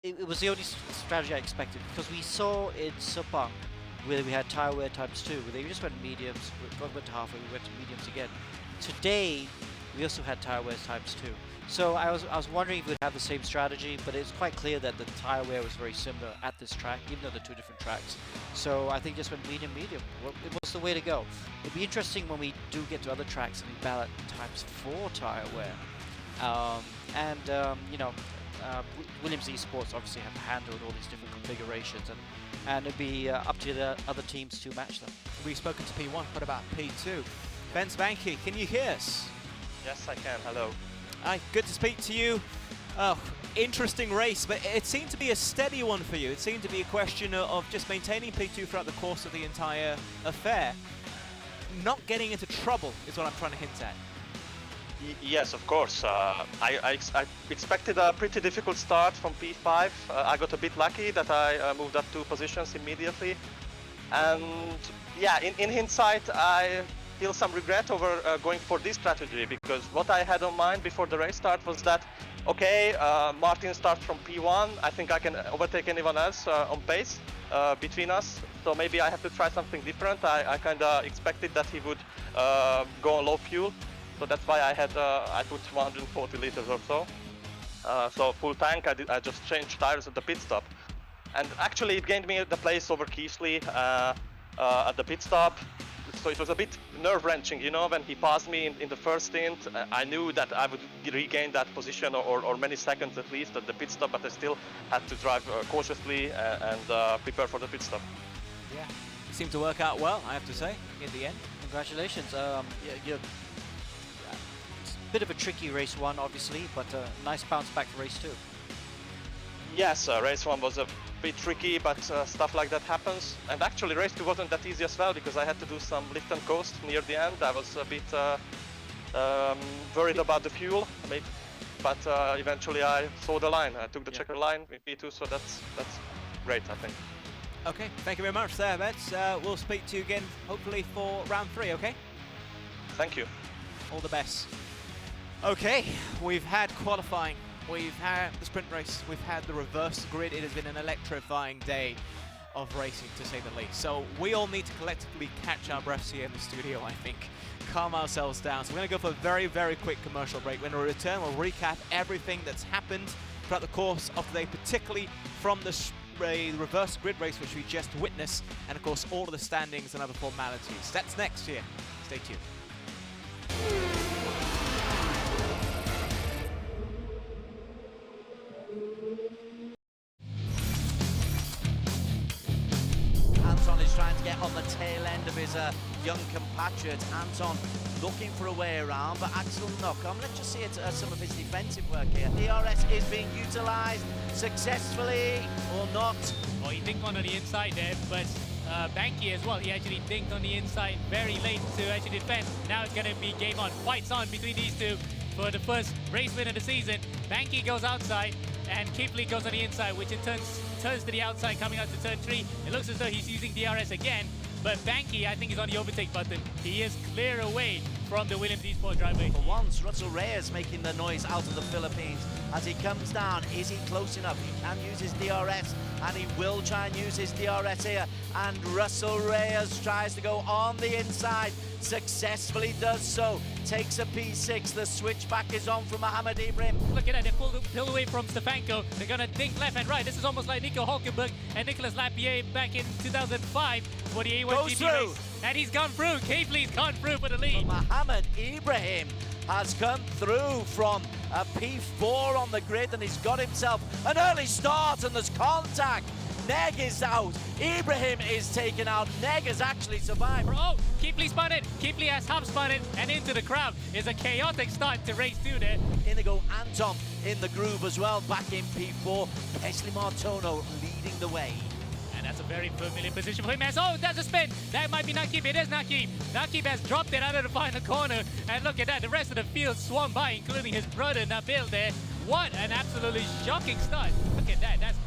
it was the only strategy I expected because we saw in Sepang where we had tire wear ×2, where they just went mediums, we went to halfway, we went to mediums again. Today, we also had tire wear ×2. So I was wondering if we'd have the same strategy, but it's quite clear that the tire wear was very similar at this track, even though they're 2 different tracks. So I think just went medium. It was the way to go. It'd be interesting when we do get to other tracks and we ballot ×4 tire wear. You know, Williams Esports obviously have handled all these different configurations, and it'd be up to the other teams to match them. We've spoken to P1. What about P2? Ben Spanky, can you hear us? Yes, I can. Hello. Hi, good to speak to you. Oh, interesting race, but it seemed to be a steady one for you. It seemed to be a question of just maintaining P2 throughout the course of the entire affair. Not getting into trouble is what I'm trying to hint at. Yes, of course. I expected a pretty difficult start from P5. I got a bit lucky that I moved up 2 positions immediately. And yeah, in hindsight, I feel some regret over going for this strategy, because what I had on mind before the race start was that, okay, Martin starts from P1, I think I can overtake anyone else on pace between us, so maybe I have to try something different. I kind of expected that he would go on low fuel, so that's why I put 140 liters or so. so full tank. I just changed tires at the pit stop, and actually it gained me the place over Keithley at the pit stop. So it was a bit nerve-wraching, you know, when he passed me in the first stint. I knew that I would regain that position or many seconds at least at the pit stop, but I still had to drive cautiously and prepare for the pit stop. Yeah, seemed to work out well, I have to say, in the end. Congratulations. It's a bit of a tricky race one, obviously, but nice bounce back to race two. Yes, race one was a bit tricky, but stuff like that happens. And actually race two wasn't that easy as well, because I had to do some lift and coast near the end. I was a bit worried about the fuel, but eventually I saw the line. I took the checker line with P2, so that's great, I think. Okay, thank you very much there, Vets. We'll speak to you again, hopefully for round 3, okay? Thank you. All the best. Okay, we've had qualifying. We've had the sprint race, we've had the reverse grid. It has been an electrifying day of racing, to say the least. So we all need to collectively catch our breaths here in the studio, I think. Calm ourselves down. So we're going to go for a very, very quick commercial break. When we return, we'll recap everything that's happened throughout the course of the day, particularly from the reverse grid race, which we just witnessed, and of course all of the standings and other formalities. That's next year. Stay tuned. Anton is trying to get on the tail end of his young compatriot. Anton looking for a way around, but Axel knock on. Let's just see some of his defensive work here. DRS is being utilised successfully or not. Oh, he dinked one on the inside there, but Banky as well. He actually dinked on the inside very late to actually defend. Now it's going to be game on. Fights on between these two for the first race win of the season. Banky goes outside and Keithley goes on the inside, which in turns to the outside coming out to turn 3. It looks as though he's using DRS again, but Banky, I think, is on the overtake button. He is clear away from the Williams Esports driver. For once, Russell Reyes making the noise out of the Philippines. As he comes down, is he close enough? He can use his DRS, and he will try and use his DRS here. And Russell Reyes tries to go on the inside, successfully does so. Takes a P6, the switchback is on from Mohamed Ibrahim. Look at that, they're pulled away from Stefanko. They're gonna dink left and right. This is almost like Nico Hulkenberg and Nicolas Lapierre back in 2005 for the A1 GP race. And he's gone through. Keithley's gone through for the lead. Mohamed Ibrahim has come through from a P4 on the grid, and he's got himself an early start, and there's contact. Neg is out. Ibrahim is taken out. Neg has actually survived. Oh, Keithley spun it. Keithley has half spun it and into the crowd. It's a chaotic start to race 2 there. In they go Anton in the groove as well, back in P4. Wesley Martono leading the way. And that's a very familiar position for him. Oh, that's a spin. That might be Nakib. It is Nakib. Nakib has dropped it out of the final corner. And look at that. The rest of the field swung by, including his brother Nabil there. What an absolutely shocking start. Look at that. That's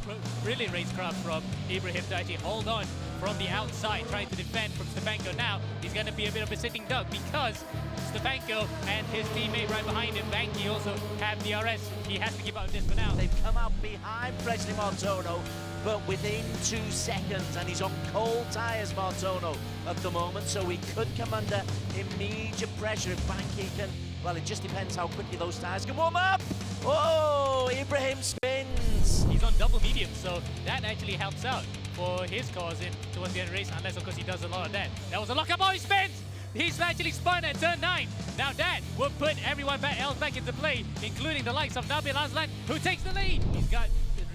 brilliant racecraft from Ibrahim to actually hold on from the outside, trying to defend from Stefanko. Now, he's going to be a bit of a sitting duck because Stefanko and his teammate right behind him, Banky, also have DRS. He has to give up this for now. They've come out behind Wesley Martono, but within 2 seconds, and he's on cold tyres, Martono, at the moment, so he could come under immediate pressure if Banky can. Well, it just depends how quickly those tyres can warm up. Oh, Ibrahim spins. He's on double medium, so that actually helps out for his cause towards the end of the race, unless, of course, he does a lot of that. That was a lockup. Oh, he spins! He's actually spun at turn 9. Now that will put everyone else back into play, including the likes of Nabil Aslan, who takes the lead. He's got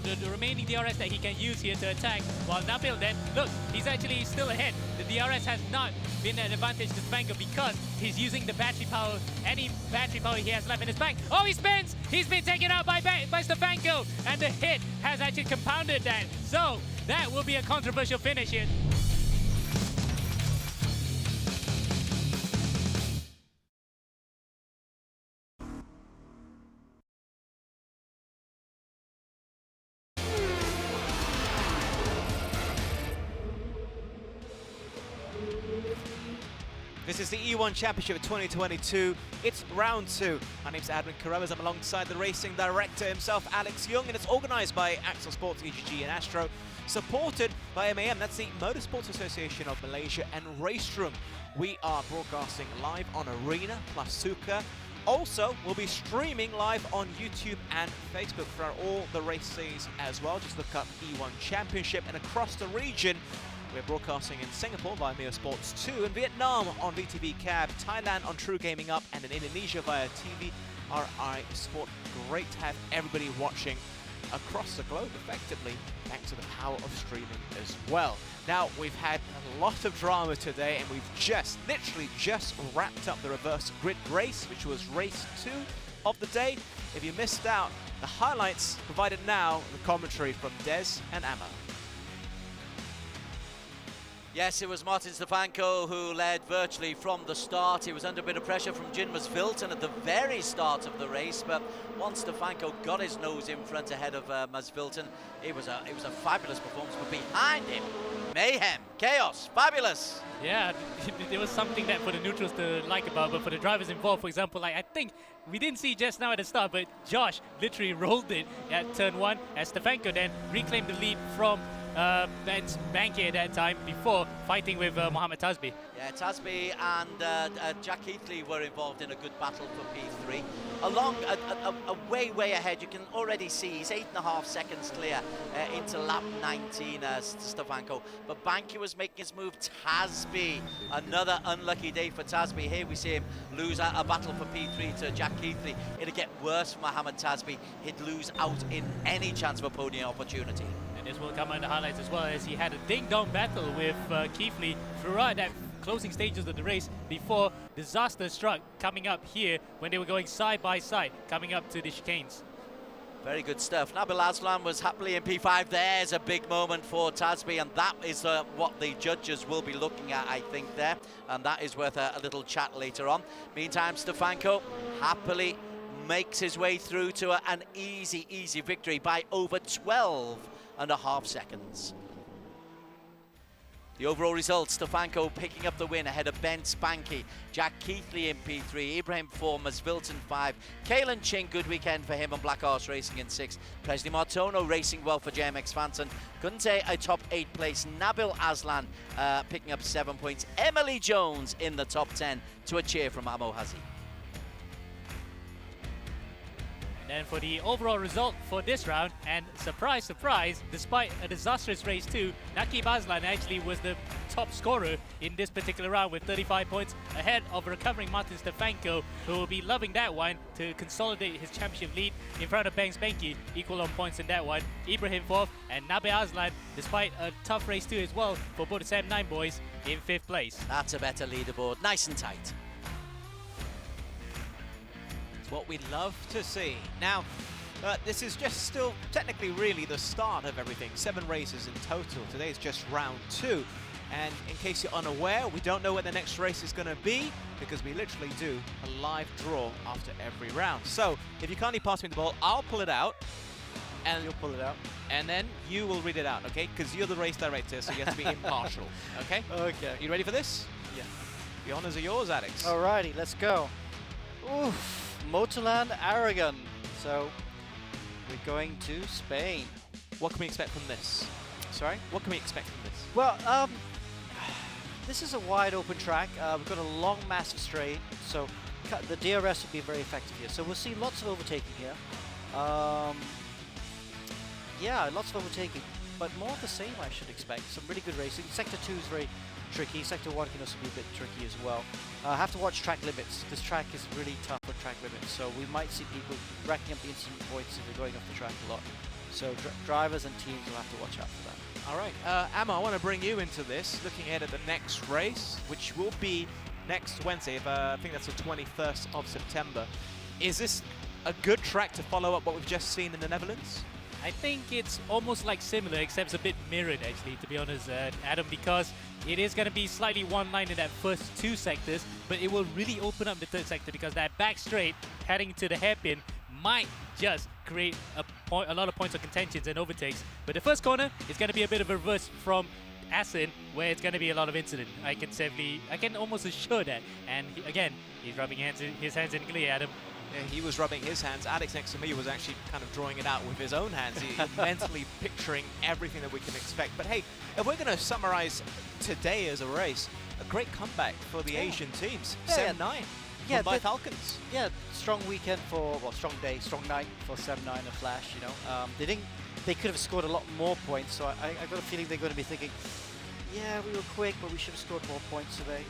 the remaining DRS that he can use here to attack, while Nabil then, look, he's actually still ahead. The DRS has not been an advantage to Stefanko because he's using the battery power, any battery power he has left in his bank. Oh, he spins! He's been taken out by Stefanko, and the hit has actually compounded that. So that will be a controversial finish here. This is the E1 Championship 2022. It's round 2. My name's Adrian Carruthers. I'm alongside the racing director himself, Alex Young, and it's organised by Axel Sports, EGG and Astro, supported by MAM. That's the Motorsports Association of Malaysia, and Raceroom. We are broadcasting live on Arena plus Suka Also, we'll be streaming live on YouTube and Facebook for all the races as well. Just look up E1 Championship, and across the region, we're broadcasting in Singapore via Mio Sports 2, in Vietnam on VTV Cab, Thailand on True Gaming Up, and in Indonesia via TVRI Sport. Great to have everybody watching across the globe effectively, thanks to the power of streaming as well. Now, we've had a lot of drama today, and we've literally just wrapped up the reverse grid race, which was race 2 of the day. If you missed out, the highlights provided now, the commentary from Des and Amma. Yes, it was Martin Stefanko who led virtually from the start. He was under a bit of pressure from Jin Masvilton at the very start of the race, but once Stefanko got his nose in front ahead of Masvilton, it was a fabulous performance. But behind him, mayhem, chaos, fabulous. Yeah, there was something that for the neutrals to like about, but for the drivers involved, for example, like I think we didn't see just now at the start, but Josh literally rolled it at turn 1 as Stefanko then reclaimed the lead from Banky at that time before fighting with Mohamed Tasbi. Yeah, Tasbi and Jack Heatley were involved in a good battle for P3. Along way ahead, you can already see he's 8.5 seconds clear into lap 19 Stefanko. But Banky was making his move. Tasbi, another unlucky day for Tasbi. Here we see him lose a battle for P3 to Jack Heatley. It'll get worse for Mohamed Tasbi. He'd lose out in any chance of a podium opportunity. This will come on the highlights as well, as he had a ding-dong battle with Keithley throughout that closing stages of the race before disaster struck coming up here when they were going side by side, coming up to the chicanes. Very good stuff. Nabil Aslan was happily in P5. There's a big moment for Tasbi, and that is what the judges will be looking at, I think, there. And that is worth a little chat later on. Meantime, Stefanko happily makes his way through to an easy victory by over 12.5 seconds. The overall result, Stefanko picking up the win ahead of Ben Spanky, Jack Keithley in P3, Ibrahim 4, Masvilton 5, Kalen Ching, good weekend for him and Black Horse Racing in 6, Presley Martono racing well for JMX Phantom, Kunte a top 8 place, Nabil Aslan picking up 7 points, Emily Jones in the top 10 to a cheer from Amo Hazi. And for the overall result for this round, and surprise, despite a disastrous race too, Nakib Aslan actually was the top scorer in this particular round with 35 points, ahead of recovering Martin Stefanko, who will be loving that one to consolidate his championship lead in front of Banks Banky, equal on points in that one. Ibrahim 4th, and Nabi Aslan, despite a tough race too as well for both the Sam 9 boys, in 5th place. That's a better leaderboard, nice and tight. What we love to see. Now, this is just still technically really the start of everything. 7 races in total. Today is just round 2. And in case you're unaware, we don't know where the next race is going to be because we literally do a live draw after every round. So, if you kindly pass me the ball, I'll pull it out. And you'll pull it out. And then you will read it out, okay? Because you're the race director, so you have to be impartial, okay? Okay. You ready for this? Yeah. The honors are yours, Alex. Alrighty, let's go. Oof. Motorland Aragon. So we're going to Spain. What can we expect from this? Sorry? What can we expect from this? Well, this is a wide open track. We've got a long, massive straight, so the DRS will be very effective here. So we'll see lots of overtaking here. Yeah, lots of overtaking, but more of the same I should expect. Some really good racing. Sector 2 is very tricky. Sector 1 can also be a bit tricky as well. Have to watch track limits. This track is really tough for track limits, so we might see people racking up the incident points if they're going off the track a lot. So drivers and teams will have to watch out for that. All right, Amma, I want to bring you into this, looking ahead at the next race, which will be next Wednesday. I think that's the 21st of September. Is this a good track to follow up what we've just seen in the Netherlands? I think it's almost like similar, except it's a bit mirrored actually, to be honest, Adam, because it is going to be slightly one line in that first 2 sectors, but it will really open up the 3rd sector because that back straight heading to the hairpin might just create a lot of points of contentions and overtakes. But the first corner is going to be a bit of a reverse from Assen, where it's going to be a lot of incident. I can almost assure that. And again, he's rubbing his hands in glee, Adam. Yeah, he was rubbing his hands. Alex next to me was actually kind of drawing it out with his own hands. He's mentally picturing everything that we can expect. But hey, if we're going to summarize today as a race, a great comeback for the Asian teams. 7-9. Yeah, by Falcons. Yeah, strong weekend for, well, strong day, strong night for 7-9 and Flash, you know. They could have scored a lot more points, so I got a feeling they're going to be thinking, yeah, we were quick, but we should have scored more points today.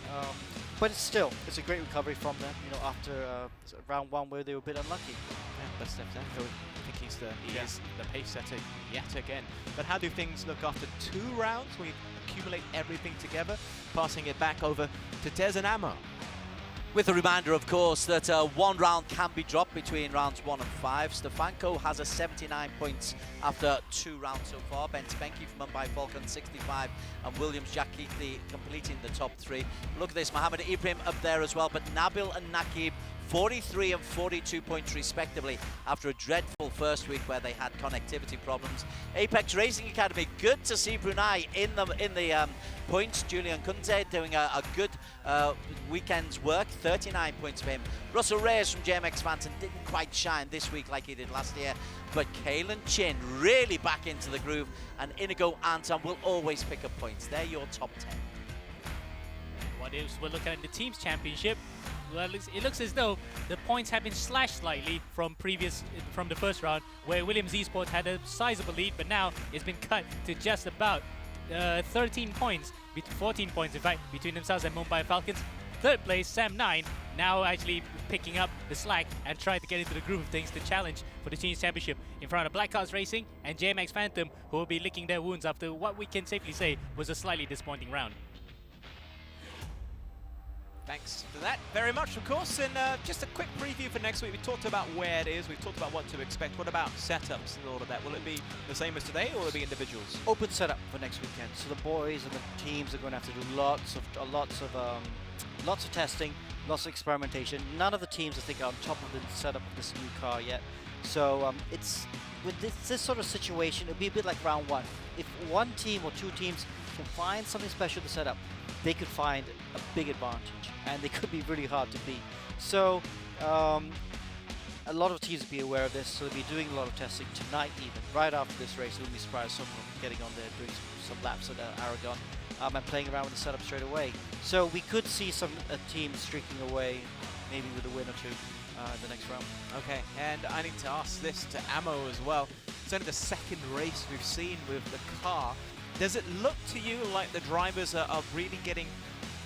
But it's a great recovery from them, you know, after round 1 where they were a bit unlucky. Yeah, but Stefano, I think he is the pace setter yet again. But how do things look after 2 rounds? We accumulate everything together, passing it back over to Des and Ammo. With a reminder, of course, that 1 round can be dropped between rounds 1 and 5. Stefanko has a 79 points after 2 rounds so far. Ben Spenke from Mumbai Falcons 65, and Williams Jack Keithley completing the top 3. Look at this, Mohammed Ibrahim up there as well, but Nabil and Nakib 43 and 42 points respectively after a dreadful first week where they had connectivity problems. Apex Racing Academy, good to see Brunei in the points. Julian Kunze doing a good weekend's work, 39 points for him. Russell Reyes from JMX Phantom didn't quite shine this week like he did last year, but Kalen Chin really back into the groove, and Inigo Anton will always pick up points. They're your top 10. What else we're looking at in the teams championship? Well, it looks as though the points have been slashed slightly from the first round, where Williams Esports had a sizable lead, but now it's been cut to just about 13 points, 14 points in fact, between themselves and Mumbai Falcons. Third place, Sam 9, now actually picking up the slack and trying to get into the groove of things to challenge for the Teams Championship in front of Black Cars Racing and JMX Phantom, who will be licking their wounds after what we can safely say was a slightly disappointing round. Thanks for that very much, of course. And just a quick preview for next week. We talked about where it is. We've talked about what to expect. What about setups and all of that? Will it be the same as today, or will it be individuals? Open setup for next weekend. So the boys and the teams are going to have to do lots of testing, lots of experimentation. None of the teams, I think, are on top of the setup of this new car yet. So it's with this sort of situation, it'll be a bit like round 1. If one team or 2 teams can find something special to set up, they could find a big advantage, and they could be really hard to beat. So a lot of teams will be aware of this, so they'll be doing a lot of testing tonight even. Right after this race, we'll be surprised someone getting on there, doing some laps at Aragon, and playing around with the setup straight away. So we could see some teams streaking away, maybe with a win or 2 in the next round. Okay, and I need to ask this to Ammo as well. It's only the second race we've seen with the car. Does it look to you like the drivers are really getting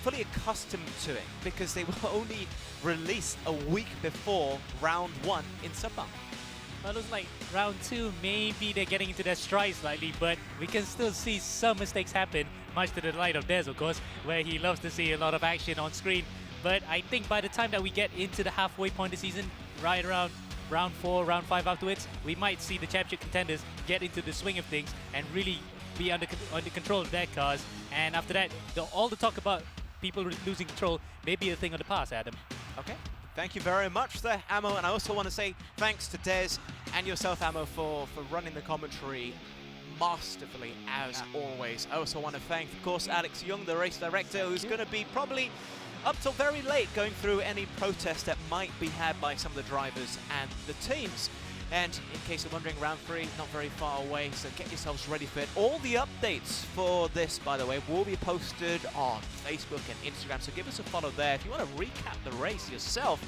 fully accustomed to it, because they were only released a week before round 1 in Sabah? Well, it looks like round 2, maybe they're getting into their stride slightly, but we can still see some mistakes happen, much to the delight of Des, of course, where he loves to see a lot of action on screen. But I think by the time that we get into the halfway point of the season, right around round 4, round 5 afterwards, we might see the championship contenders get into the swing of things and really be under control of their cars. And after that, all the talk about people losing control may be a thing of the past, Adam. Okay, thank you very much there, Ammo. And I also want to say thanks to Des and yourself, Ammo, for running the commentary masterfully, as always. I also want to thank, of course, Alex Young, the race director, who's going to be probably up till very late going through any protests that might be had by some of the drivers and the teams. And in case you're wondering, round 3, not very far away, so get yourselves ready for it. All the updates for this, by the way, will be posted on Facebook and Instagram, so give us a follow there. If you want to recap the race yourself,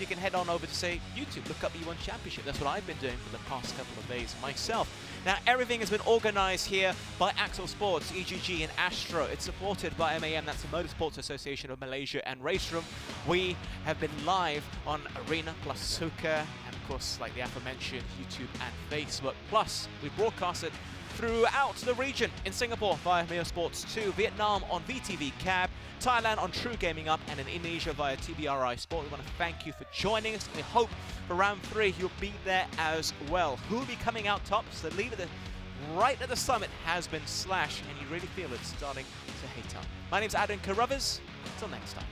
you can head on over to, say, YouTube, look up E1 Championship. That's what I've been doing for the past couple of days myself. Now, everything has been organized here by Axel Sports, EGG, and Astro. It's supported by MAM, that's the Motorsports Association of Malaysia, and Race Room. We have been live on Arena plus Suka, and of course, like the aforementioned, YouTube and Facebook. Plus, we broadcasted throughout the region in Singapore via Mio Sports 2, Vietnam on VTV Cab, Thailand on True Gaming Up, and in Indonesia via TBRI Sport. We want to thank you for joining us. We hope for round 3 you'll be there as well. Who will be coming out tops? The leader right at the summit has been Slash, and you really feel it's starting to heat up. My name's Adam Carruthers. Until next time.